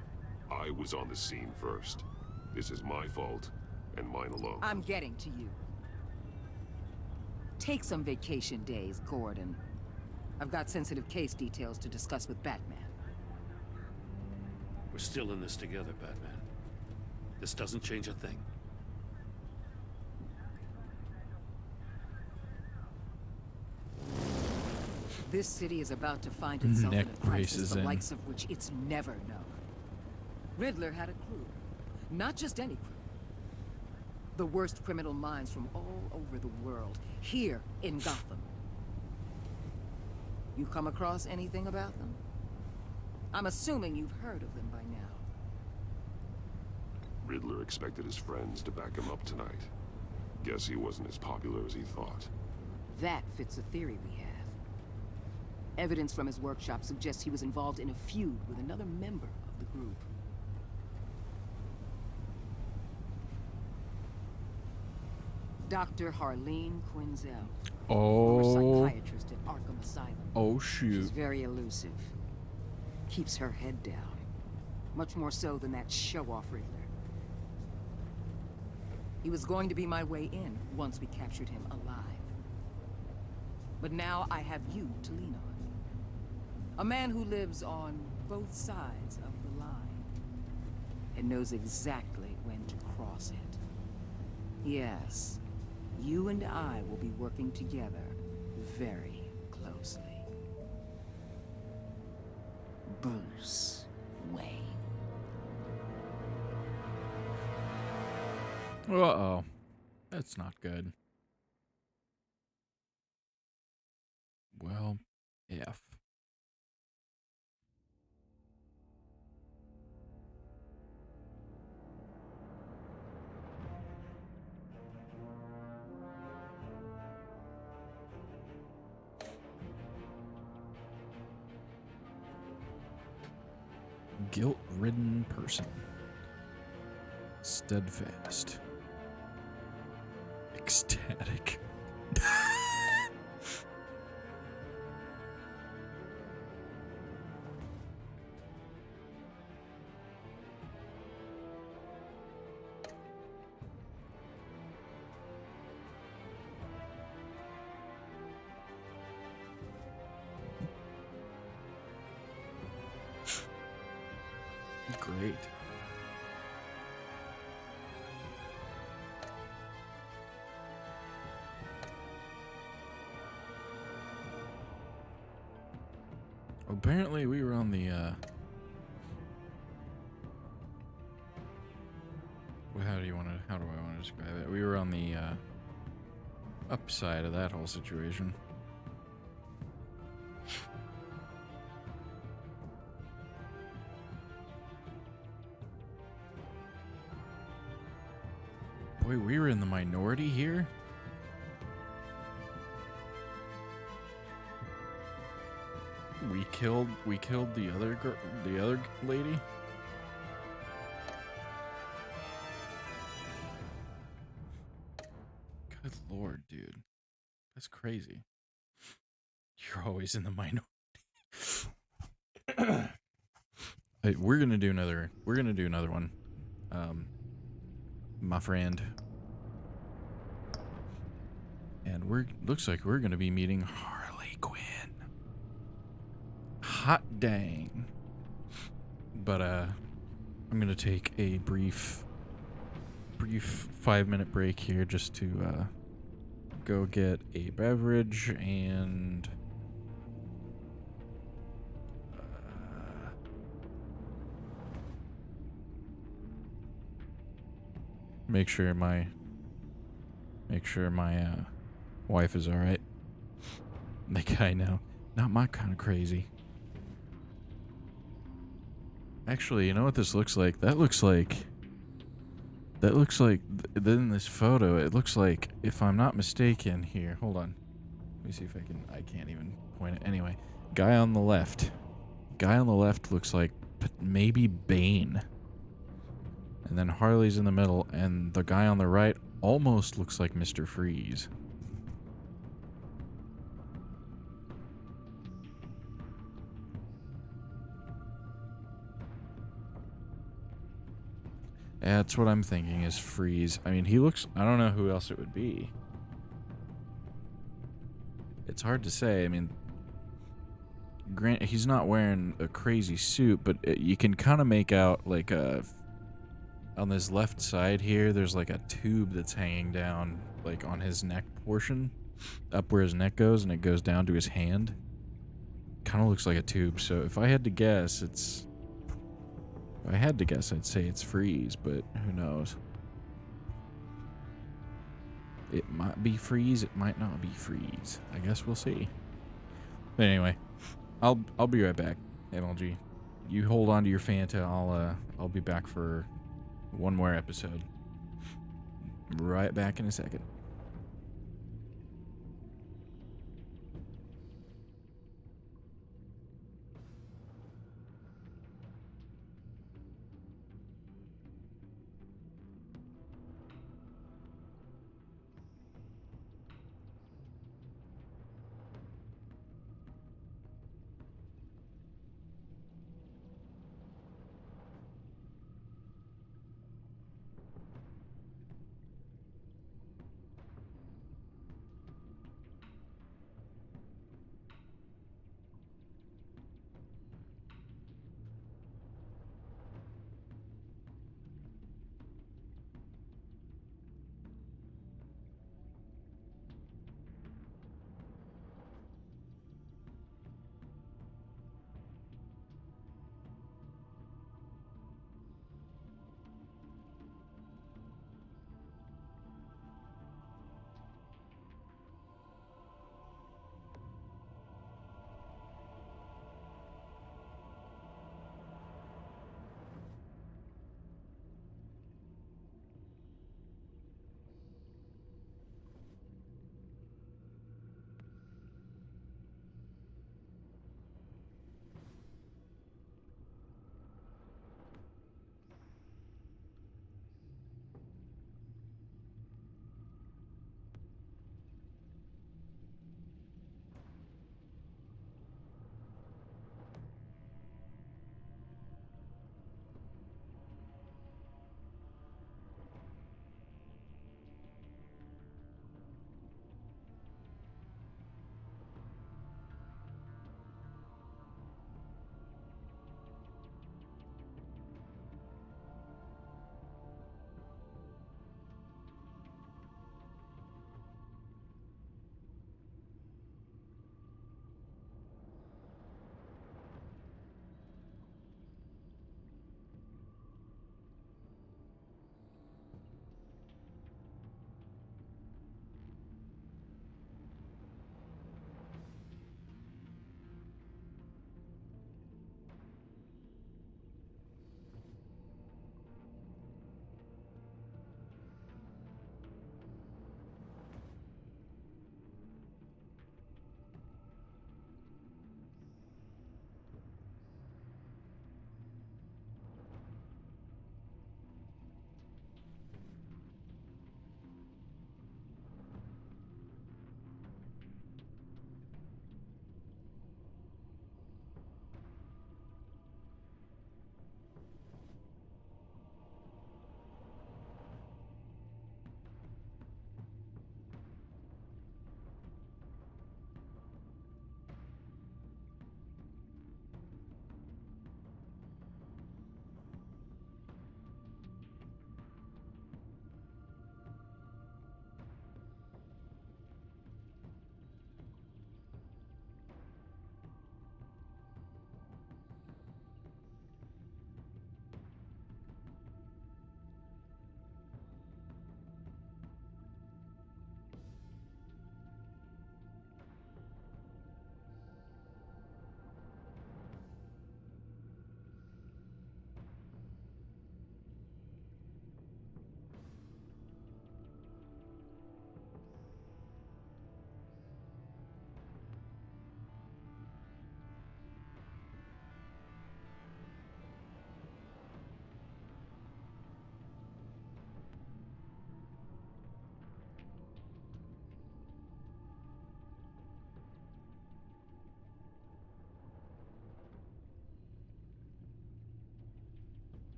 B: I was on the scene first. This is my fault, and mine alone.
Q: I'm getting to you. Take some vacation days, Gordon. I've got sensitive case details to discuss with Batman.
K: We're still in this together, Batman. This doesn't change a thing.
Q: This city is about to find itself
A: Neck
Q: in a
A: braces
Q: crisis the
A: in.
Q: likes of which it's never known. Riddler had a crew. Not just any crew. The worst criminal minds from all over the world, here in Gotham. You come across anything about them? I'm assuming you've heard of them by now.
B: Riddler expected his friends to back him up tonight. Guess he wasn't as popular as he thought.
Q: That fits a theory we have. Evidence from his workshop suggests he was involved in a feud with another member of the group. Dr. Harleen Quinzel.
A: Oh.
Q: Former psychiatrist at Arkham Asylum.
A: Oh, shoot.
Q: She's very elusive. Keeps her head down. Much more so than that show-off Riddler. He was going to be my way in once we captured him alive. But now I have you to lean on. A man who lives on both sides of the line. And knows exactly when to cross it. Yes, you and I will be working together very closely. Bruce Wayne.
A: Uh-oh. That's not good. Well, F. Guilt-ridden person. Steadfast. Ecstatic. Great. Apparently we were on the well, how do I want to describe it? We were on the upside of that whole situation. Boy, we were in the minority here. We killed the other lady. Good lord, dude. That's crazy. You're always in the minority. Hey, we're gonna do another one. My friend. And looks like we're gonna be meeting Harley Quinn. Hot dang. But I'm gonna take a brief 5-minute break here just to go get a beverage and make sure my wife is all right. The guy now, not my kind of crazy. Actually, you know what this looks like? That looks like in this photo, it looks like, if I'm not mistaken here, hold on. Let me see if I can't even point it. Anyway, guy on the left looks like maybe Bane. And then Harley's in the middle, and the guy on the right almost looks like Mr. Freeze. That's what I'm thinking is Freeze. I mean, he looks... I don't know who else it would be. It's hard to say. I mean, he's not wearing a crazy suit, but you can kind of make out, like, on this left side here, there's, like, a tube that's hanging down, like, on his neck portion. Up where his neck goes, and it goes down to his hand. Kind of looks like a tube, so if I had to guess, it's... If I had to guess, I'd say it's Freeze, but who knows? It might be Freeze, it might not be Freeze. I guess we'll see. But anyway, I'll be right back, MLG. You hold on to your Fanta. I'll be back for one more episode. Right back in a second.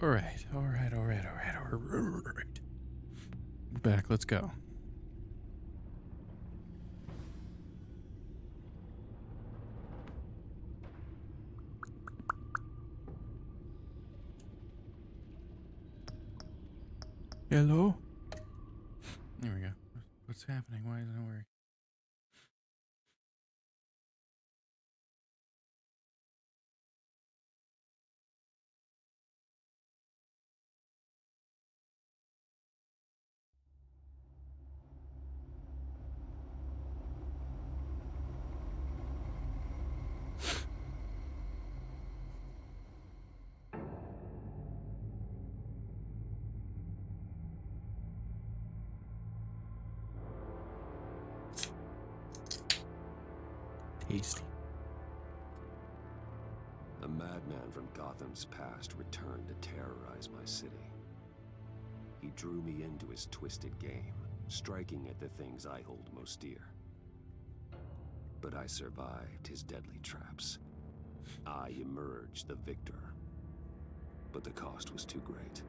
A: All right. Back, let's go. Hello? There we go. What's happening? Why isn't it working? Tasty.
B: A madman from Gotham's past returned to terrorize my city. He drew me into his twisted game, striking at the things I hold most dear. But I survived his deadly traps. I emerged the victor. But the cost was too great.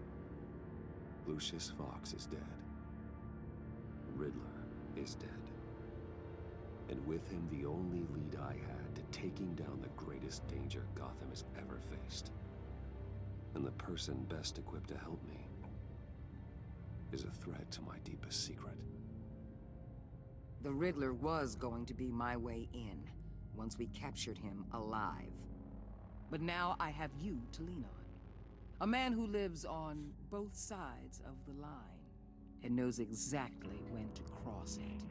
B: Lucius Fox is dead. Riddler is dead. And with him, the only lead I had to taking down the greatest danger Gotham has ever faced. And the person best equipped to help me is a threat to my deepest secret.
Q: The Riddler was going to be my way in, once we captured him alive. But now I have you to lean on. A man who lives on both sides of the line, and knows exactly when to cross it.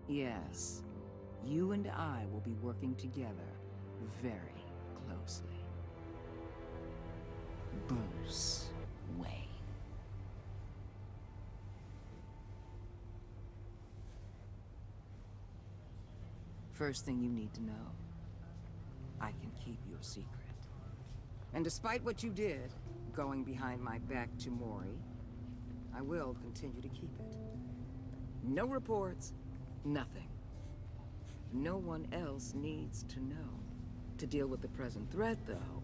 Q: Yes, you and I will be working together very closely. Bruce Wayne. First thing you need to know, I can keep your secret. And despite what you did, going behind my back to Mori, I will continue to keep it. No reports, nothing. No one else needs to know. To deal with the present threat, though,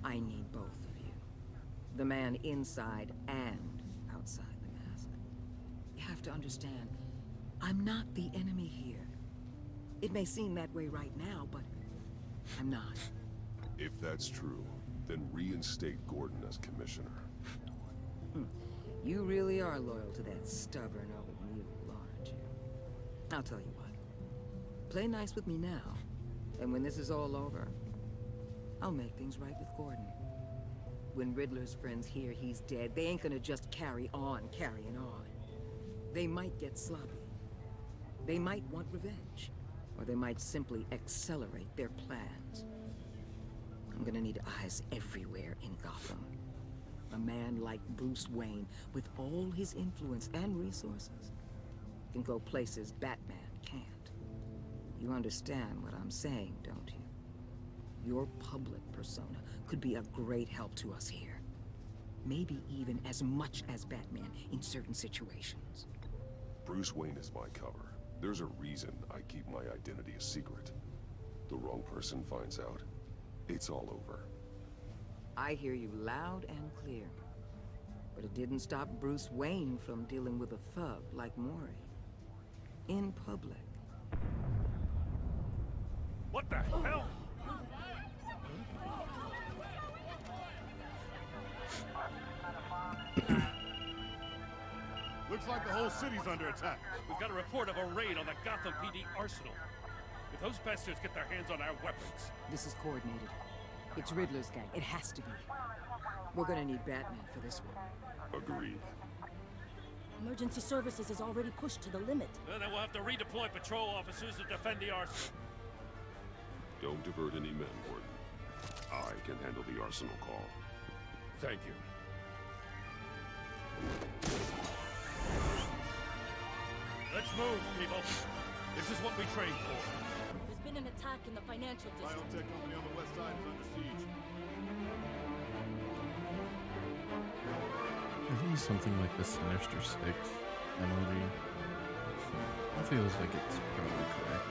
Q: I need both of you. The man inside and outside the mask. You have to understand, I'm not the enemy here. It may seem that way right now, but I'm not.
J: If that's true, then reinstate Gordon as commissioner.
Q: You really are loyal to that stubborn old mule, aren't you? I'll tell you what. Play nice with me now, and when this is all over, I'll make things right with Gordon. When Riddler's friends hear he's dead, they ain't gonna just carry on carrying on. They might get sloppy. They might want revenge. Or they might simply accelerate their plans. I'm gonna need eyes everywhere in Gotham. A man like Bruce Wayne, with all his influence and resources, can go places Batman can't. You understand what I'm saying, don't you? Your public persona could be a great help to us here. Maybe even as much as Batman in certain situations.
J: Bruce Wayne is my cover. There's a reason I keep my identity a secret. The wrong person finds out, it's all over.
Q: I hear you loud and clear. But it didn't stop Bruce Wayne from dealing with a thug like Mori. In public.
D: What the hell?
R: Looks like the whole city's under attack.
D: We've got a report of a raid on the Gotham PD arsenal. If those bastards get their hands on our weapons...
Q: This is coordinated. It's Riddler's gang. It has to be. We're gonna need Batman for this one.
J: Agreed.
V: Emergency services is already pushed to the limit.
D: Then we'll have to redeploy patrol officers to defend the arsenal.
J: Don't divert any men, Gordon. I can handle the arsenal call.
D: Thank you. Let's move, people. This is what we trained for.
V: There's been an attack in the financial district.
R: Biotech company on the west side is under siege.
A: Isn't this something like the Sinister Six MOD? It feels like it's probably correct.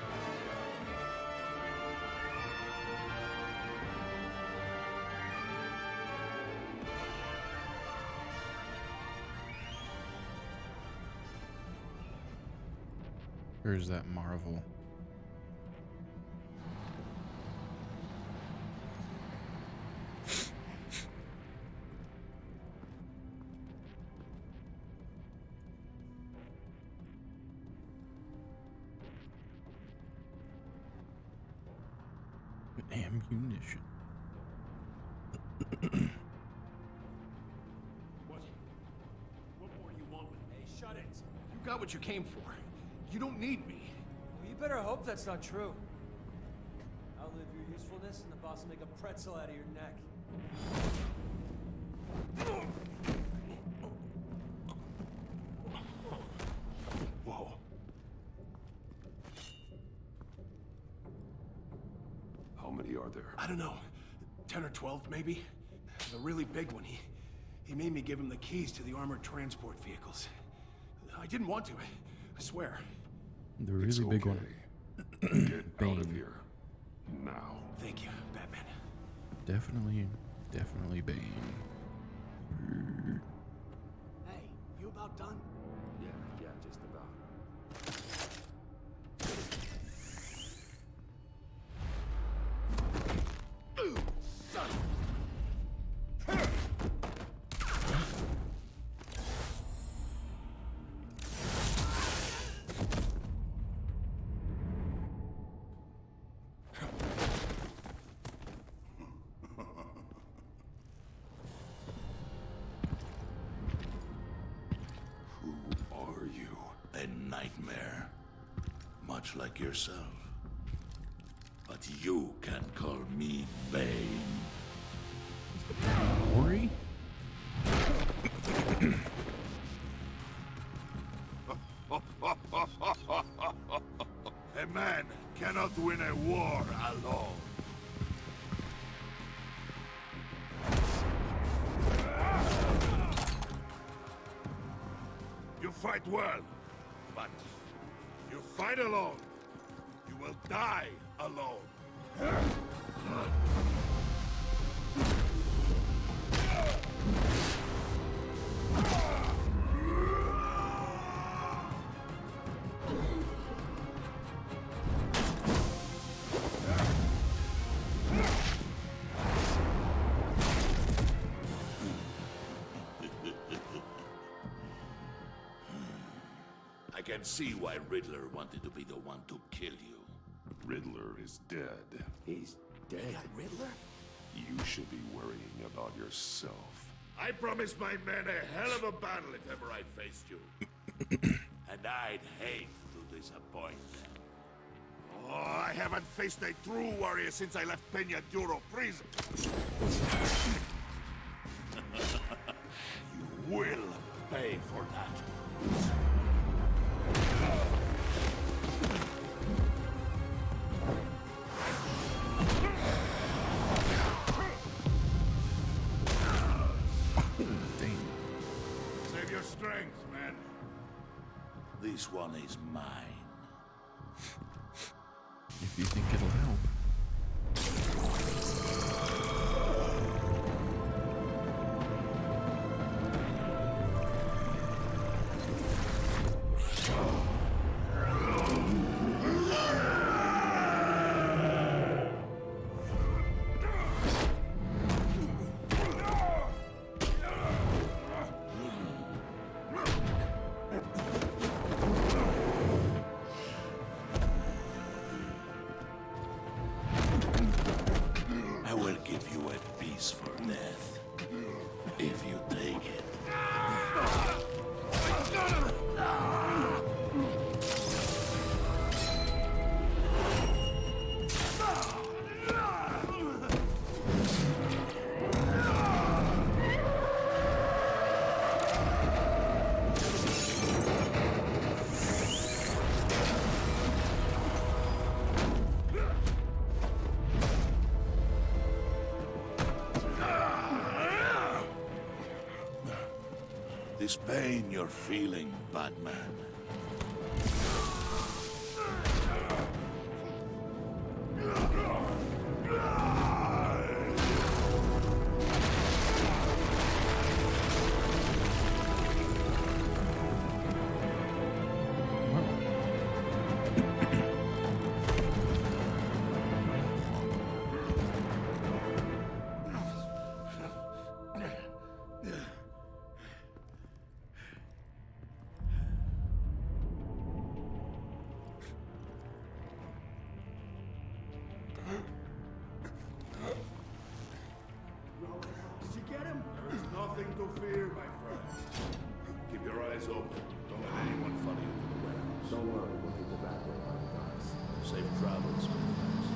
A: Or is that Marvel? Ammunition.
U: What more do you want with me? Hey, shut it. You got what you came for. You don't need me.
S: Well, you better hope that's not true. Outlive your usefulness and the boss will make a pretzel out of your neck.
U: Whoa.
B: How many are there?
U: I don't know. 10 or 12, maybe? The really big one, he made me give him the keys to the armored transport vehicles. I didn't want to, I swear.
A: The really big one.
B: Get out of here. Now.
U: Thank you, Batman.
A: Definitely Bane.
U: Hey, you about done?
B: Yeah, just about.
U: Son.
T: A nightmare, much like yourself. But you can call me Bane.
A: Ori?
T: A man cannot win a war alone. You fight well, but you fight alone. You will die alone. I can see why Riddler wanted to be the one to kill you.
B: Riddler is dead.
U: He's dead? Riddler?
B: You should be worrying about yourself.
T: I promised my men a hell of a battle if ever I faced you. And I'd hate to disappoint them. Oh, I haven't faced a true warrior since I left Peña Duro prison. You will pay for that. Save your strength, man. This one is mine.
A: If you think it'll help.
T: I will give you a piece for death, if you take it. This pain you're feeling, Batman. eyes open. Don't let anyone funny into the warehouse.
B: Don't worry, we'll keep the back way by the guys.
T: Safe travels, my friends.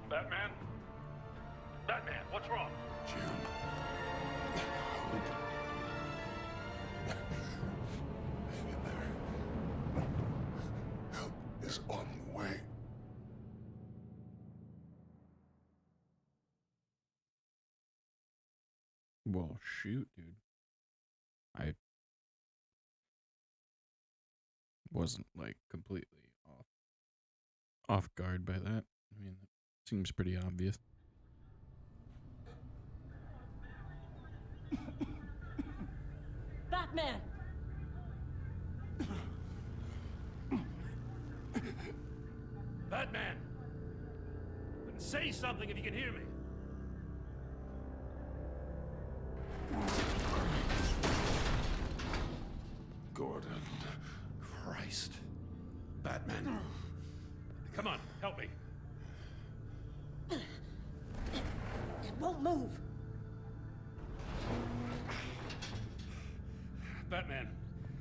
D: Batman? Batman, what's wrong?
J: Help is on the way.
A: Well, shoot, dude. I wasn't like completely off guard by that. I mean, it seems pretty obvious.
V: Batman!
D: Batman! Say something if you can hear me.
T: Gordon.
D: Christ. Batman. Come on, help me.
V: It won't move.
D: Batman,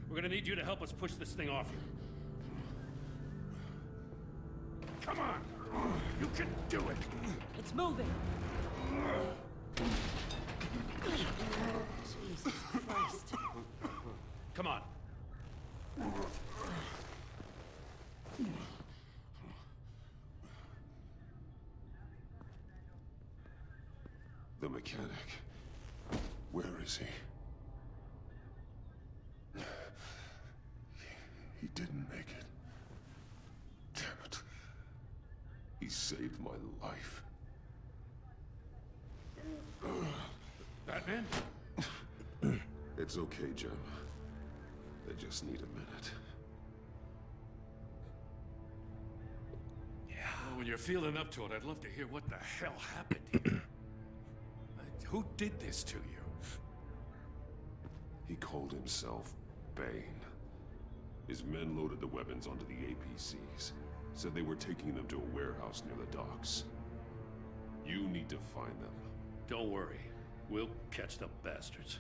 D: we're gonna need you to help us push this thing off you. Come on! You can do it!
V: It's moving. Jesus Christ.
D: Come on.
J: The mechanic. Where is he? He didn't make it. Damn it. He saved my life.
D: Batman?
J: It's okay, Jim. I just need a minute.
D: Well, when you're feeling up to it, I'd love to hear what the hell happened here. Who did this to you?
J: He called himself Bane. His men loaded the weapons onto the APCs. Said they were taking them to a warehouse near the docks. You need to find them.
D: Don't worry. We'll catch the bastards.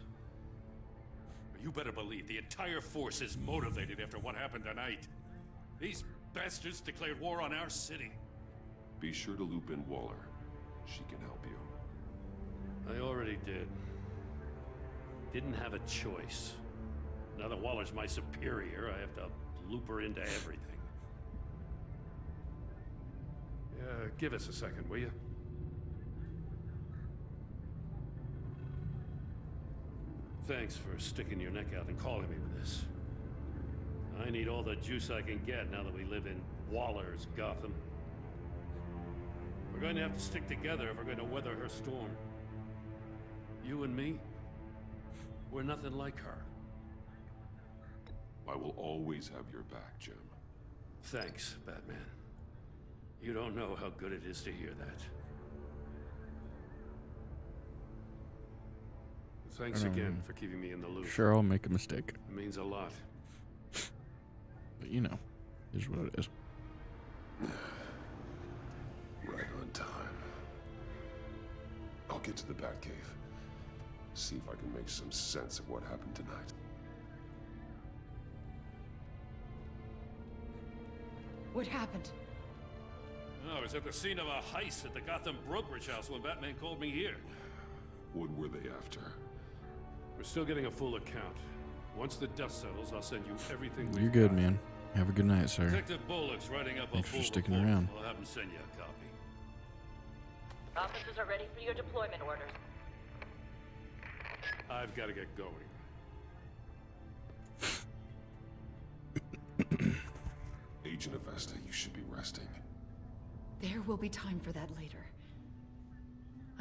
D: You better believe the entire force is motivated after what happened tonight. These bastards declared war on our city.
J: Be sure to loop in Waller. She can help you.
D: I already did. Didn't have a choice. Now that Waller's my superior, I have to loop her into everything. Give us a second, will you? Thanks for sticking your neck out and calling me with this. I need all the juice I can get now that we live in Waller's Gotham. We're going to have to stick together if we're going to weather her storm. You and me, we're nothing like her.
J: I will always have your back, Jim.
D: Thanks, Batman. You don't know how good it is to hear that. Thanks again for keeping me in the loop.
A: Sure, I'll make a mistake.
D: It means a lot.
A: But you know, is what it is.
J: Right on time. I'll get to the Batcave. See if I can make some sense of what happened tonight.
Q: What happened?
D: Oh, I was at the scene of a heist at the Gotham brokerage house when Batman called me here.
J: What were they after?
D: We're still getting a full account. Once the dust settles, I'll send you everything
A: You're
D: we've
A: good,
D: got.
A: man. Have a good night, sir.
D: Detective Bullock's writing up
A: Thanks
D: a
A: for
D: full
A: sticking
D: report.
A: around.
D: I'll have him send you a copy.
F: Officers are ready for your deployment orders.
D: I've got to get going.
J: Agent Avesta, you should be resting.
N: There will be time for that later.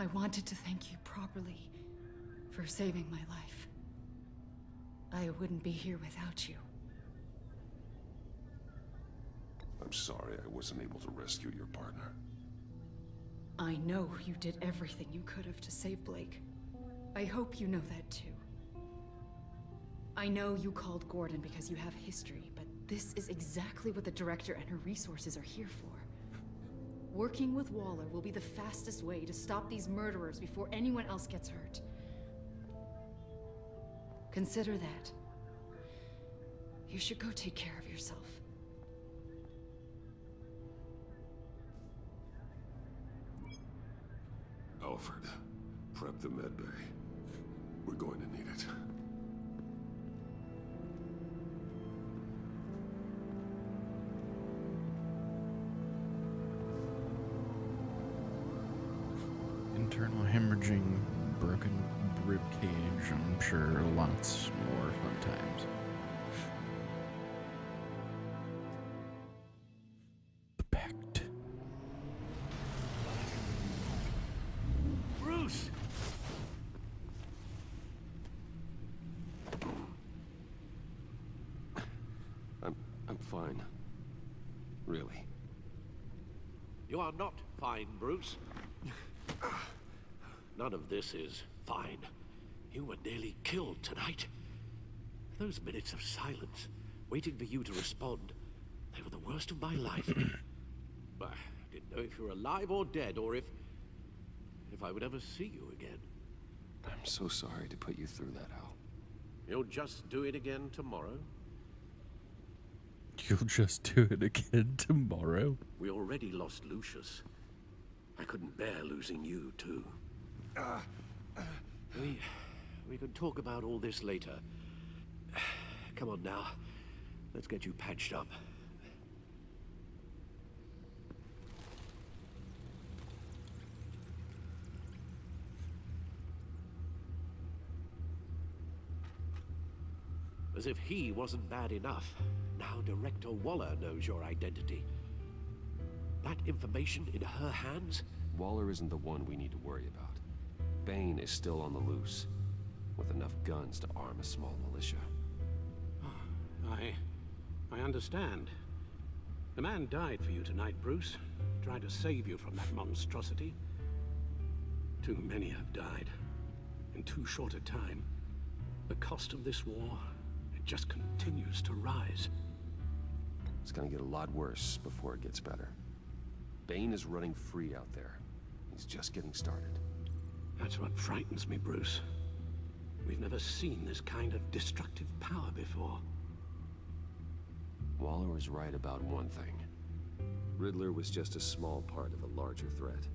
N: I wanted to thank you properly for saving my life. I wouldn't be here without you.
B: I'm sorry I wasn't able to rescue your partner.
N: I know you did everything you could have to save Blake. I hope you know that too. I know you called Gordon because you have history, but this is exactly what the Director and her resources are here for. Working with Waller will be the fastest way to stop these murderers before anyone else gets hurt. Consider that. You should go take care of yourself.
B: Alfred, prep the med bay. We're going to need it.
A: Internal hemorrhaging, broken rib cage, I'm sure lots more fun times. The Pact.
E: Bruce!
B: I'm fine. Really.
E: You are not fine, Bruce. None of this is fine. You were nearly killed tonight. Those minutes of silence, waiting for you to respond, they were the worst of my life. I didn't know if you were alive or dead, or if I would ever see you again.
B: I'm so sorry to put you through that, Al.
E: You'll just do it again tomorrow?
A: You'll just do it again tomorrow?
E: We already lost Lucius. I couldn't bear losing you, too. We can talk about all this later. Come on now. Let's get you patched up. As if he wasn't bad enough, now Director Waller knows your identity. That information in her hands?
B: Waller isn't the one we need to worry about. Bane is still on the loose, with enough guns to arm a small militia.
E: I understand. The man died for you tonight, Bruce. Tried to save you from that monstrosity. Too many have died. In too short a time. The cost of this war, it just continues to rise.
B: It's gonna get a lot worse before it gets better. Bane is running free out there. He's just getting started.
E: That's what frightens me, Bruce. We've never seen this kind of destructive power before.
B: Waller was right about one thing. Riddler was just a small part of a larger threat.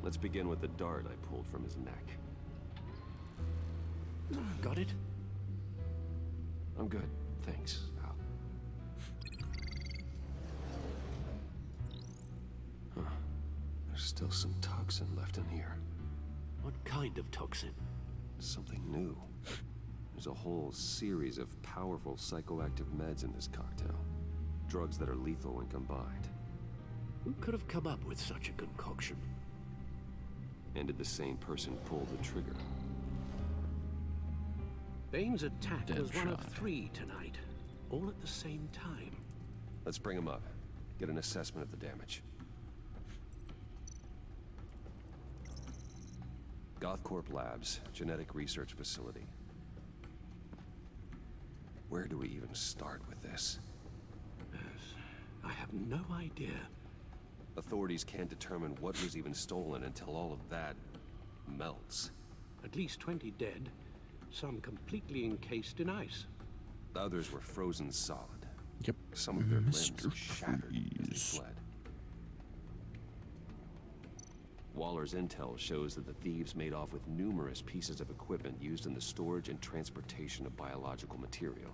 B: Let's begin with the dart I pulled from his neck.
E: Got it?
B: I'm good, thanks, Al. Huh. There's still some toxin left in here.
E: What kind of toxin?
B: Something new. There's a whole series of powerful psychoactive meds in this cocktail. Drugs that are lethal when combined.
E: Who could have come up with such a concoction?
B: And did the same person pull the trigger?
E: Bane's attack was one of
A: Deadshot.
E: 3 tonight, all at the same time.
B: Let's bring him up. Get an assessment of the damage. Gothcorp Labs, genetic research facility. Where do we even start with this?
E: I have no idea.
B: Authorities can't determine what was even stolen until all of that melts.
E: At least 20 dead, some completely encased in ice.
B: The others were frozen solid.
A: Yep.
B: Some of their limbs
A: Mr.
B: shattered as they
A: Freeze.
B: fled. Waller's intel shows that the thieves made off with numerous pieces of equipment used in the storage and transportation of biological material.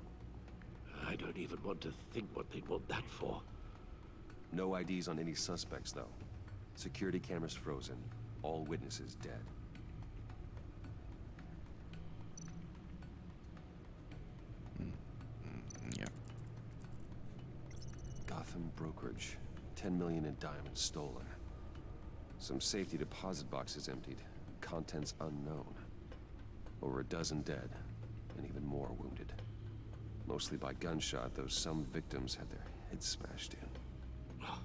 E: I don't even want to think what they'd want that for.
B: No IDs on any suspects, though. Security cameras frozen. All witnesses dead.
A: Yep.
B: Gotham brokerage. 10 million in diamonds stolen. Some safety deposit boxes emptied. Contents unknown. Over a dozen dead, and even more wounded. Mostly by gunshot, though some victims had their heads smashed in.
E: Oh,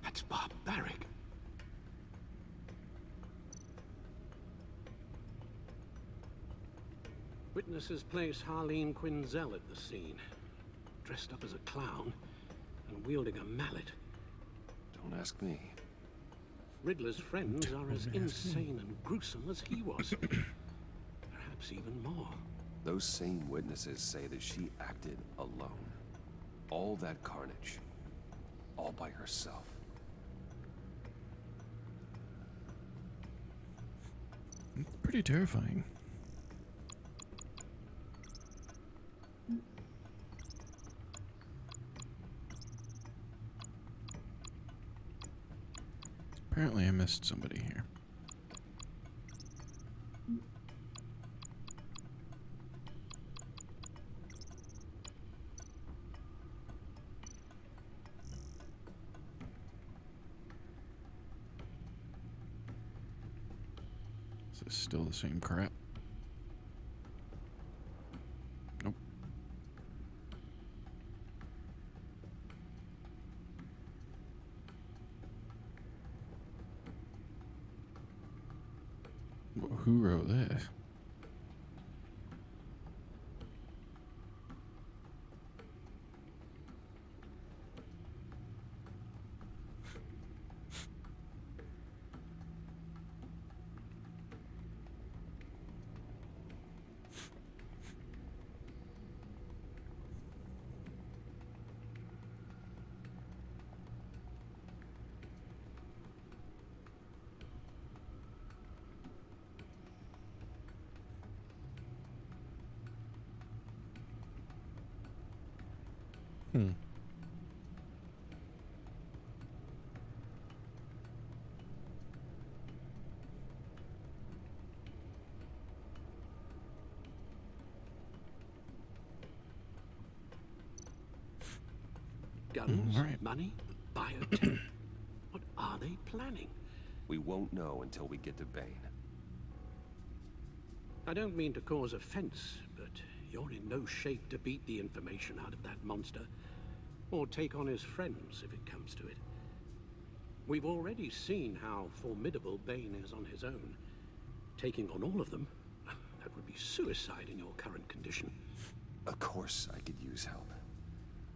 E: that's barbaric. Witnesses place Harleen Quinzel at the scene, dressed up as a clown and wielding a mallet.
B: Don't ask me.
E: Riddler's friends are as insane and gruesome as he was. Perhaps even more.
B: Those same witnesses say that she acted alone. All that carnage. All by herself.
A: Pretty terrifying. Apparently I missed somebody here. Is this still the same crap? Nope. Who wrote this?
E: Guns, money, biotech. What are they planning?
B: We won't know until we get to Bane.
E: I don't mean to cause offense, but you're in no shape to beat the information out of that monster, or take on his friends if it comes to it. We've already seen how formidable Bane is on his own. Taking on all of them, that would be suicide in your current condition.
B: Of course I could use help.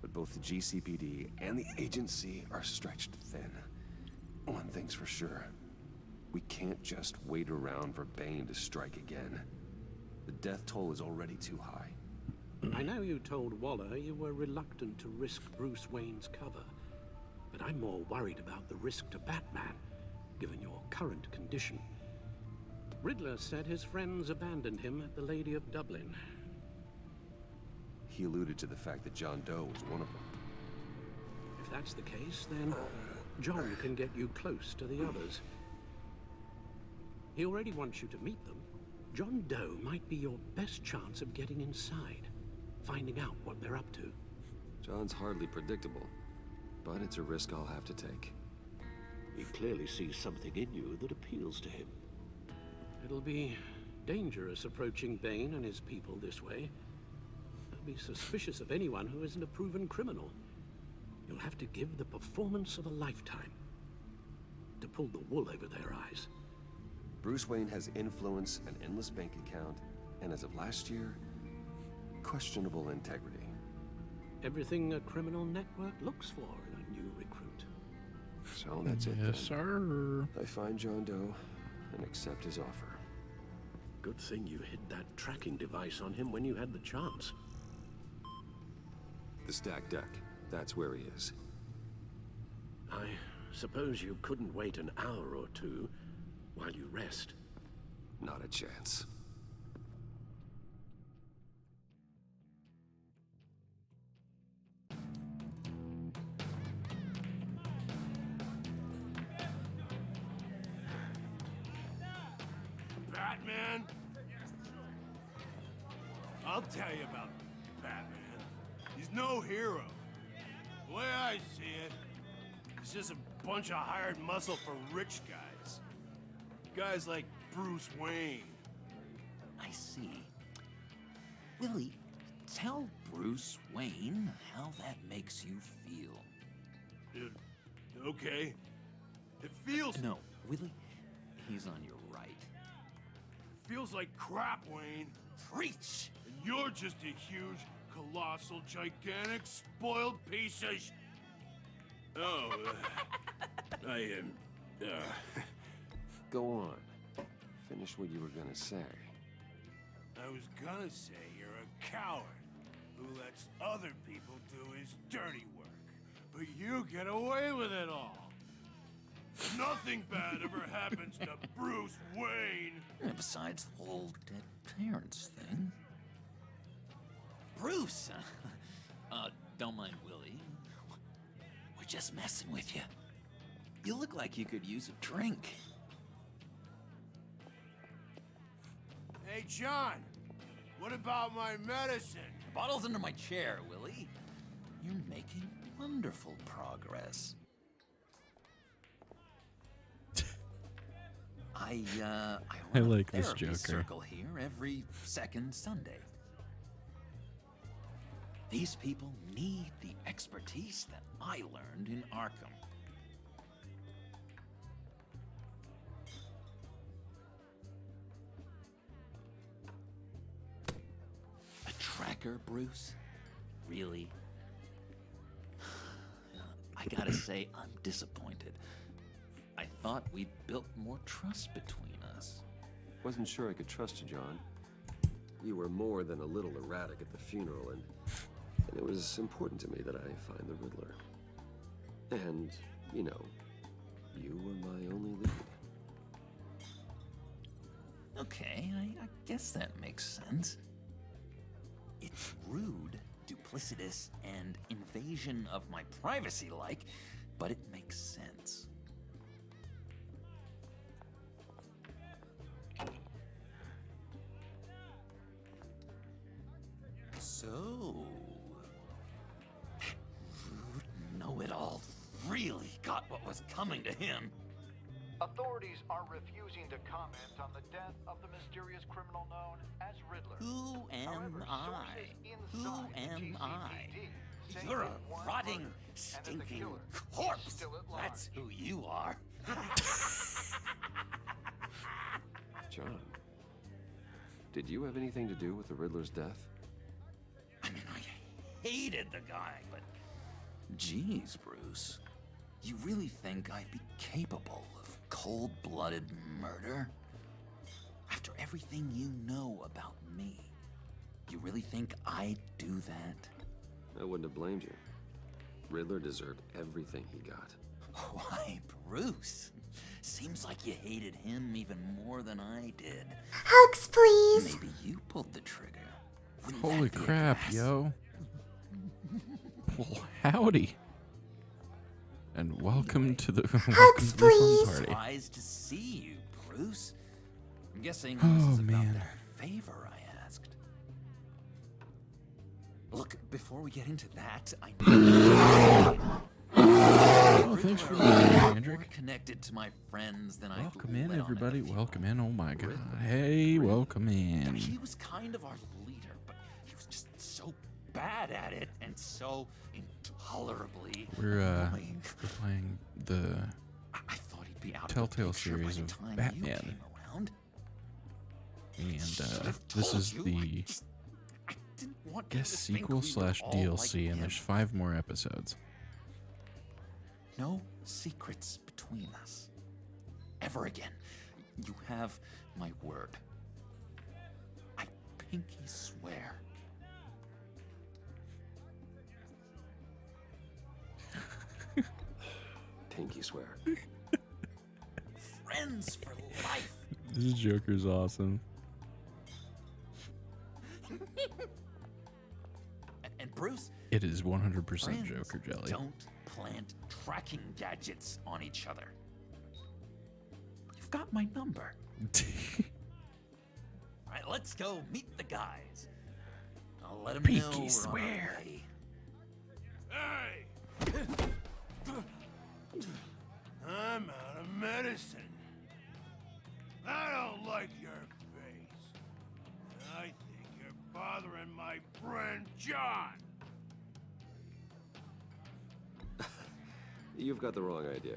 B: But both the GCPD and the agency are stretched thin. One thing's for sure. We can't just wait around for Bane to strike again. The death toll is already too high.
E: I know you told Waller you were reluctant to risk Bruce Wayne's cover, but I'm more worried about the risk to Batman, given your current condition. Riddler said his friends abandoned him at the Lady of Dublin.
B: He alluded to the fact that John Doe was one of them.
E: If that's the case, then John can get you close to the others. He already wants you to meet them. John Doe might be your best chance of getting inside, finding out what they're up to.
B: John's hardly predictable, but it's a risk I'll have to take.
E: He clearly sees something in you that appeals to him. It'll be dangerous approaching Bane and his people this way. They'll be suspicious of anyone who isn't a proven criminal. You'll have to give the performance of a lifetime to pull the wool over their eyes.
B: Bruce Wayne has influence, an endless bank account, and as of last year, questionable integrity.
E: Everything a criminal network looks for in a new recruit.
B: So that's it.
A: Yes, sir.
B: I find John Doe and accept his offer.
E: Good thing you hid that tracking device on him when you had the chance.
B: The stacked deck. That's where he is.
E: I suppose you couldn't wait an hour or two while you rest.
B: Not a chance.
R: Batman? I'll tell you about Batman. He's no hero. The way I see it, It's just a bunch of hired muscle for rich guys. Guys like Bruce Wayne.
M: I see. Willie, tell Bruce Wayne how that makes you feel.
R: Okay. It feels...
M: No, Willie, he's on your right.
R: Feels like crap, Wayne.
M: Preach!
R: And you're just a huge, colossal, gigantic, spoiled piece of Oh, I am...
B: Go on. Finish what you were gonna say.
R: I was gonna say you're a coward who lets other people do his dirty work. But you get away with it all. Nothing bad ever happens to Bruce Wayne.
M: And besides the whole dead parents thing. Bruce! Don't mind Willie. We're just messing with you. You look like you could use a drink.
R: Hey, John. What about my medicine?
M: The bottle's under my chair, Willie. You're making wonderful progress. I
A: like
M: a
A: this
M: therapy
A: Joker.
M: circle here every second Sunday. These people need the expertise that I learned in Arkham. A tracker, Bruce? Really? I gotta say, I'm disappointed. I thought we'd built more trust between us.
B: Wasn't sure I could trust you, John. You were more than a little erratic at the funeral, and it was important to me that I find the Riddler. And, you know, you were my only lead.
M: Okay, I guess that makes sense. It's rude, duplicitous, and invasion of my privacy-like, but it makes sense. So, rude know-it-all really got what was coming to him.
C: Authorities are refusing to comment on the death of the mysterious criminal known as Riddler.
M: Who am I? Who am I?
C: say
M: You're a
C: it one
M: rotting,
C: murder, and that the
M: stinking
C: killer
M: corpse.
C: is still at large.
M: That's who you are.
B: John, did you have anything to do with the Riddler's death?
M: I mean, I hated the guy, but... Geez, Bruce. You really think I'd be capable of cold-blooded murder? After everything you know about me, you really think I'd do that?
B: I wouldn't have blamed you. Riddler deserved everything he got.
M: Why, Bruce? Seems like you hated him even more than I did.
P: Hugs, please.
M: Maybe you pulled the trigger. Wouldn't
A: Holy
M: that be a
A: crap,
M: gas?
A: yo. Well, howdy. And welcome to the
P: Hugs, please.
A: party.
M: Surprised to see you, Bruce. I'm guessing
A: Oh,
M: this is about
A: man.
M: that favor I asked. Look, before we get into that, I need
A: Oh, thanks for joining,
M: more
A: Hendrik.
M: connected to my friends than
A: Welcome
M: I
A: in,
M: let on
A: everybody.
M: at the
A: Welcome in. Oh my god. Hey, welcome in.
M: He was kind of our leader, but he was just so bad at it and so intolerably
A: We're
M: annoying.
A: playing the
M: I thought he'd be out
A: Telltale
M: of the picture by
A: series
M: the
A: of
M: time you
A: Batman.
M: came around.
A: And
M: Should've
A: this
M: told
A: is
M: you.
A: the
M: Didn't want you
A: guest
M: to think
A: sequel
M: we were
A: slash
M: all
A: DLC,
M: like
A: and
M: him.
A: there's 5 more episodes.
M: No secrets between us. Ever again. You have my word. I pinky swear.
B: Pinky swear.
M: Friends for life.
A: This Joker's awesome.
M: And Bruce,
A: It is 100%
M: friends
A: Joker jelly.
M: don't plant tracking gadgets on each other. You've got my number. All right, let's go meet the guys. I'll let them know
A: Pinky
M: we're
A: swear.
M: on our way.
R: Hey! I'm out of medicine. I don't like your face. I think you're bothering my friend John.
B: You've got the wrong idea.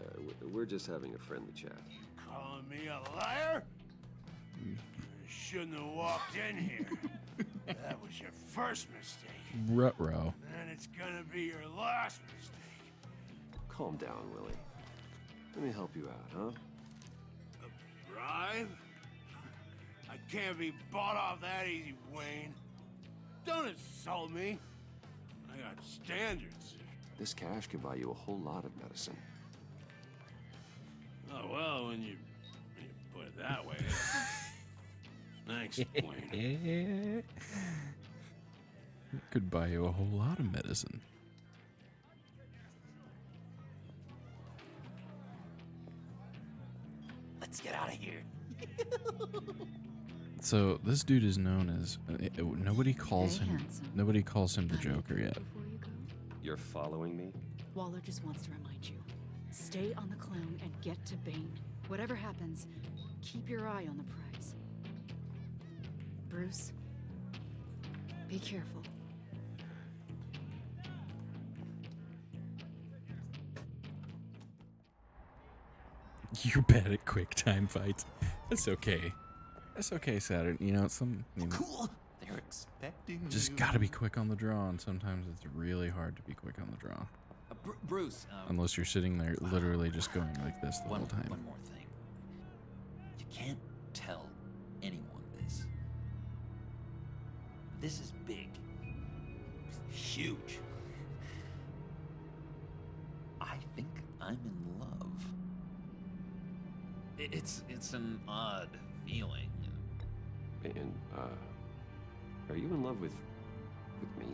B: We're just having a friendly chat.
R: Calling me a liar? You shouldn't have walked in here. That was your first mistake.
A: Ruh-roh.
R: And it's gonna be your last mistake.
B: Calm down, Willie. Let me help you out, huh?
R: A bribe? I can't be bought off that easy, Wayne. Don't insult me. I got standards.
B: This cash can buy you a whole lot of medicine.
R: Oh, well, when you put it that way. Thanks, Wayne.
A: Could buy you a whole lot of medicine.
M: Let's get out of here.
A: So this dude is known as nobody calls
N: Hey,
A: him
N: handsome.
A: nobody calls him the Joker yet.
B: You're following me?
N: Waller just wants to remind you. Stay on the clone and get to Bane. Whatever happens, keep your eye on the prize. Bruce, be careful.
A: You're bad at quick time fights. That's okay. That's okay, Saturn. You know,
M: Cool. They're expecting
A: just
M: you.
A: gotta be quick on the draw, and sometimes it's really hard to be quick on the draw.
M: Bruce.
A: Unless you're sitting there literally just going like this the whole time.
M: One more thing. You can't tell anyone this. This is big. Huge. I think I'm in love. It's an odd feeling.
B: And, are you in love with me?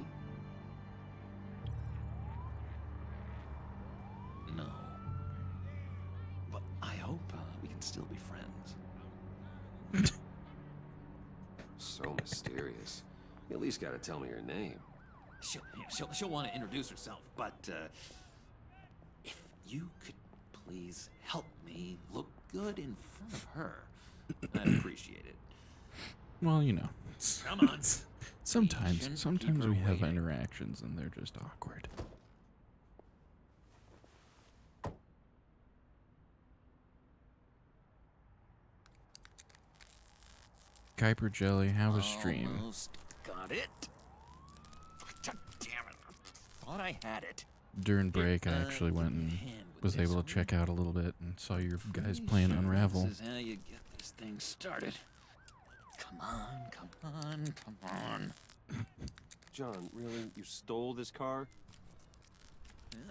M: No. But I hope we can still be friends.
B: So mysterious. You at least gotta tell me your name.
M: She'll want to introduce herself, but if you could please help me look good in front of her, I'd appreciate it.
A: Well, you know.
M: Come on.
A: Sometimes we have interactions and they're just awkward. Kuiper Jelly, how was stream?
M: Almost got it. God damn it. I thought I had it.
A: During break, I actually went and was able to check out a little bit and saw your guys playing Unravel.
M: This is how you get this thing started. Come on.
B: John, really? You stole this car?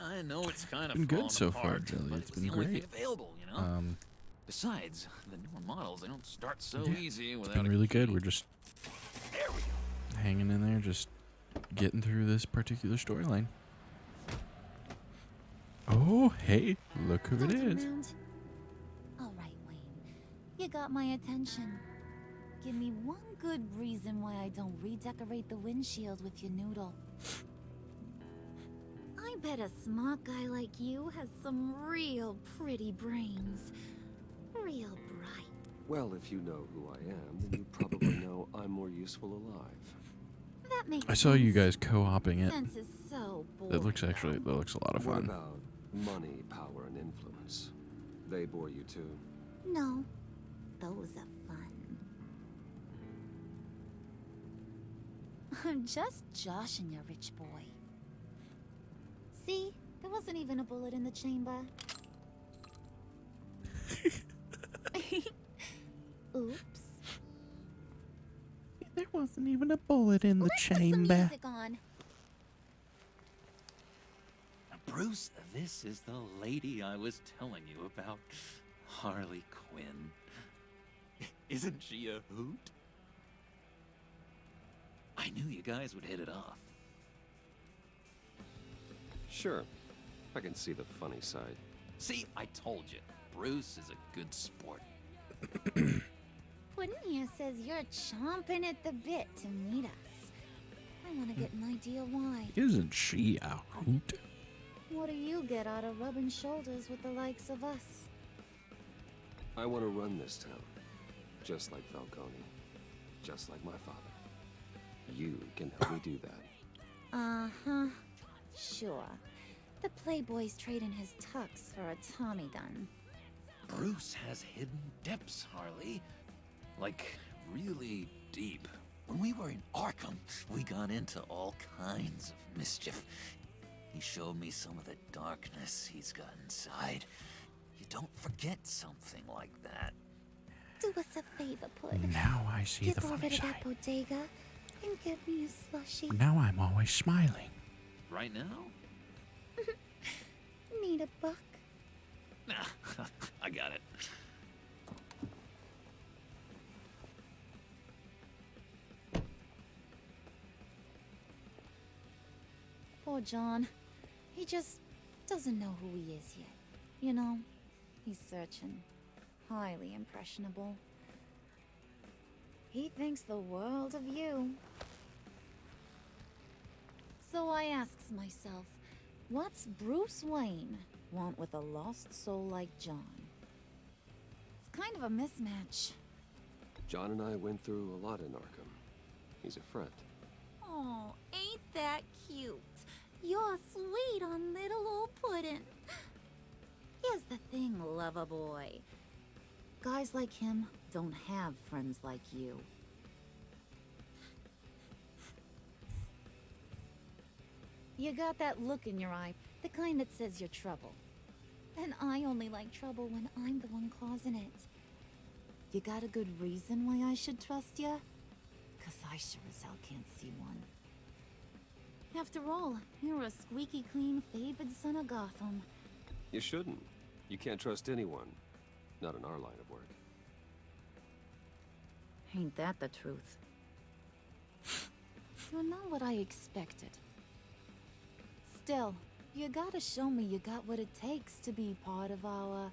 M: I know it's kind of
A: Been good
M: falling
A: so far,
M: apart,
A: Jelly.
M: but
A: It's
M: it was
A: been
M: the only
A: great.
M: thing available, you know? Besides, the newer models, they don't start so
A: Yeah,
M: easy
A: it's
M: without
A: been
M: a
A: really
M: key.
A: good. We're just hanging in there, just getting through this particular storyline. Oh, hey, look who it is.
P: All right, Wayne. You got my attention. Give me one good reason why I don't redecorate the windshield with your noodle. I bet a smart guy like you has some real pretty brains. Real bright.
B: Well, if you know who I am, then you probably know I'm more useful alive.
P: That makes
A: I saw you
P: sense.
A: guys co-oping it.
P: Sense is so
A: That looks a lot of
B: What
A: fun.
B: about money, power, and influence? They bore you too?
P: No, those are fun. I'm just joshing you, rich boy. See, there wasn't even a bullet in the chamber. Oops.
A: There wasn't even a bullet in the
P: Let's put some
A: chamber.
P: music on.
M: Bruce, this is the lady I was telling you about. Harley Quinn. Isn't she a hoot? I knew you guys would hit it off.
B: Sure. I can see the funny side.
M: See, I told you. Bruce is a good sport.
P: Puddin' here says you're chomping at the bit to meet us. I want to get an idea why.
A: Isn't she a hoot?
P: What do you get out of rubbing shoulders with the likes of us?
B: I want to run this town. Just like Falcone. Just like my father. You can help me do that.
P: Uh-huh. Sure. The Playboy's trading his tux for a Tommy gun.
M: Bruce has hidden depths, Harley. Like, really deep. When we were in Arkham, we got into all kinds of mischief. He showed me some of the darkness he's got inside. You don't forget something like that.
P: Do us a favor, Pud.
A: Now I see the
P: Get over
A: funny
P: to
A: side.
P: that bodega and get me a slushie.
A: Now I'm always smiling.
M: Right now?
P: Need a buck?
M: Nah, I got it.
P: Poor John. He just doesn't know who he is yet. You know, he's searching. Highly impressionable. He thinks the world of you. So I asks myself, what's Bruce Wayne want with a lost soul like John? It's kind of a mismatch.
B: John and I went through a lot in Arkham. He's a friend.
P: Oh, ain't that cute? You're sweet on little old Puddin'. Here's the thing, lover boy. Guys like him don't have friends like you. You got that look in your eye, the kind that says you're trouble. And I only like trouble when I'm the one causing it. You got a good reason why I should trust you? 'Cause I sure as hell can't see one. After all, you're a squeaky clean favored son of Gotham.
B: You shouldn't. You can't trust anyone. Not in our line of work.
P: Ain't that the truth? You're not what I expected. Still, you gotta show me you got what it takes to be part of our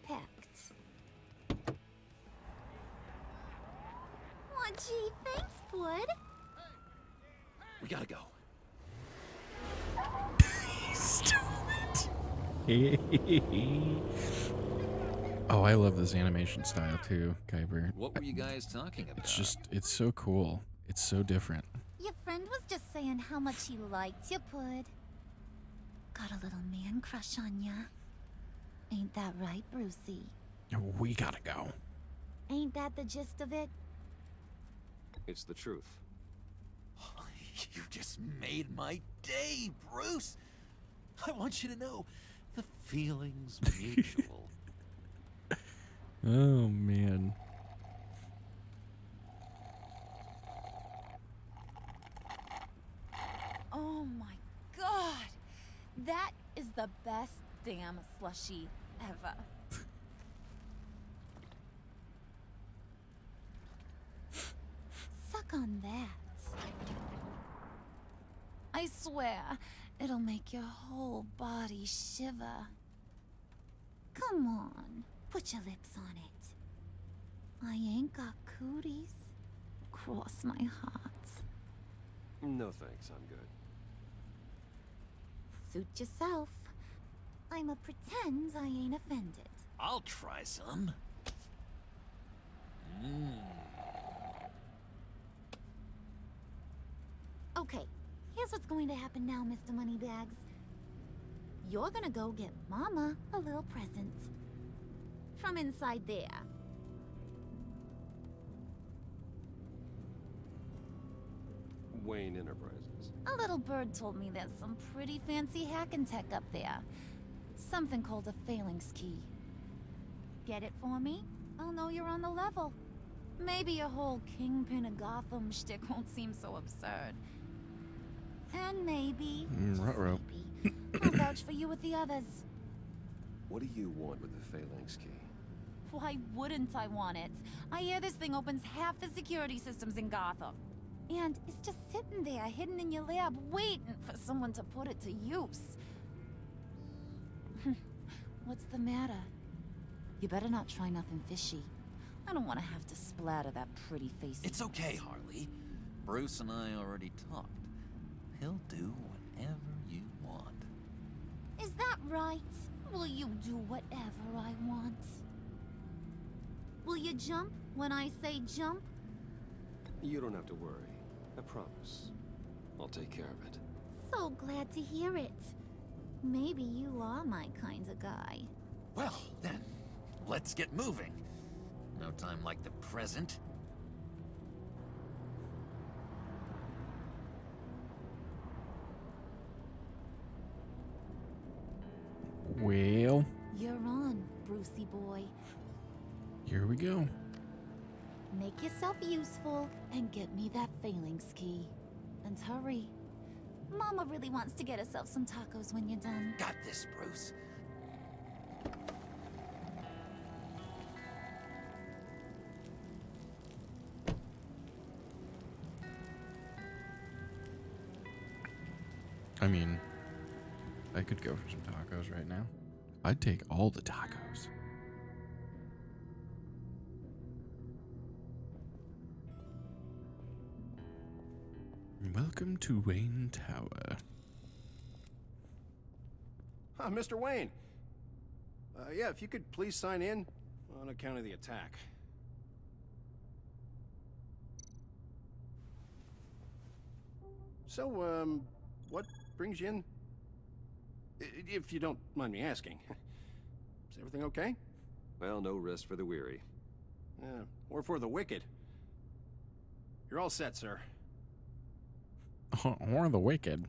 P: pact. Aw, gee, thanks, Bud.
M: We gotta go.
A: Oh, I love this animation style too, Kuiper.
M: What were you guys talking about?
A: It's so cool. It's so different.
P: Your friend was just saying how much he liked you, Bud. Got a little man crush on ya. Ain't that right, Brucey?
A: We gotta go.
P: Ain't that the gist of it?
B: It's the truth.
M: You just made my day, Bruce. I want you to know the feeling's mutual.
A: Oh man.
P: Oh my god! That is the best damn slushie ever. Suck on that. I swear, it'll make your whole body shiver. Come on, put your lips on it. I ain't got cooties. Cross my heart.
B: No thanks, I'm good.
P: Suit yourself. I'ma pretend I ain't offended.
M: I'll try some.
P: Okay, here's what's going to happen now, Mr. Moneybags. You're gonna go get Mama a little present. From inside there.
B: Wayne Enterprises.
P: A little bird told me there's some pretty fancy hacking tech up there. Something called a phalanx key. Get it for me? I'll know you're on the level. Maybe your whole Kingpin of Gotham shtick won't seem so absurd. And maybe,
A: Ruh-roh.
P: I'll vouch for you with the others.
B: What do you want with the phalanx key?
P: Why wouldn't I want it? I hear this thing opens half the security systems in Gotham. And it's just sitting there, hidden in your lab, waiting for someone to put it to use. What's the matter? You better not try nothing fishy. I don't want to have to splatter that pretty face.
M: It's okay, Harley. Bruce and I already talked. He'll do whatever you want.
P: Is that right? Will you do whatever I want? Will you jump when I say jump?
B: You don't have to worry. I promise. I'll take care of it.
P: So glad to hear it. Maybe you are my kind of guy.
M: Well, then, let's get moving. No time like the present.
A: Well,
P: You're on, Brucey boy.
A: here we go.
P: Make yourself useful and get me that phalanx key. And hurry. Mama really wants to get herself some tacos when you're done.
M: Got this, Bruce.
A: I mean, I could go for some tacos right now. I'd take all the tacos. Welcome to Wayne Tower.
U: Mr. Wayne. Yeah, if you could please sign in on account of the attack. So, what brings you in? If you don't mind me asking. Is everything okay?
B: Well, no rest for the weary.
U: Or for the wicked. You're all set, sir.
A: Or the wicked.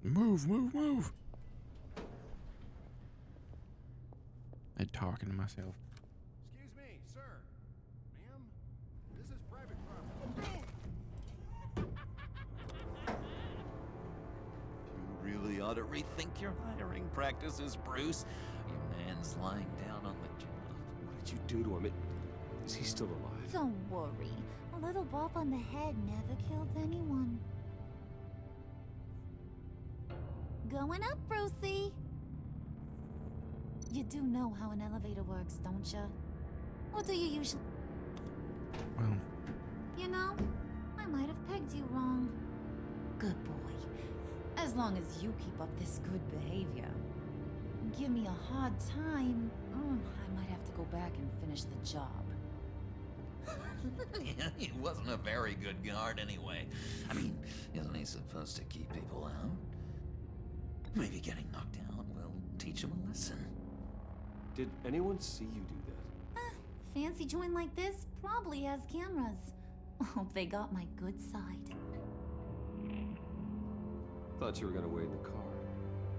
A: Move, move, move. I'm talking to myself.
U: Excuse me, sir. Ma'am, this is private property.
M: You really ought to rethink your hiring practices, Bruce. Your man's lying down on the job.
B: What did you do to him? Is he still alive?
P: Don't worry. A little bump on the head never killed anyone. Going up, Brucey. You do know how an elevator works, don't you? Or do you usually...
A: Well...
P: You know, I might have pegged you wrong. Good boy. As long as you keep up this good behavior. Give me a hard time, I might have to go back and finish the job.
M: Yeah, he wasn't a very good guard anyway. I mean, isn't he supposed to keep people out? Maybe getting knocked down will teach him a lesson.
B: Did anyone see you do that?
P: Fancy joint like this probably has cameras. Hope they got my good side.
B: Thought you were gonna wait in the car.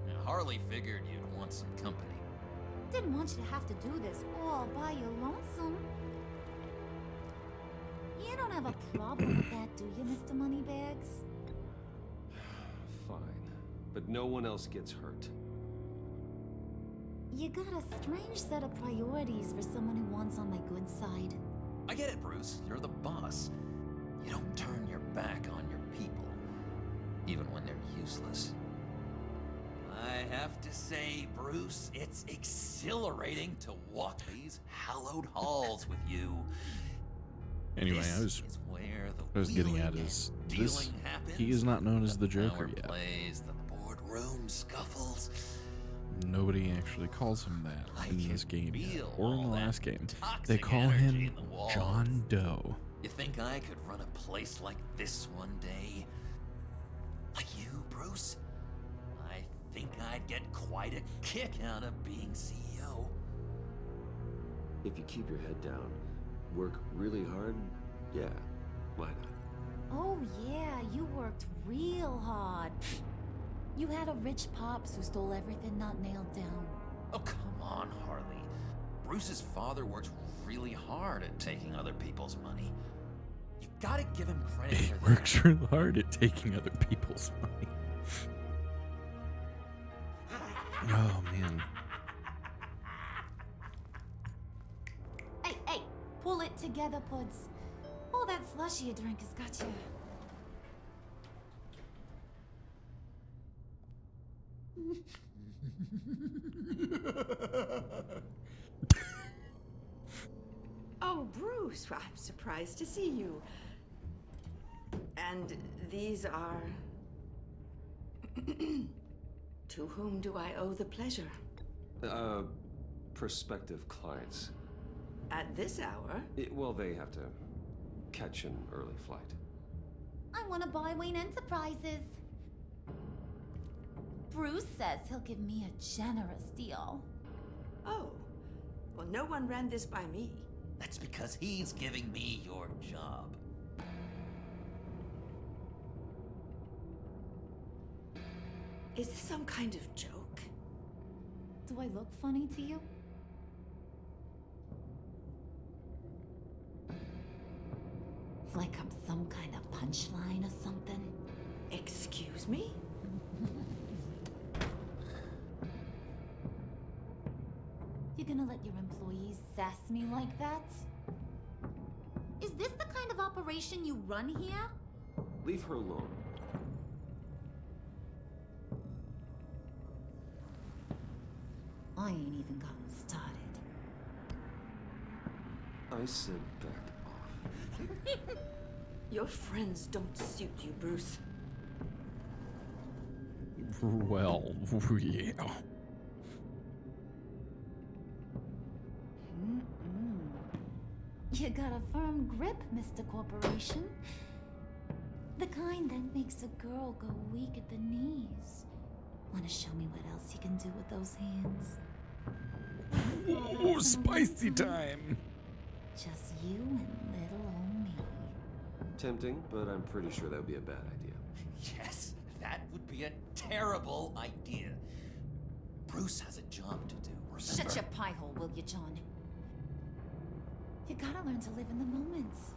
M: Now, Harley figured you'd want some company.
P: Didn't want you to have to do this all by your lonesome. You don't have a problem with that, do you, Mr. Moneybags?
B: Fine. But no one else gets hurt.
P: You got a strange set of priorities for someone who wants on my good side.
M: I get it, Bruce. You're the boss. You don't turn your back on your people, even when they're useless. I have to say, Bruce, it's exhilarating to walk these hallowed halls with you.
A: Anyway, I was getting at is this. He is not known as the Joker yet.
M: Plays, the boardroom scuffles.
A: Nobody actually calls him that in this game yet, or in the last game. They
M: toxic
A: call
M: energy
A: him
M: in the walls.
A: John Doe.
M: You think I could run a place like this one day? Like you, Bruce? I think I'd get quite a kick out of being CEO.
B: If you keep your head down, work really hard, yeah, why not?
P: Oh yeah, you worked real hard. You had a rich pops who stole everything not nailed down.
M: Oh, come on, Harley. Bruce's father worked really hard at taking other people's money. You gotta give him credit
A: He
M: for that.
A: works real hard at taking other people's money. Oh man.
P: Hey, pull it together, Puds. All that slushy you drink has got you.
L: Oh, Bruce, I'm surprised to see you. And These are... To whom do I owe the pleasure?
B: Prospective clients.
L: At this hour?
B: Well, they have to catch an early flight.
P: I want to buy Wayne Enterprises. Bruce says he'll give me a generous deal.
L: Oh. Well, no one ran this by me.
M: That's because he's giving me your job.
L: Is this some kind of joke?
P: Do I look funny to you? Like I'm some kind of punchline or something?
L: Excuse me?
P: You're gonna let your employees sass me like that? Is this the kind of operation you run here?
B: Leave her alone.
P: I ain't even gotten started.
B: I said back off.
L: Your friends don't suit you, Bruce.
A: Well, yeah.
P: You got a firm grip, Mr. Corporation. The kind that makes a girl go weak at the knees. Wanna show me what else you can do with those hands?
A: Ooh, spicy time.
P: Just you and little old me.
B: Tempting, but I'm pretty sure that would be a bad idea.
M: Yes, that would be a terrible idea. Bruce has a job to do, remember?
P: Shut your pie hole, will you, John? You gotta learn to live in the moments.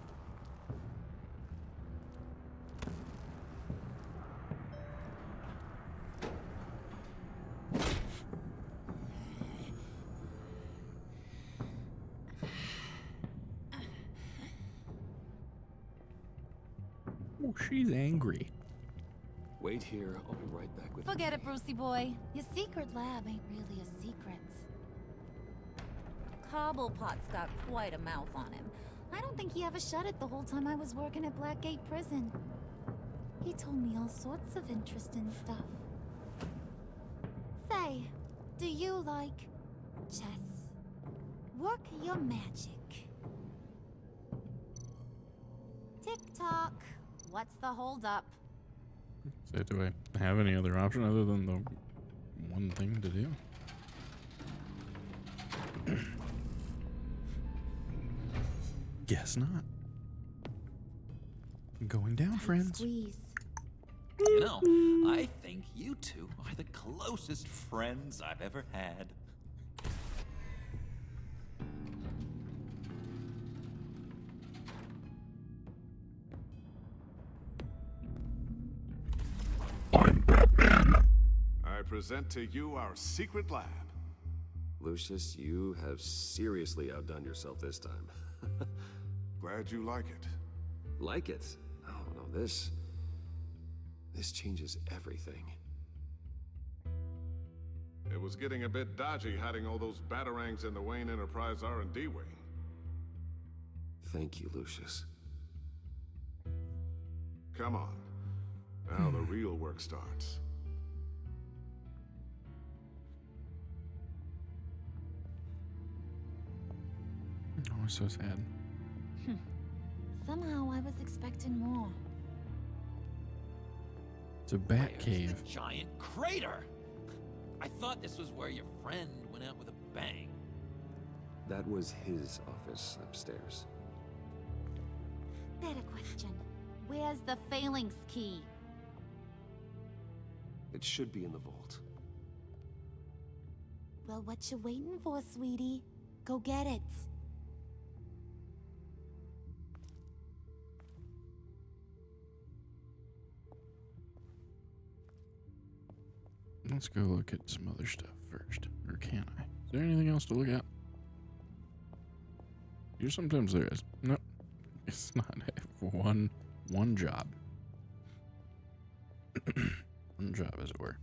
A: Oh, she's angry.
B: Wait here. I'll be right back with
P: Forget it, Brucey boy. Your secret lab ain't really a secret. Cobblepot's got quite a mouth on him. I don't think he ever shut it the whole time I was working at Blackgate Prison. He told me all sorts of interesting stuff. Say, do you like chess? Work your magic. Tick-tock. What's the holdup?
A: So do I have any other option other than the one thing to do? Guess not. Going down, friends.
P: Squeeze.
M: You know, I think you two are the closest friends I've ever had.
J: I'm Batman. I present to you our secret lab.
B: Lucius, you have seriously outdone yourself this time.
J: Glad you like it.
B: Like it? Oh, no, this changes everything.
J: It was getting a bit dodgy hiding all those batarangs in the Wayne Enterprise R&D wing.
B: Thank you, Lucius.
J: Come on. Now the real work starts.
A: Oh, I'm so sad.
P: Somehow I was expecting more.
A: It's a bat cave.
M: The giant crater! I thought this was where your friend went out with a bang.
B: That was his office upstairs.
P: Better question. Where's the phalanx key?
B: It should be in the vault.
P: Well, what you waiting for, sweetie? Go get it.
A: Let's go look at some other stuff first. Or can I? Is there anything else to look at? Here sometimes there is. Nope. It's not. One job. One job, as it were.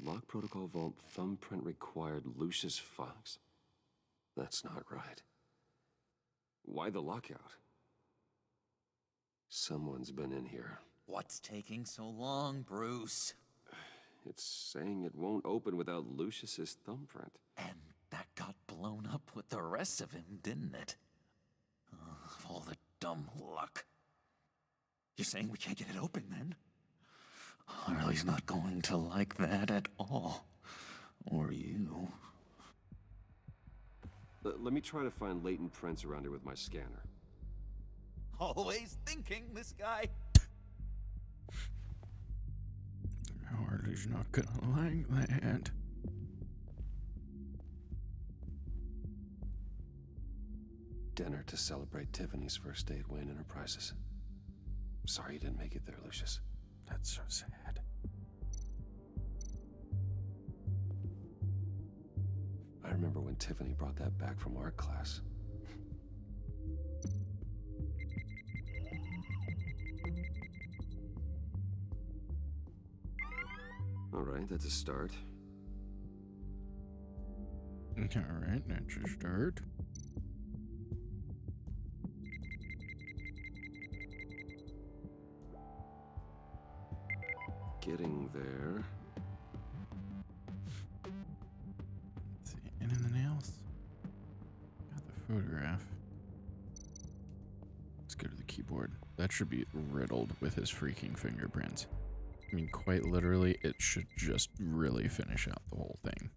B: Lock protocol vault thumbprint required Lucius Fox. That's not right. Why the lockout? Someone's been in here.
M: What's taking so long, Bruce?
B: It's saying it won't open without Lucius's thumbprint.
M: And that got blown up with the rest of him, didn't it? All the dumb luck. You're saying we can't get it open, then? Harley's not going to like that at all. Or you.
B: Let me try to find latent prints around here with my scanner.
M: Always thinking, this guy.
A: Harley's not gonna like that.
B: Dinner to celebrate Tiffany's first day at Wayne Enterprises. Sorry you didn't make it there, Lucius.
A: That's so sad.
B: I remember when Tiffany brought that back from art class. All right, that's a start.
A: All right, that's a start.
B: Getting there.
A: Let's see, anything else? Got the photograph. Let's go to the keyboard. That should be riddled with his freaking fingerprints. I mean, quite literally, it should just really finish out the whole thing.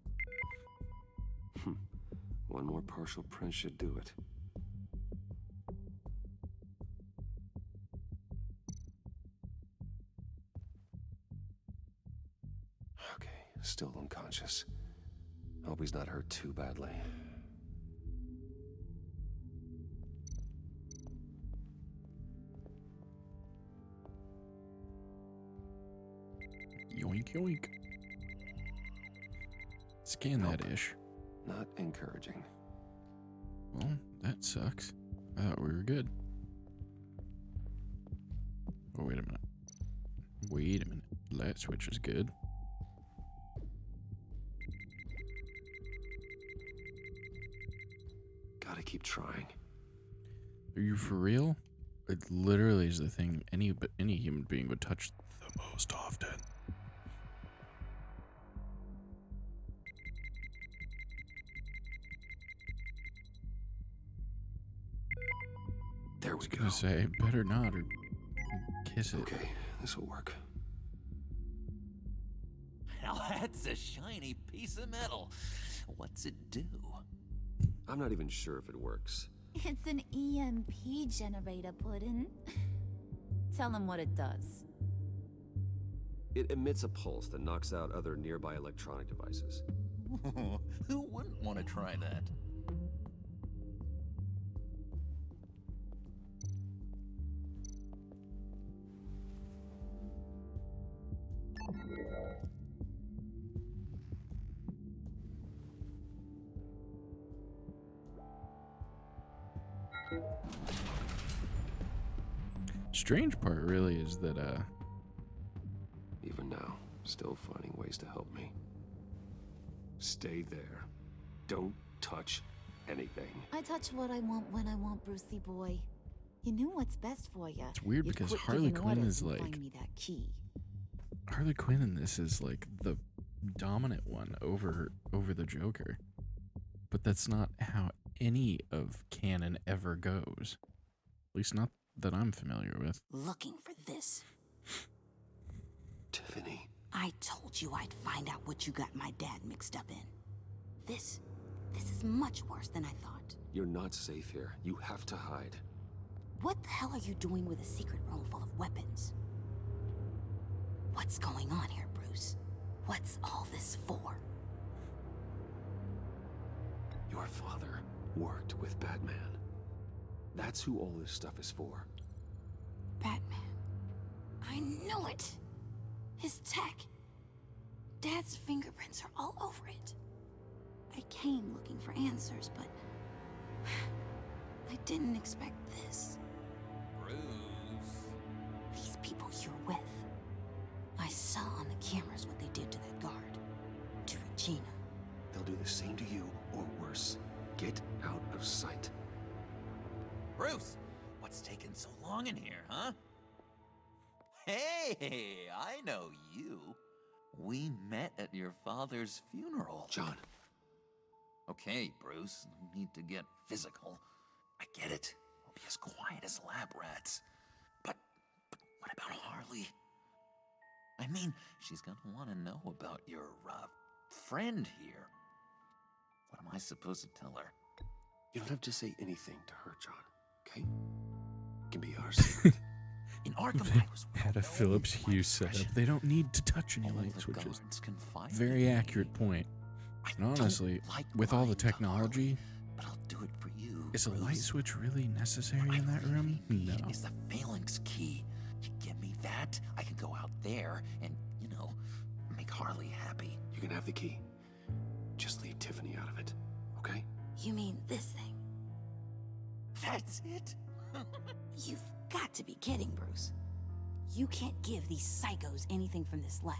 B: One more partial print should do it. Okay, still unconscious. Hope he's not hurt too badly.
A: Yoink, yoink. Scan that ish.
B: Not encouraging.
A: Well, that sucks. I thought we were good. Oh, wait a minute. Wait a minute. Light switch is good.
B: Gotta keep trying.
A: Are you for real? It literally is the thing any human being would touch the most often.
B: There we go.
A: I was gonna say, better not or kiss it.
B: Okay, this will work.
M: Now that's a shiny piece of metal. What's it do?
B: I'm not even sure if it works.
P: It's an EMP generator, Puddin'. Tell him what it does.
B: It emits a pulse that knocks out other nearby electronic devices.
M: Who wouldn't want to try that?
A: Strange part really is that
B: Even now, still finding ways to help me. Stay there. Don't touch anything.
P: I touch what I want when I want, Brucey boy. You knew what's best for you.
A: It's weird because Harley Quinn is like
P: find me that key.
A: Harley Quinn in this is like the dominant one over the Joker. But that's not how any of canon ever goes. At least not that I'm familiar with.
L: Looking for this.
B: Tiffany.
L: I told you I'd find out what you got my dad mixed up in. This is much worse than I thought.
B: You're not safe here. You have to hide.
L: What the hell are you doing with a secret room full of weapons? What's going on here, Bruce? What's all this for?
B: Your father worked with Batman. That's who all this stuff is for.
L: Batman. I knew it! His tech. Dad's fingerprints are all over it. I came looking for answers, but I didn't expect this.
M: Bruce.
L: These people you're with. I saw on the cameras what they did to that guard. To Regina.
B: They'll do the same to you, or worse. Get out of sight.
M: Bruce, what's taking so long in here, huh? Hey, I know you. We met at your father's funeral.
B: John.
M: Okay, Bruce, no need to get physical. I get it. We'll be as quiet as lab rats. But what about Harley? I mean, she's gonna want to know about your, friend here. What am I supposed to tell her?
B: You don't have to say anything to her, John, okay? It can be our secret.
M: In Arkham,
A: They had a Phillips Hue setup. They don't need to touch any light switches. Very accurate point. And honestly, with all the technology, is a light switch really necessary in that room? No.
M: Is the phalanx key. You give me that, I can go out there and, make Harley happy.
B: You can have the key. Just leave Tiffany out of it, okay?
L: You mean this thing?
M: That's it?
L: You've got to be kidding, Bruce. You can't give these psychos anything from this lab.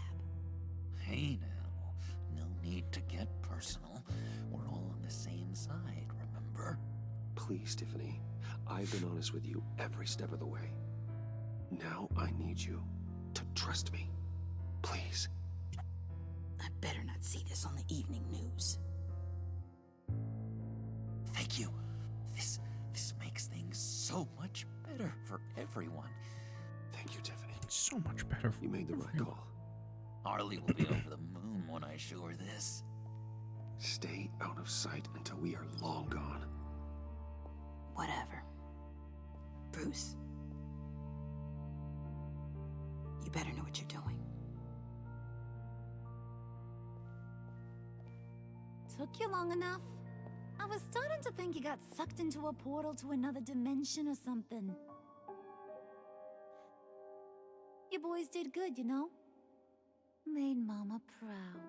M: Hey now, no need to get personal. We're all on the same side, remember?
B: Please, Tiffany. I've been honest with you every step of the way. Now I need you to trust me. Please.
L: I better not see this on the evening news.
M: Thank you. This makes things so much better for everyone.
B: Thank you, Tiffany.
A: So much better for
B: You made the right
A: everyone.
B: call.
M: Harley will be over the moon when I show her this.
B: Stay out of sight until we are long gone.
L: Whatever. Bruce. You better know what you're doing.
P: Took you long enough? I was starting to think you got sucked into a portal to another dimension or something. You boys did good, Made Mama proud.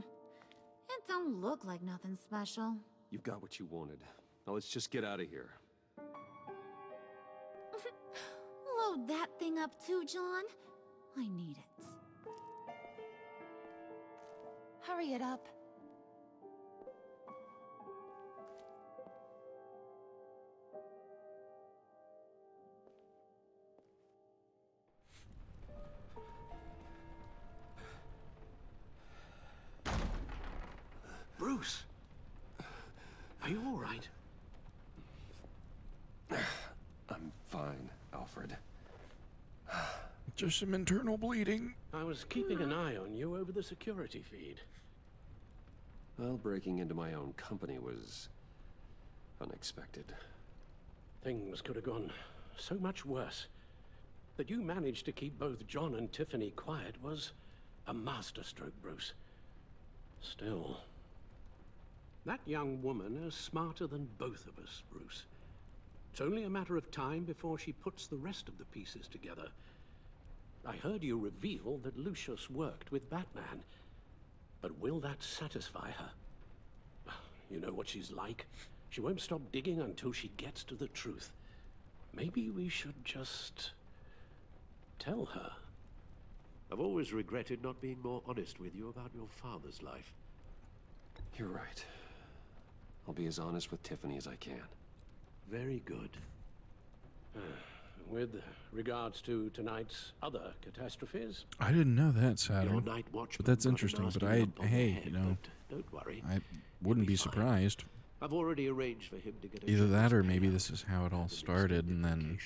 P: It don't look like nothing special.
B: You've got what you wanted. Now let's just get out of here.
P: Load that thing up too, John. I need it. Hurry it up.
B: Bruce! Are you all right? I'm fine, Alfred.
A: Just some internal bleeding.
E: I was keeping an eye on you over the security feed.
B: Well, breaking into my own company was unexpected.
E: Things could have gone so much worse. That you managed to keep both John and Tiffany quiet was a masterstroke, Bruce. Still, that young woman is smarter than both of us, Bruce. It's only a matter of time before she puts the rest of the pieces together. I heard you reveal that Lucius worked with Batman. But will that satisfy her? You know what she's like. She won't stop digging until she gets to the truth. Maybe we should just tell her.
B: I've always regretted not being more honest with you about your father's life. You're right. I'll be as honest with Tiffany as I can.
E: Very good. With regards to tonight's other catastrophes,
A: I didn't know that, Saturn.
E: your night watchman
A: But that's
E: got a
A: interesting.
E: nasty
A: But
E: lump on the
A: hey,
E: head, but don't worry.
A: I wouldn't be surprised.
E: I've already arranged for him to get a
A: Either
E: chance
A: that or
E: to
A: maybe
E: hang
A: this is how it all started, and then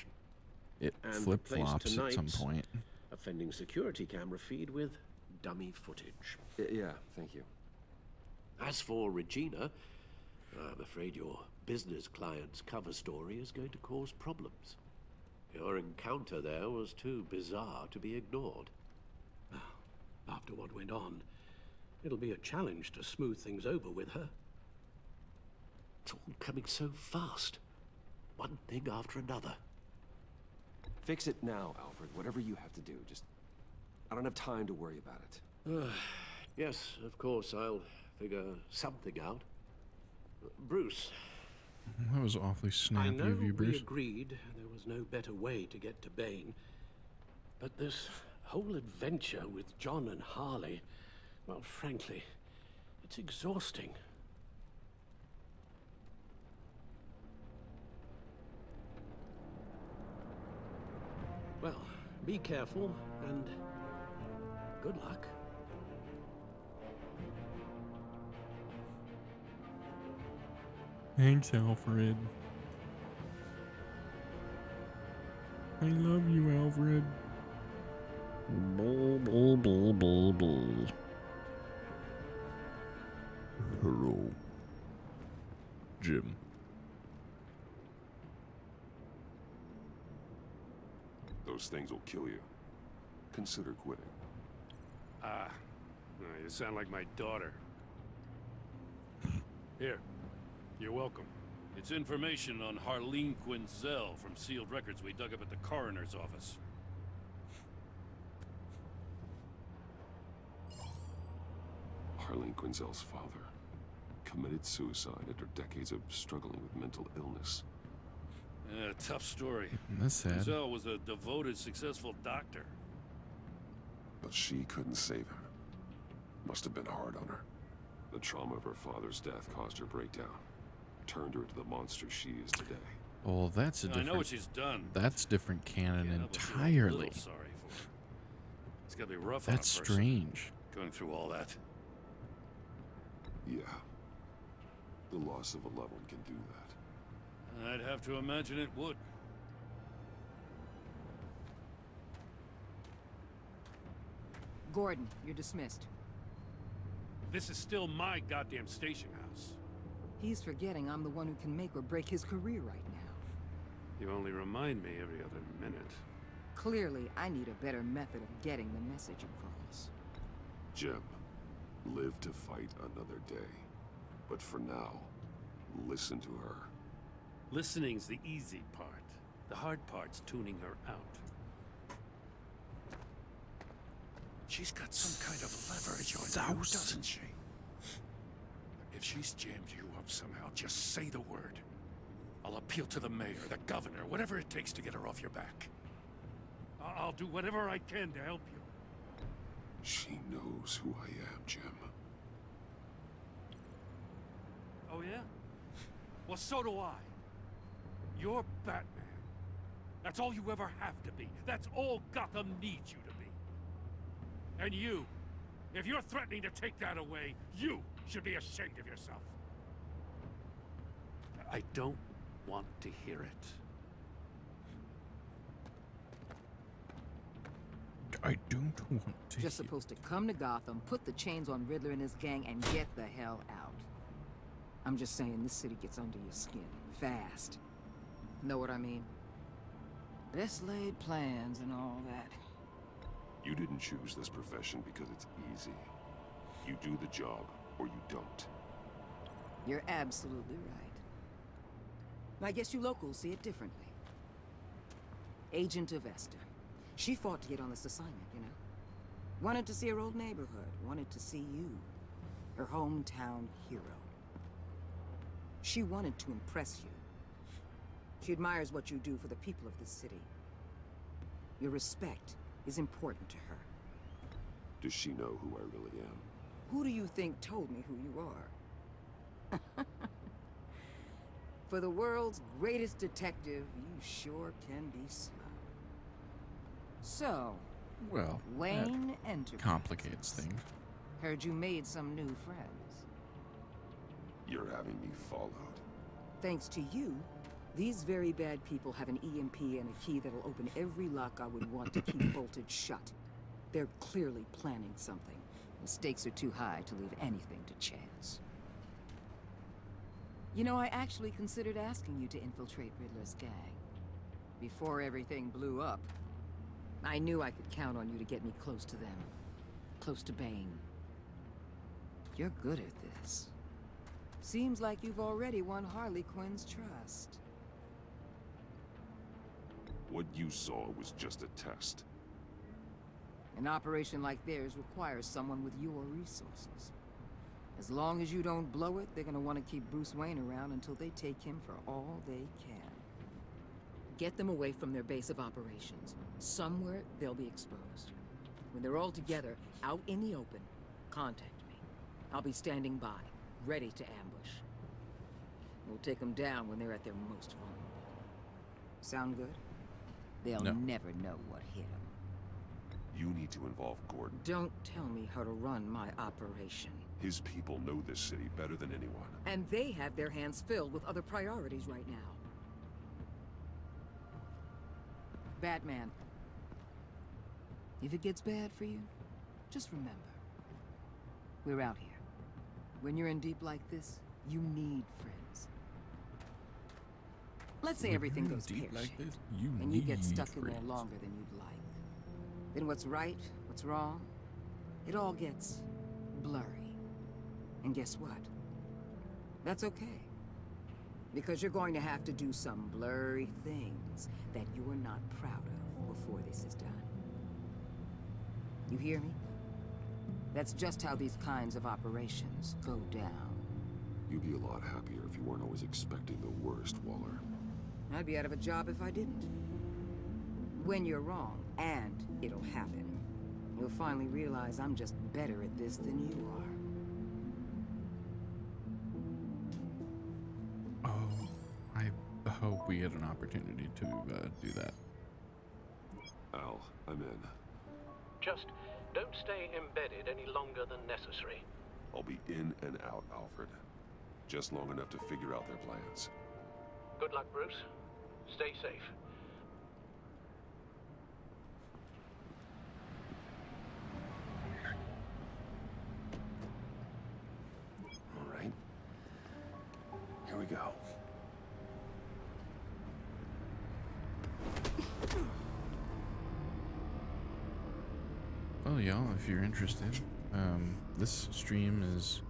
A: it
E: And
A: flip-flops at some
E: tonight's
A: point.
E: offending security camera feed with dummy footage.
B: Yeah, thank you.
E: As for Regina, I'm afraid your business client's cover story is going to cause problems. Your encounter there was too bizarre to be ignored. After what went on, it'll be a challenge to smooth things over with her. It's all coming so fast. One thing after another.
B: Fix it now, Alfred. Whatever you have to do. Just... I don't have time to worry about it.
E: Yes, of course, I'll figure something out. Bruce.
A: That was awfully
E: I
A: snappy
E: know
A: of you,
E: we
A: Bruce.
E: agreed there was no better way to get to Bane. But this whole adventure with John and Harley, well, frankly, it's exhausting. Be careful, and good luck.
A: Thanks, Alfred. I love you, Alfred. Hello, Jim.
B: Those things will kill you. Consider quitting.
D: Ah, you sound like my daughter. Here, you're welcome. It's information on Harleen Quinzel from sealed records we dug up at the coroner's office.
B: Harleen Quinzel's father committed suicide after decades of struggling with mental illness.
D: Yeah, tough story.
A: That's sad.
D: Quinzel was a devoted, successful doctor.
B: But she couldn't save him. Must have been hard on her. The trauma of her father's death caused her breakdown. Turned her into the monster she is today.
A: Oh, that's a different...
D: I know what she's done.
A: That's different canon
D: Yeah,
A: entirely.
D: Sorry for her. It's gotta be rough
A: That's
D: on a person,
A: strange.
D: going through all that.
B: Yeah. The loss of a loved one can do that.
D: I'd have to imagine it would.
Q: Gordon, you're dismissed.
D: This is still my goddamn station house.
Q: He's forgetting I'm the one who can make or break his career right now.
D: You only remind me every other minute.
Q: Clearly, I need a better method of getting the message across.
B: Jim, live to fight another day. But for now, listen to her.
D: Listening's the easy part. The hard part's tuning her out.
T: She's got some kind of leverage on you, doesn't she? If she's jammed you up somehow, just say the word. I'll appeal to the mayor, the governor, whatever it takes to get her off your back.
D: I'll do whatever I can to help you.
B: She knows who I am, Jim.
D: Oh, yeah? Well, so do I. You're Batman. That's all you ever have to be. That's all Gotham needs you to be. And you, if you're threatening to take that away, you should be ashamed of yourself. I don't want to hear it.
A: I don't want to.
Q: Just supposed to come to Gotham, put the chains on Riddler and his gang, and get the hell out. I'm just saying, this city gets under your skin. Fast. Know what I mean? Best laid plans and all that.
B: You didn't choose this profession because it's easy. You do the job, or you don't.
Q: You're absolutely right. I guess you locals see it differently. Agent of Esther. She fought to get on this assignment, you know? Wanted to see her old neighborhood. Wanted to see you. Her hometown hero. She wanted to impress you. She admires what you do for the people of this city. Your respect is important to her.
B: Does she know who I really am?
Q: Who do you think told me who you are? For the world's greatest detective, you sure can be slow. So,
A: Well,
Q: Wayne
A: that
Q: Enterprises.
A: complicates things.
Q: Heard you made some new friends.
B: You're having me followed.
Q: Thanks to you, these very bad people have an EMP and a key that'll open every lock I would want to keep bolted shut. They're clearly planning something. The stakes are too high to leave anything to chance. You know, I actually considered asking you to infiltrate Riddler's gang. Before everything blew up, I knew I could count on you to get me close to them. Close to Bane. You're good at this. Seems like you've already won Harley Quinn's trust.
B: What you saw was just a test.
Q: An operation like theirs requires someone with your resources. As long as you don't blow it, they're gonna want to keep Bruce Wayne around until they take him for all they can. Get them away from their base of operations. Somewhere they'll be exposed. When they're all together, out in the open, contact me. I'll be standing by, ready to ambush. We'll take them down when they're at their most vulnerable. Sound good? They'll
A: No.
Q: never know what hit them.
B: to involve Gordon.
Q: Don't tell me how to run my operation.
B: His people know this city better than anyone.
Q: And they have their hands filled with other priorities right now. Batman. If it gets bad for you, just remember. We're out here. When you're in deep like this, you need friends. Let's say everything goes pear-shaped, and you get stuck in there longer than you'd like. Then what's right, what's wrong, it all gets blurry. And guess what? That's okay. Because you're going to have to do some blurry things that you're not proud of before this is done. You hear me? That's just how these kinds of operations go down.
B: You'd be a lot happier if you weren't always expecting the worst, Waller.
Q: I'd be out of a job if I didn't. When you're wrong, and it'll happen, you'll finally realize I'm just better at this than you are.
A: Oh, I hope we get an opportunity to do that.
B: Al, I'm in.
H: Just don't stay embedded any longer than necessary.
B: I'll be in and out, Alfred. Just long enough to figure out their plans.
H: Good luck, Bruce. Stay safe.
B: All right. Here we go.
A: Well, y'all, if you're interested, this stream is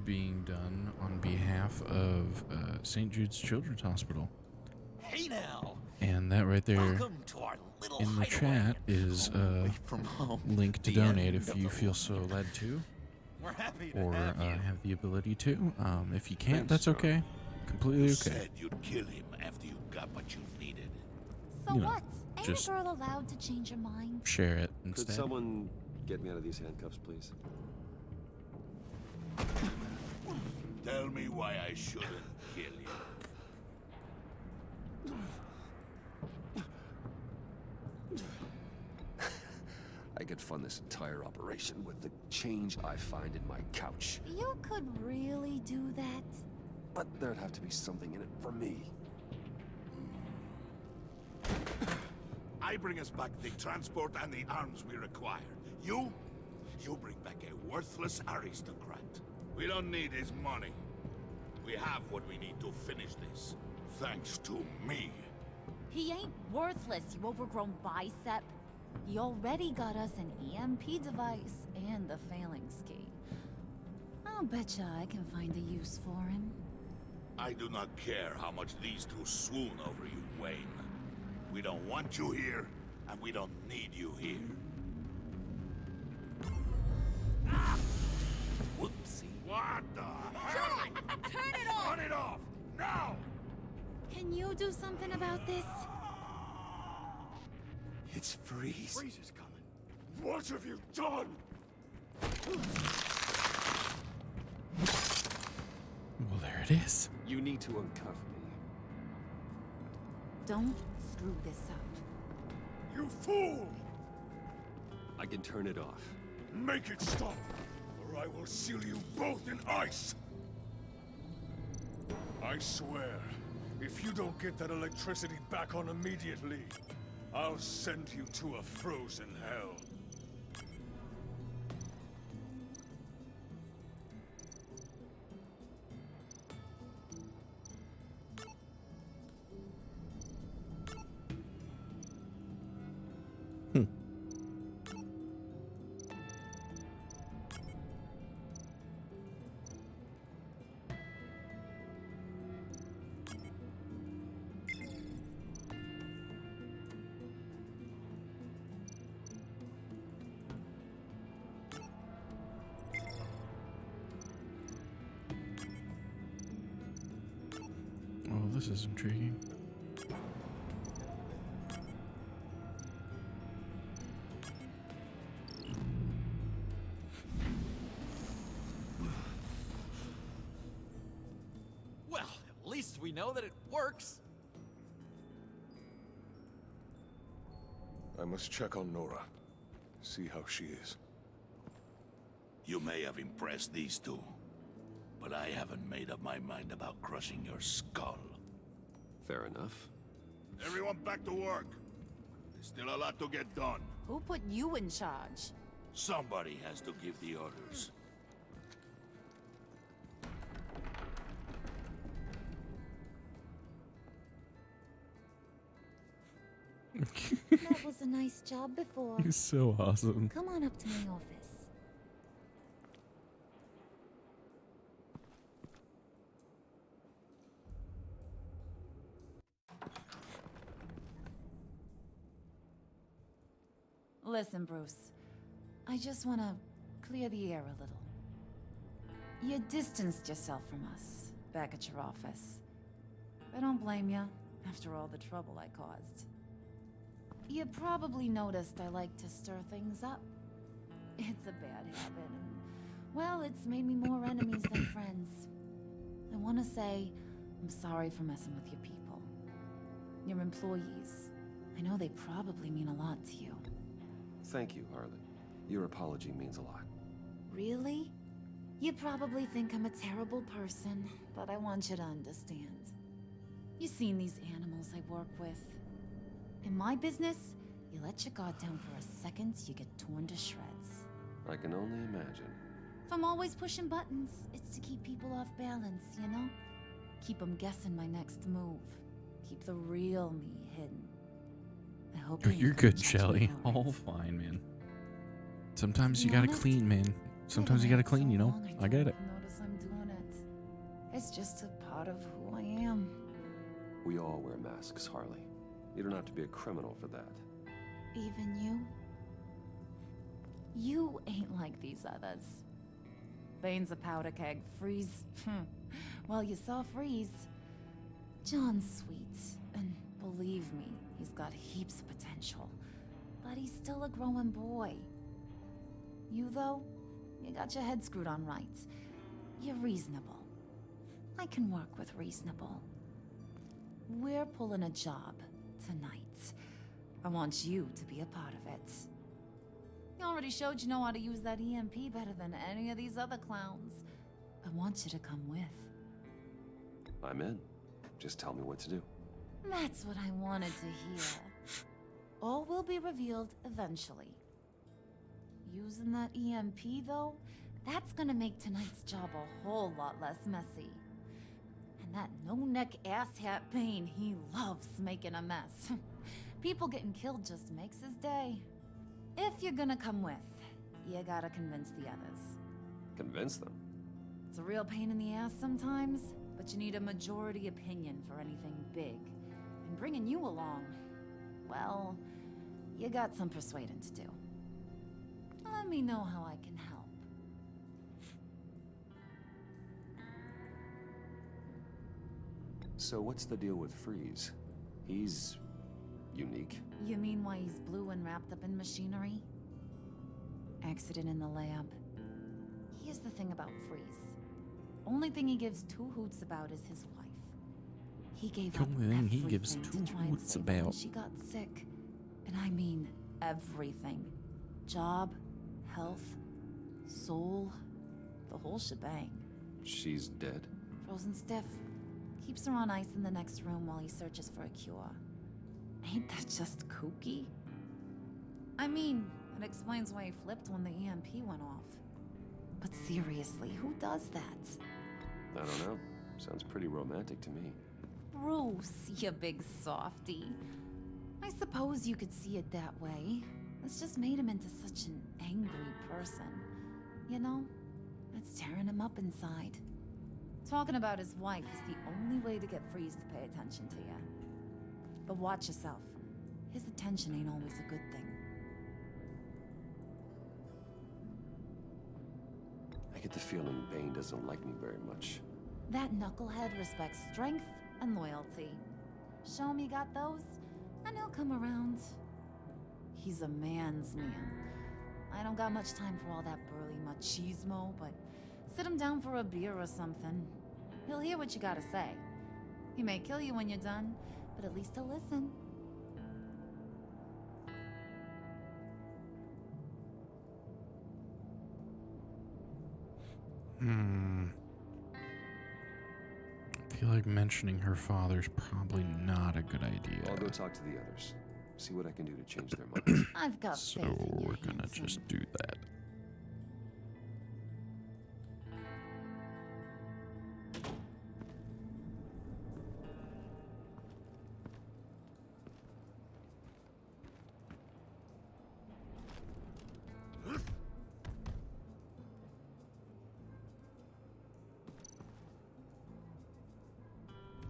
A: being done on behalf of St. Jude's Children's Hospital.
M: Hey now!
A: And that right there
M: Welcome to our little
A: in the chat is a link to donate if you feel so led to,
M: We're happy to
A: or
M: have you.
A: have the ability to. If you can't,
T: Thanks,
A: that's
T: John.
A: okay. Completely
T: You
A: okay.
T: said you'd kill him after you got what you needed.
P: So
A: You know,
P: what? Ain't
A: just
P: a girl allowed to change her mind?
A: Share it
B: Could
A: instead.
B: someone get me out of these handcuffs, please?
T: Tell me why I shouldn't kill you.
B: I could fund this entire operation with the change I find in my couch.
P: You could really do that?
B: But there'd have to be something in it for me.
T: I bring us back the transport and the arms we require. You bring back a worthless aristocrat. We don't need his money. We have what we need to finish this. Thanks to me.
P: He ain't worthless, you overgrown bicep. He already got us an EMP device and the phalanx key. I'll betcha I can find a use for him.
T: I do not care how much these two swoon over you, Wayne. We don't want you here, and we don't need you here.
M: Whoopsie.
T: What the hell?
P: John, turn it off!
T: Turn it off! Now!
P: Can you do something about this?
B: It's Freeze.
T: Freeze is coming. What have you done?
A: Well, there it is.
B: You need to uncuff me.
P: Don't screw this up.
T: You fool!
B: I can turn it off.
T: Make it stop, or I will seal you both in ice! I swear, if you don't get that electricity back on immediately, I'll send you to a frozen hell.
A: Oh, this is intriguing.
M: Well, at least we know that it works.
J: I must check on Nora. see how she is.
T: You may have impressed these two, but I haven't made up my mind about crushing your skull.
B: Fair enough.
T: Everyone back to work. There's still a lot to get done.
P: Who put you in charge?
T: Somebody has to give the orders.
P: That was a nice job before.
A: He's so awesome.
P: Come on up to my office. Listen, Bruce. I just want to clear the air a little. You distanced yourself from us back at your office. I don't blame you, after all the trouble I caused. You probably noticed I like to stir things up. It's a bad habit, and, well, it's made me more enemies than friends. I want to say I'm sorry for messing with your people. Your employees. I know they probably mean a lot to you.
B: Thank you, Harley. Your apology means a lot.
P: Really? You probably think I'm a terrible person, but I want you to understand. You've seen these animals I work with. In my business, you let your guard down for a second, you get torn to shreds.
B: I can only imagine.
P: If I'm always pushing buttons, it's to keep people off balance, you know? Keep them guessing my next move. Keep the real me hidden. I hope
A: You're good, Shelly. All fine, man. Sometimes you gotta clean, man. Sometimes you gotta clean, you know? I get it.
P: Notice I'm doing it. It's just a part of who I am.
B: We all wear masks, Harley. You don't have to be a criminal for that.
P: Even you? You ain't like these others. Bane's a powder keg. Freeze. Well, you saw Freeze. John's sweet, and believe me, he's got heaps of potential. But he's still a growing boy. You, though, you got your head screwed on right. You're reasonable. I can work with reasonable. We're pulling a job tonight. I want you to be a part of it. You already showed you know how to use that EMP better than any of these other clowns. I want you to come with.
B: I'm in. Just tell me what to do.
P: That's what I wanted to hear. All will be revealed eventually. Using that EMP, though, that's gonna make tonight's job a whole lot less messy. And that no-neck asshat Bane, he loves making a mess. People getting killed just makes his day. If you're gonna come with, you gotta convince the others.
B: Convince them?
P: It's a real pain in the ass sometimes, but you need a majority opinion for anything big. And bringing you along, well, you got some persuading to do. Let me know how I can help.
B: So what's the deal with Freeze? He's unique.
P: You mean why he's blue and wrapped up in machinery? Accident in the lab. Here's the thing about Freeze. Only thing he gives two hoots about is his wife. He gave up
A: Only thing he gives
P: everything
A: two
P: to try and
A: hoots
P: save her when
A: about.
P: she got sick. And I mean everything. Job, health, soul, the whole shebang.
B: She's dead?
P: Frozen stiff. Keeps her on ice in the next room while he searches for a cure. Ain't that just kooky? I mean, it explains why he flipped when the EMP went off. But seriously, who does that?
B: I don't know. Sounds pretty romantic to me.
P: Bruce, you big softy. I suppose you could see it that way. It's just made him into such an angry person. You know? It's tearing him up inside. Talking about his wife is the only way to get Freeze to pay attention to you. But watch yourself. His attention ain't always a good thing.
B: I get the feeling Bane doesn't like me very much.
P: That knucklehead respects strength and loyalty. Show him you got those, and he'll come around. He's a man's man. I don't got much time for all that burly machismo, but sit him down for a beer or something. He'll hear what you gotta say. He may kill you when you're done, but at least he'll listen.
A: I feel like mentioning her father's probably not a good idea.
B: I'll go talk to the others. See what I can do to change their minds.
P: I've got
A: So
P: faith in your
A: we're gonna
P: handsome.
A: just do that.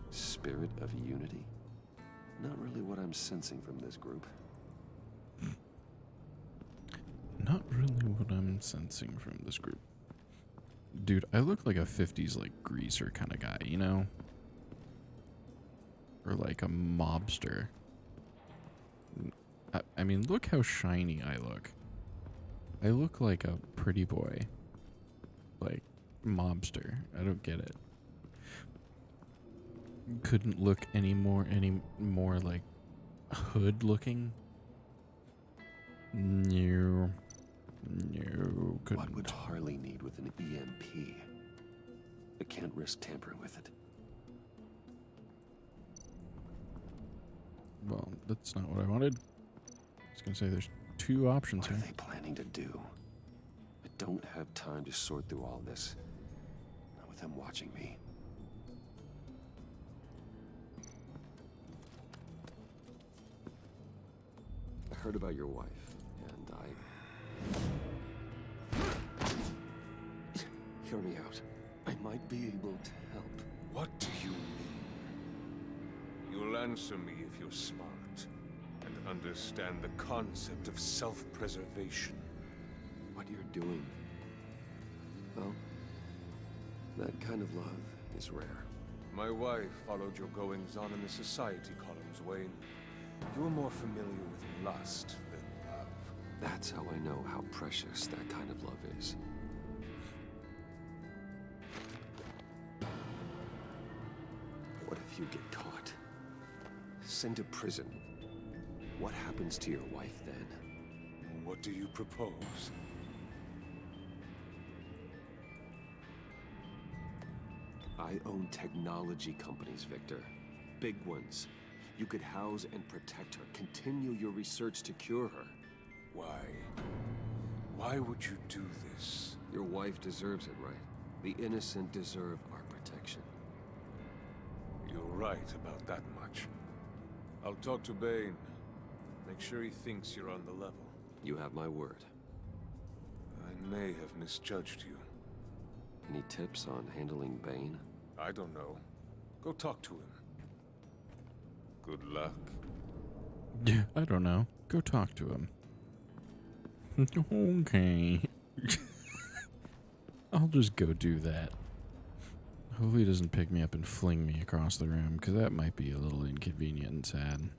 B: Spirit of unity? Not really what I'm sensing from this group.
A: Not really what I'm sensing from this group. Dude, I look like a 50s like greaser kind of guy, you know? Or like a mobster. I mean, look how shiny I look. I look like a pretty boy. Like, mobster. I don't get it. Couldn't look any more like hood looking. No. No, couldn't.
B: What would Harley need with an EMP? I can't risk tampering with it.
A: Well, that's not what I wanted. I was gonna say there's two options
B: What are
A: here.
B: they planning to do? I don't have time to sort through all this. Not with them watching me. I heard about your wife, and hear me out. I might be able to help.
I: What do you mean? You'll answer me if you're smart and understand the concept of self-preservation.
B: What you're doing, well, that kind of love is rare.
I: My wife followed your goings-on in the society columns, Wayne. You're more familiar with lust than love.
B: That's how I know how precious that kind of love is. What if you get caught? Sent to prison? What happens to your wife then?
I: What do you propose?
B: I own technology companies, Victor. Big ones. You could house and protect her. Continue your research to cure her.
I: Why? Why would you do this?
B: Your wife deserves it, right? The innocent deserve our protection.
I: You're right about that much. I'll talk to Bane. Make sure he thinks you're on the level.
B: You have my word.
I: I may have misjudged you.
B: Any tips on handling Bane?
I: I don't know. Go talk to him. Good luck.
A: Yeah, I don't know. Go talk to him. Okay. I'll just go do that. Hopefully he doesn't pick me up and fling me across the room, because that might be a little inconvenient and sad.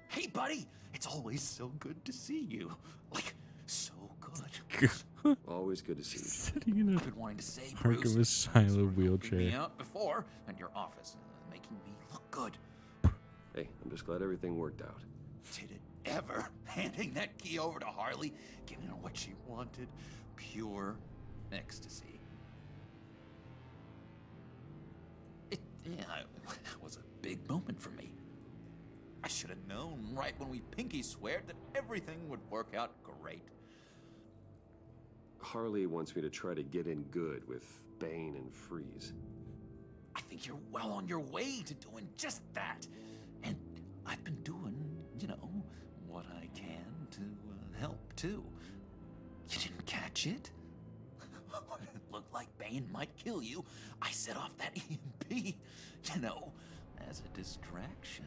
M: Hey, buddy! It's always so good to see you. Like, so good.
B: Always good to see you.
A: Sitting in
M: I've been wanting to say,
A: a
M: Bruce,
A: Arkham Asylum
M: me
A: wheelchair.
M: out before at your office, making me look good.
B: Hey, I'm just glad everything worked out.
M: Did it ever? Handing that key over to Harley, giving her what she wanted, pure ecstasy. It was a big moment for me. I should have known right when we pinky sweared that everything would work out great.
B: Harley wants me to try to get in good with Bane and Freeze.
M: I think you're well on your way to doing just that. And I've been doing, what I can to help, too. You didn't catch it? When it looked like Bane might kill you, I set off that EMP, as a distraction.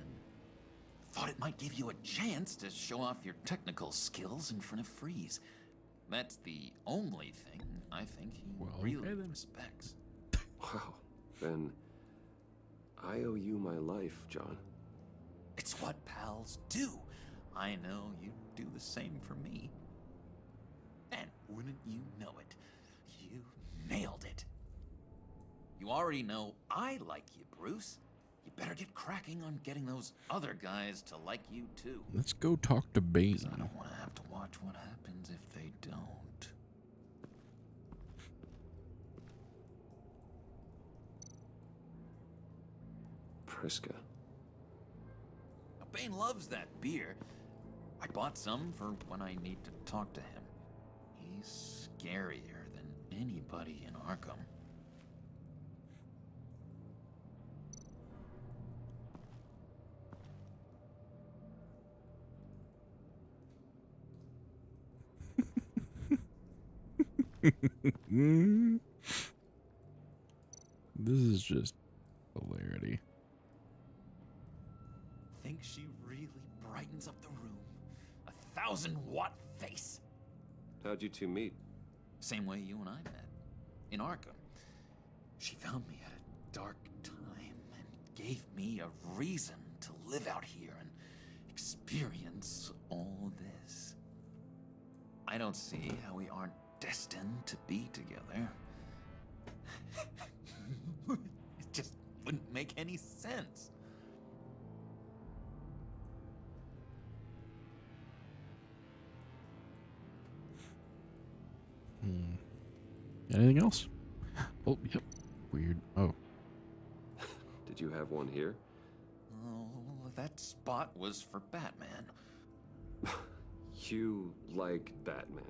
M: Thought it might give you a chance to show off your technical skills in front of Freeze. That's the only thing I think he really respects.
B: Wow. Then I owe you my life, John.
M: It's what pals do. I know you'd do the same for me. And wouldn't you know it, you nailed it. You are already know I like you, Bruce. You better get cracking on getting those other guys to like you, too.
A: Let's go talk to Bane.
M: I don't want to have to watch what happens if they don't.
B: Priska.
M: Bane loves that beer. I bought some for when I need to talk to him. He's scarier than anybody in Arkham.
A: This is just hilarity.
M: Think she really brightens up the room? 1,000-watt face.
B: How'd you two meet?
M: Same way you and I met. In Arkham. She found me at a dark time and gave me a reason to live out here and experience all this. I don't see how we aren't destined to be together. It just wouldn't make any sense.
A: Anything else? Oh, yep. Weird. Oh.
B: Did you have one here?
M: Oh, that spot was for Batman.
B: You like Batman?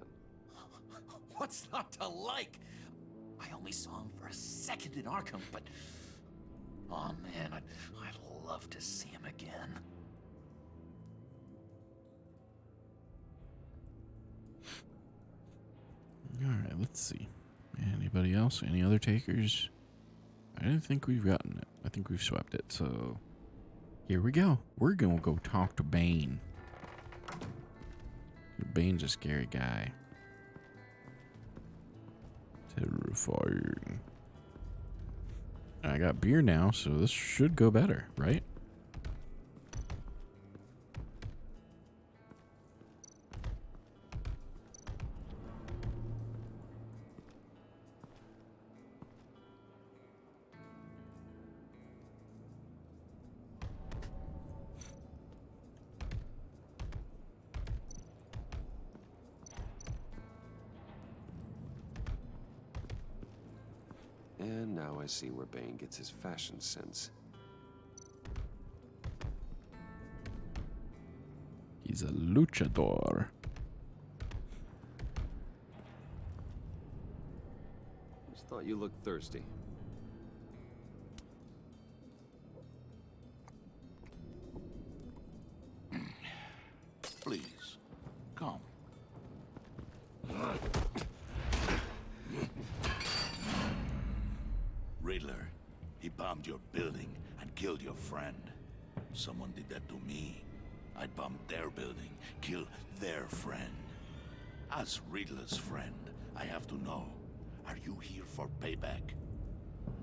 M: What's not to like? I only saw him for a second in Arkham, but... Oh man, I'd love to see him again.
A: Alright, let's see. Anybody else? Any other takers? I don't think we've gotten it. I think we've swept it, so... Here we go. We're gonna go talk to Bane. Bane's a scary guy. Terrifying. I got beer now, so this should go better, right?
B: And now I see where Bane gets his fashion sense.
A: He's a luchador.
B: Just thought you looked thirsty.
T: Please, come. Riddler, he bombed your building and killed your friend. Someone did that to me. I'd bomb their building, kill their friend. As Riddler's friend, I have to know, are you here for payback?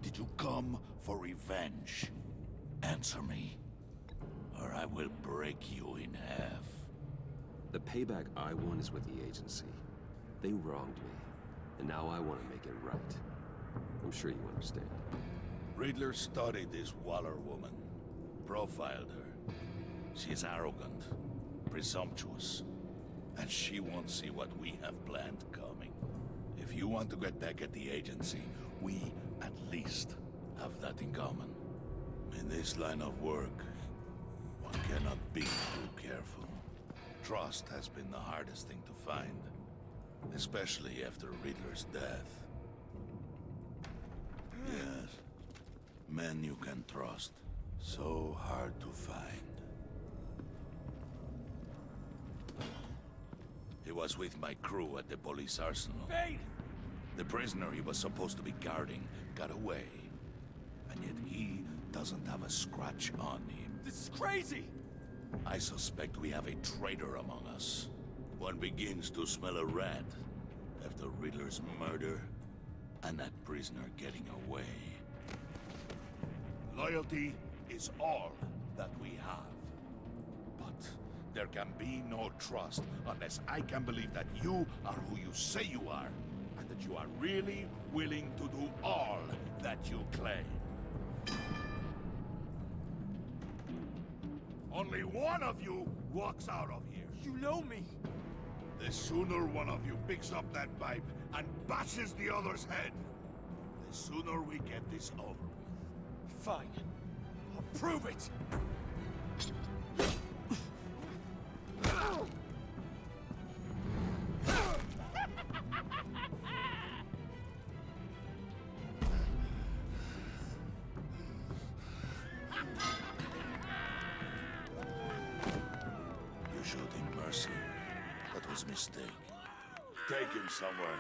T: Did you come for revenge? Answer me, or I will break you in half.
B: The payback I want is with the agency. They wronged me, and now I want to make it right. I'm sure you understand.
T: Riddler studied this Waller woman, profiled her. She's arrogant, presumptuous, and she won't see what we have planned coming. If you want to get back at the agency, we at least have that in common. In this line of work, one cannot be too careful. Trust has been the hardest thing to find, especially after Riddler's death. Yes, men you can trust, so hard to find. He was with my crew at the police arsenal.
R: Bane!
T: The prisoner he was supposed to be guarding got away. And yet he doesn't have a scratch on him.
R: This is crazy!
T: I suspect we have a traitor among us. One begins to smell a rat after Riddler's murder and that prisoner getting away. Loyalty is all that we have. But there can be no trust unless I can believe that you are who you say you are. And the that you are really willing to do all that you claim. Only one of you walks out of here.
R: You know me.
T: The sooner one of you picks up that pipe and bashes the other's head, the sooner we get this over with.
R: Fine. I'll prove it.
T: You showed him mercy. That was a mistake. Take him somewhere.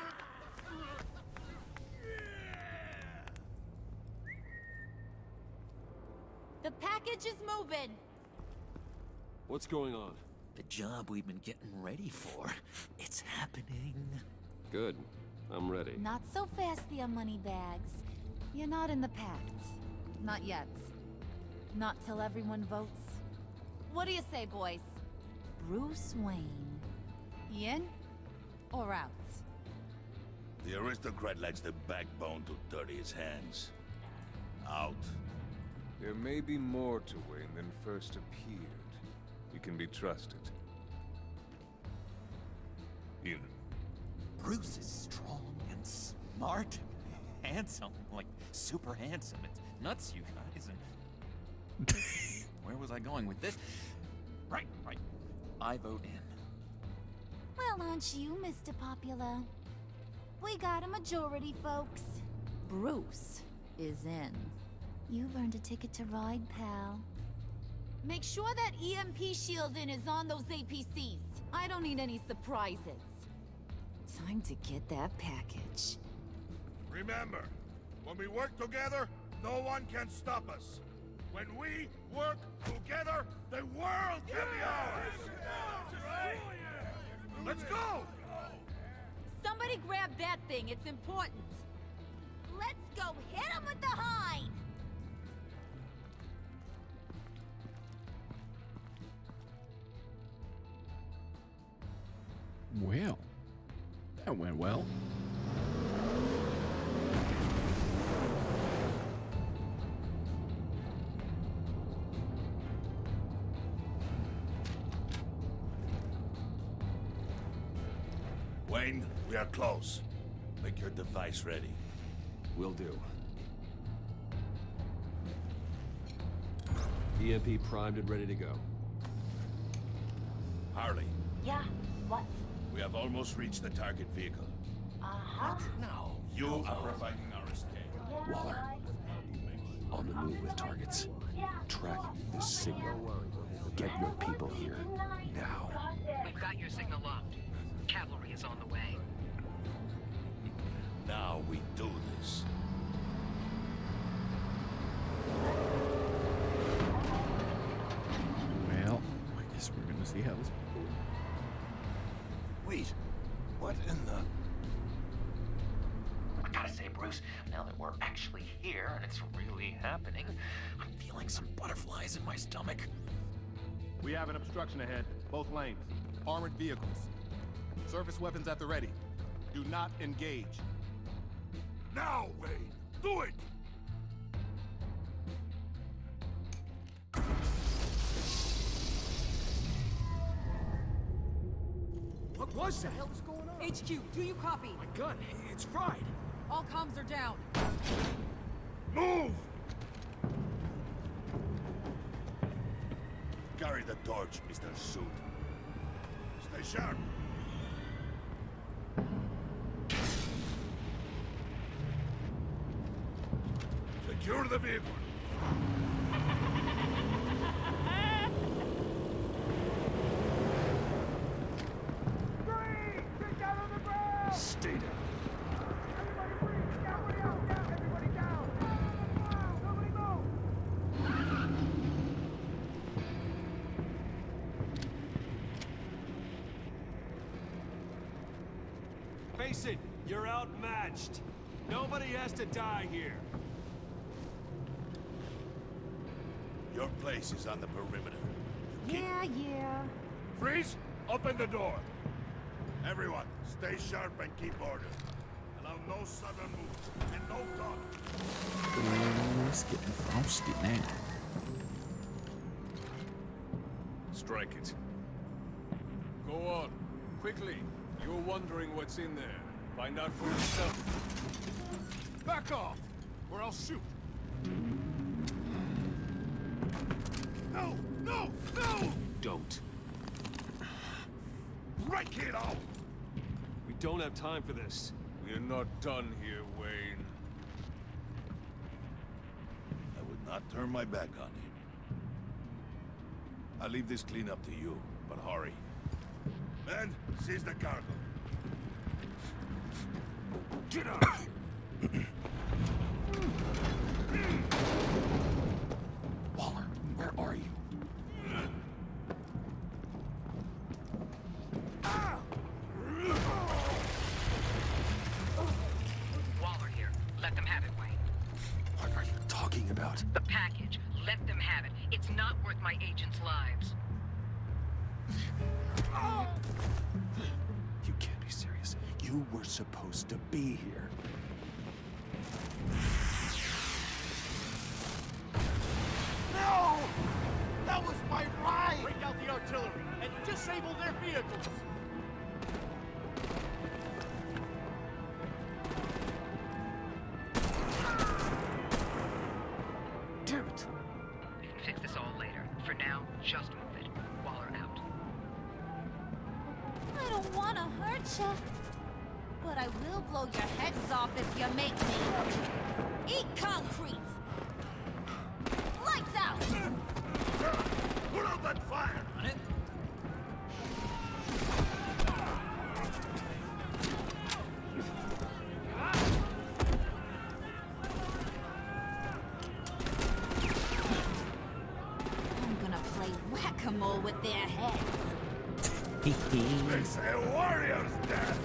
P: The package is moving.
B: What's going on?
M: The job we've been getting ready for. It's happening.
B: Good. I'm ready.
P: Not so fast, the Moneybags. You're not in the pact. Not yet. Not till everyone votes. What do you say, boys? Bruce Wayne. In or out?
T: The aristocrat lacks the backbone to dirty his hands. Out.
I: There may be more to Wayne than first appeared. You can be trusted. In.
M: Bruce is strong and smart, handsome, like super handsome. It's nuts, you guys. And where was I going with this? Right. I vote in.
P: Well, aren't you, Mr. Popular? We got a majority, folks. Bruce is in. You've earned a ticket to ride, pal. Make sure that EMP shielding is on those APCs. I don't need any surprises. Time to get that package.
T: Remember, when we work together, no one can stop us. When we work together, the world can be ours! Let's go!
P: Somebody grab that thing, it's important. Let's go hit him with the hind!
A: Well, that went well.
T: Wayne, we are close. Make your device ready.
B: Will do. EMP primed and ready to go.
T: Harley,
F: Yeah, what?
T: we have almost reached the target vehicle.
F: Uh-huh.
T: Now, you are providing our escape.
B: Waller. On the move with targets. Track this signal. Get your people here. Now.
H: We've got your signal locked. Cavalry is on the way.
T: Now we do this.
A: Well, I guess we're gonna see how this.
T: Wait, what in the...
M: I gotta say, Bruce, now that we're actually here and it's really happening, I'm feeling some butterflies in my stomach.
G: We have an obstruction ahead, both lanes. Armored vehicles. Service weapons at the ready. Do not engage.
T: Now, Wayne! Do it!
U: What was that?
Q: What the hell is going on? HQ, do you copy?
U: My gun, it's fried.
Q: All comms are down.
T: Move! Carry the torch, Mr. Suit. Stay sharp. Secure the vehicle.
B: Stay down.
R: Face it, you're outmatched. Nobody has to die here.
T: Your place is on the perimeter.
P: Yeah.
T: Freeze! Open the door! Everyone, stay sharp and keep order. Allow no sudden moves, and no dodge.
A: It's getting frosty now.
I: Strike it. Go on, quickly. You're wondering what's in there. Find out for yourself.
U: Back off, or I'll shoot.
T: No! No! No!
B: Don't.
T: Right, kiddo!
B: We don't have time for this.
I: We're not done here, Wayne.
T: I would not turn my back on him. I'll leave this clean up to you, but hurry. Men, seize the cargo. Get out!
M: Waller, where are you?
K: Waller here. Let them have it, Wayne.
M: What are you talking about?
K: The package. Let them have it. It's not worth my agents' lives.
M: You can't be serious. You were supposed to be here.
R: No! That was my right! Break out the artillery and disable their vehicles!
K: Damn it! We can fix this all later. For now, just move it. Waller out.
P: I don't want to hurt you, but I will blow your heads off if you make me. Eat concrete! Lights out!
T: Put out that fire!
S: On it.
P: I'm gonna play whack-a-mole with their heads.
T: It's a warrior's death!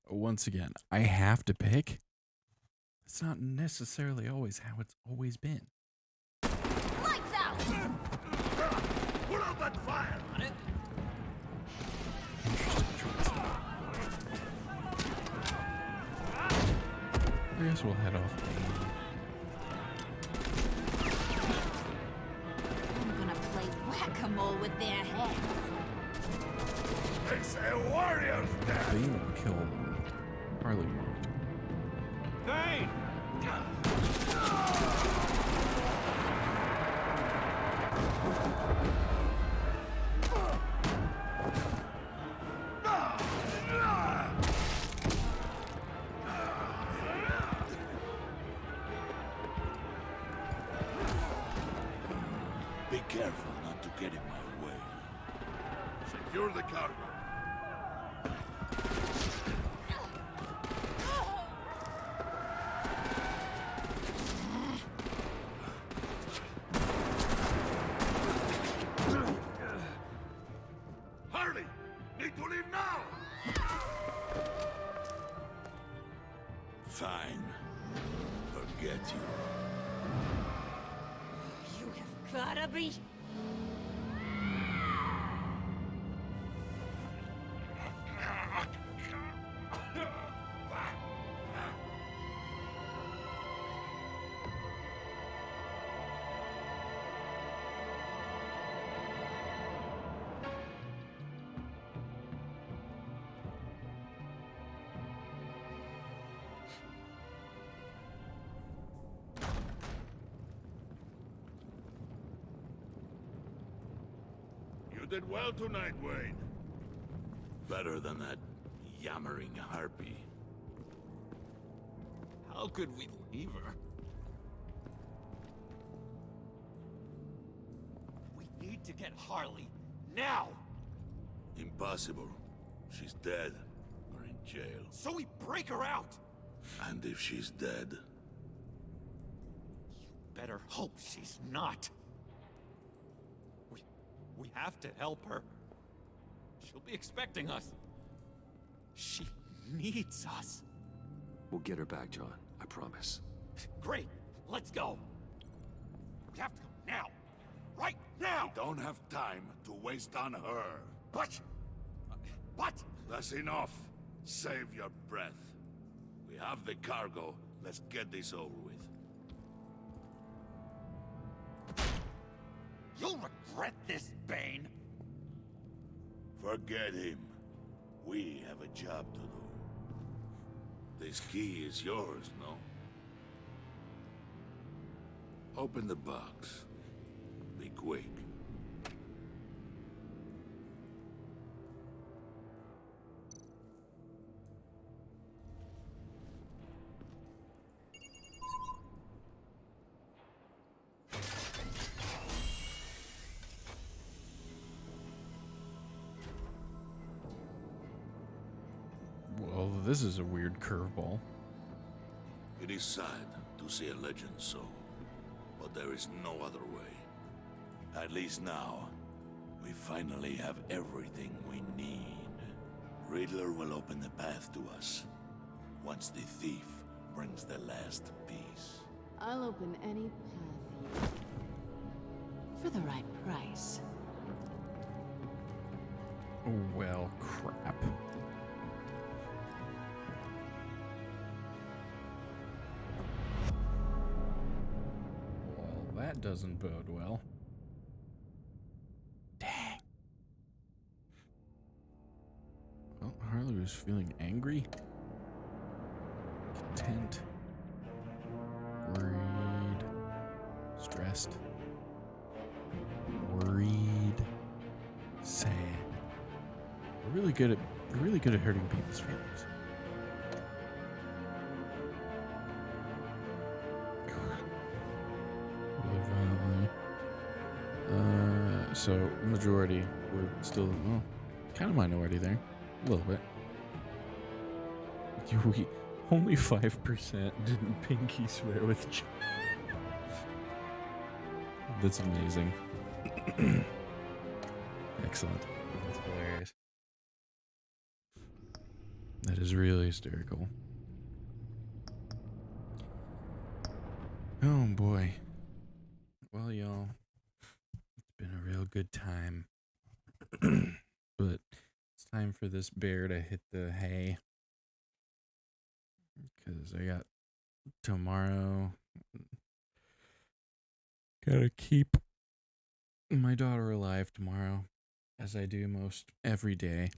A: Once again, I have to pick. It's not necessarily always how it's always been.
P: Lights out!
T: Put out that fire!
S: On it.
A: I guess we'll head off.
P: I'm gonna play whack-a-mole with their heads.
T: It's a warrior's death!
A: Bane will kill them. Harley won't.
R: Bane!
T: Be careful not to get in my way. Secure the cargo. Harley! Need to leave now! Fine. Forget you.
P: You have gotta be...
T: You did well tonight, Wayne. Better than that yammering harpy.
M: How could we leave her?
R: We need to get Harley, now!
T: Impossible. She's dead. Or in jail.
R: So we break her out!
T: And if she's dead,
R: Better hope she's not. We have to help her. She'll be expecting us. She needs us.
B: We'll get her back, John. I promise.
R: Great. Let's go. We have to go now. Right now.
T: We don't have time to waste on her.
R: But... But...
T: That's enough. Save your breath. We have the cargo. Let's get this over with.
R: You'll regret this, Bane.
T: Forget him. We have a job to do. This key is yours, no? Open the box. Be quick.
A: Well, this is a weird curveball.
T: It is sad to see a legend so, but there is no other way. At least now, we finally have everything we need. Riddler will open the path to us, once the thief brings the last piece.
O: I'll open any path for the right price.
A: Well, crap. Well, that doesn't bode well. Dang. Well, Harley was feeling angry, content, worried, stressed, worried, sad. We're really good at hurting people's feelings. Really violently. So majority, we're still, well, kind of minority there, a little bit. We only 5% didn't pinky swear with John. That's amazing. Excellent. That's hilarious. That is really hysterical. Oh boy. Well, y'all, it's been a real good time. But it's time for this bear to hit the hay. Because I got tomorrow. Gotta keep my daughter alive tomorrow, as I do most every day.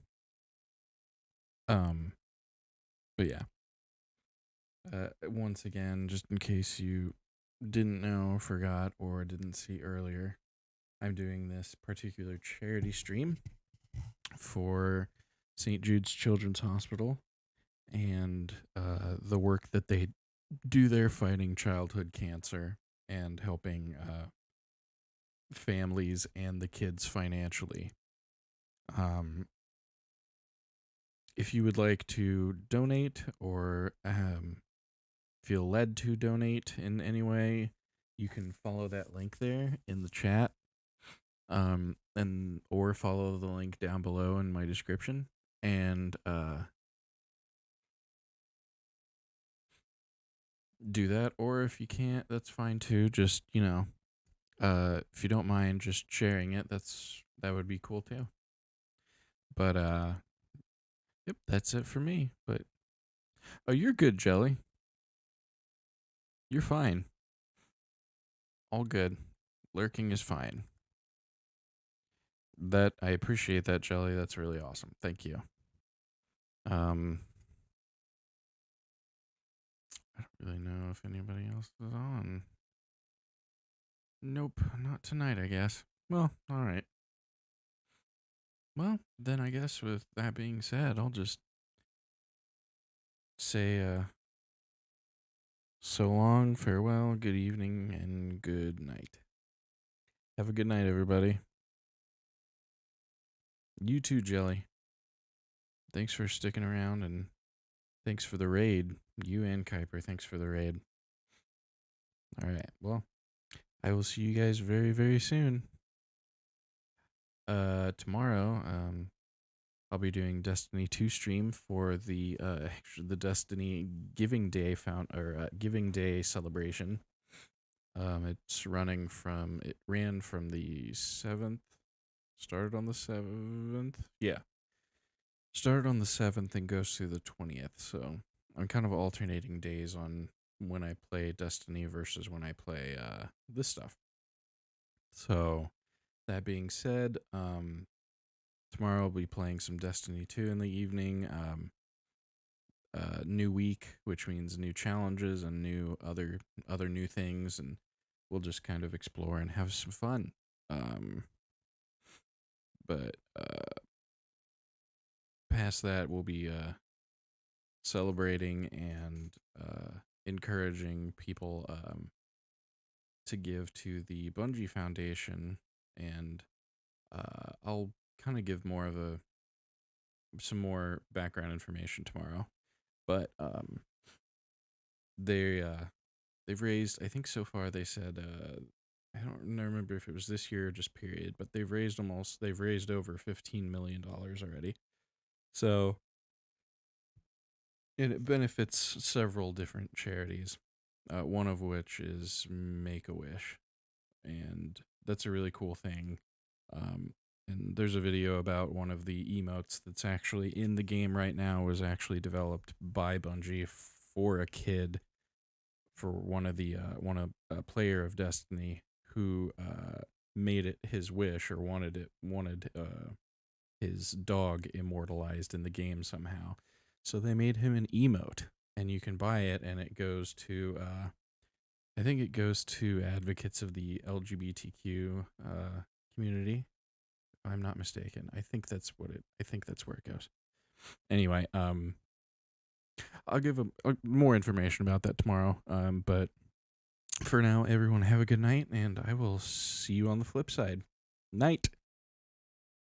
A: But yeah. Once again, just in case you didn't know, forgot, or didn't see earlier, I'm doing this particular charity stream for St. Jude's Children's Hospital and the work that they do there fighting childhood cancer and helping families and the kids financially. If you would like to donate or feel led to donate in any way, you can follow that link there in the chat, and or follow the link down below in my description, and do that. Or if you can't, that's fine too. Just, you know, if you don't mind just sharing it, that would be cool too. But yep, that's it for me. But oh, you're good, Jelly. You're fine. All good. Lurking is fine. That I appreciate that, Jelly. That's really awesome. Thank you. I don't really know if anybody else is on. Nope, not tonight, I guess. Well, all right. Well, then I guess with that being said, I'll just say so long, farewell, good evening, and good night. Have a good night, everybody. You too, Jelly. Thanks for sticking around, and thanks for the raid. You and Kuiper, thanks for the raid. All right, well, I will see you guys very, very soon. Tomorrow, I'll be doing Destiny 2 stream for the Destiny Giving Day Giving Day celebration. It ran from the 7th, started on the 7th. Yeah. Started on the 7th and goes through the 20th. So I'm kind of alternating days on when I play Destiny versus when I play this stuff. So that being said, tomorrow I'll be playing some Destiny 2 in the evening. New week, which means new challenges and new other new things, and we'll just kind of explore and have some fun. But past that, we'll be celebrating and encouraging people to give to the Bungie Foundation, and I'll kind of give some more background information tomorrow. But they've raised, I think so far they said, I don't remember if it was this year or just period, but they've raised over $15 million already. So, and it benefits several different charities, one of which is Make-A-Wish, and that's a really cool thing. And there's a video about one of the emotes that's actually in the game right now, was actually developed by Bungie for a kid, for a player of Destiny who made it his wish, or wanted his dog immortalized in the game somehow. So they made him an emote, and you can buy it, and it goes to I think it goes to advocates of the LGBTQ community. I'm not mistaken. I think that's where it goes. Anyway, I'll give more information about that tomorrow. But for now, everyone have a good night, and I will see you on the flip side. Night.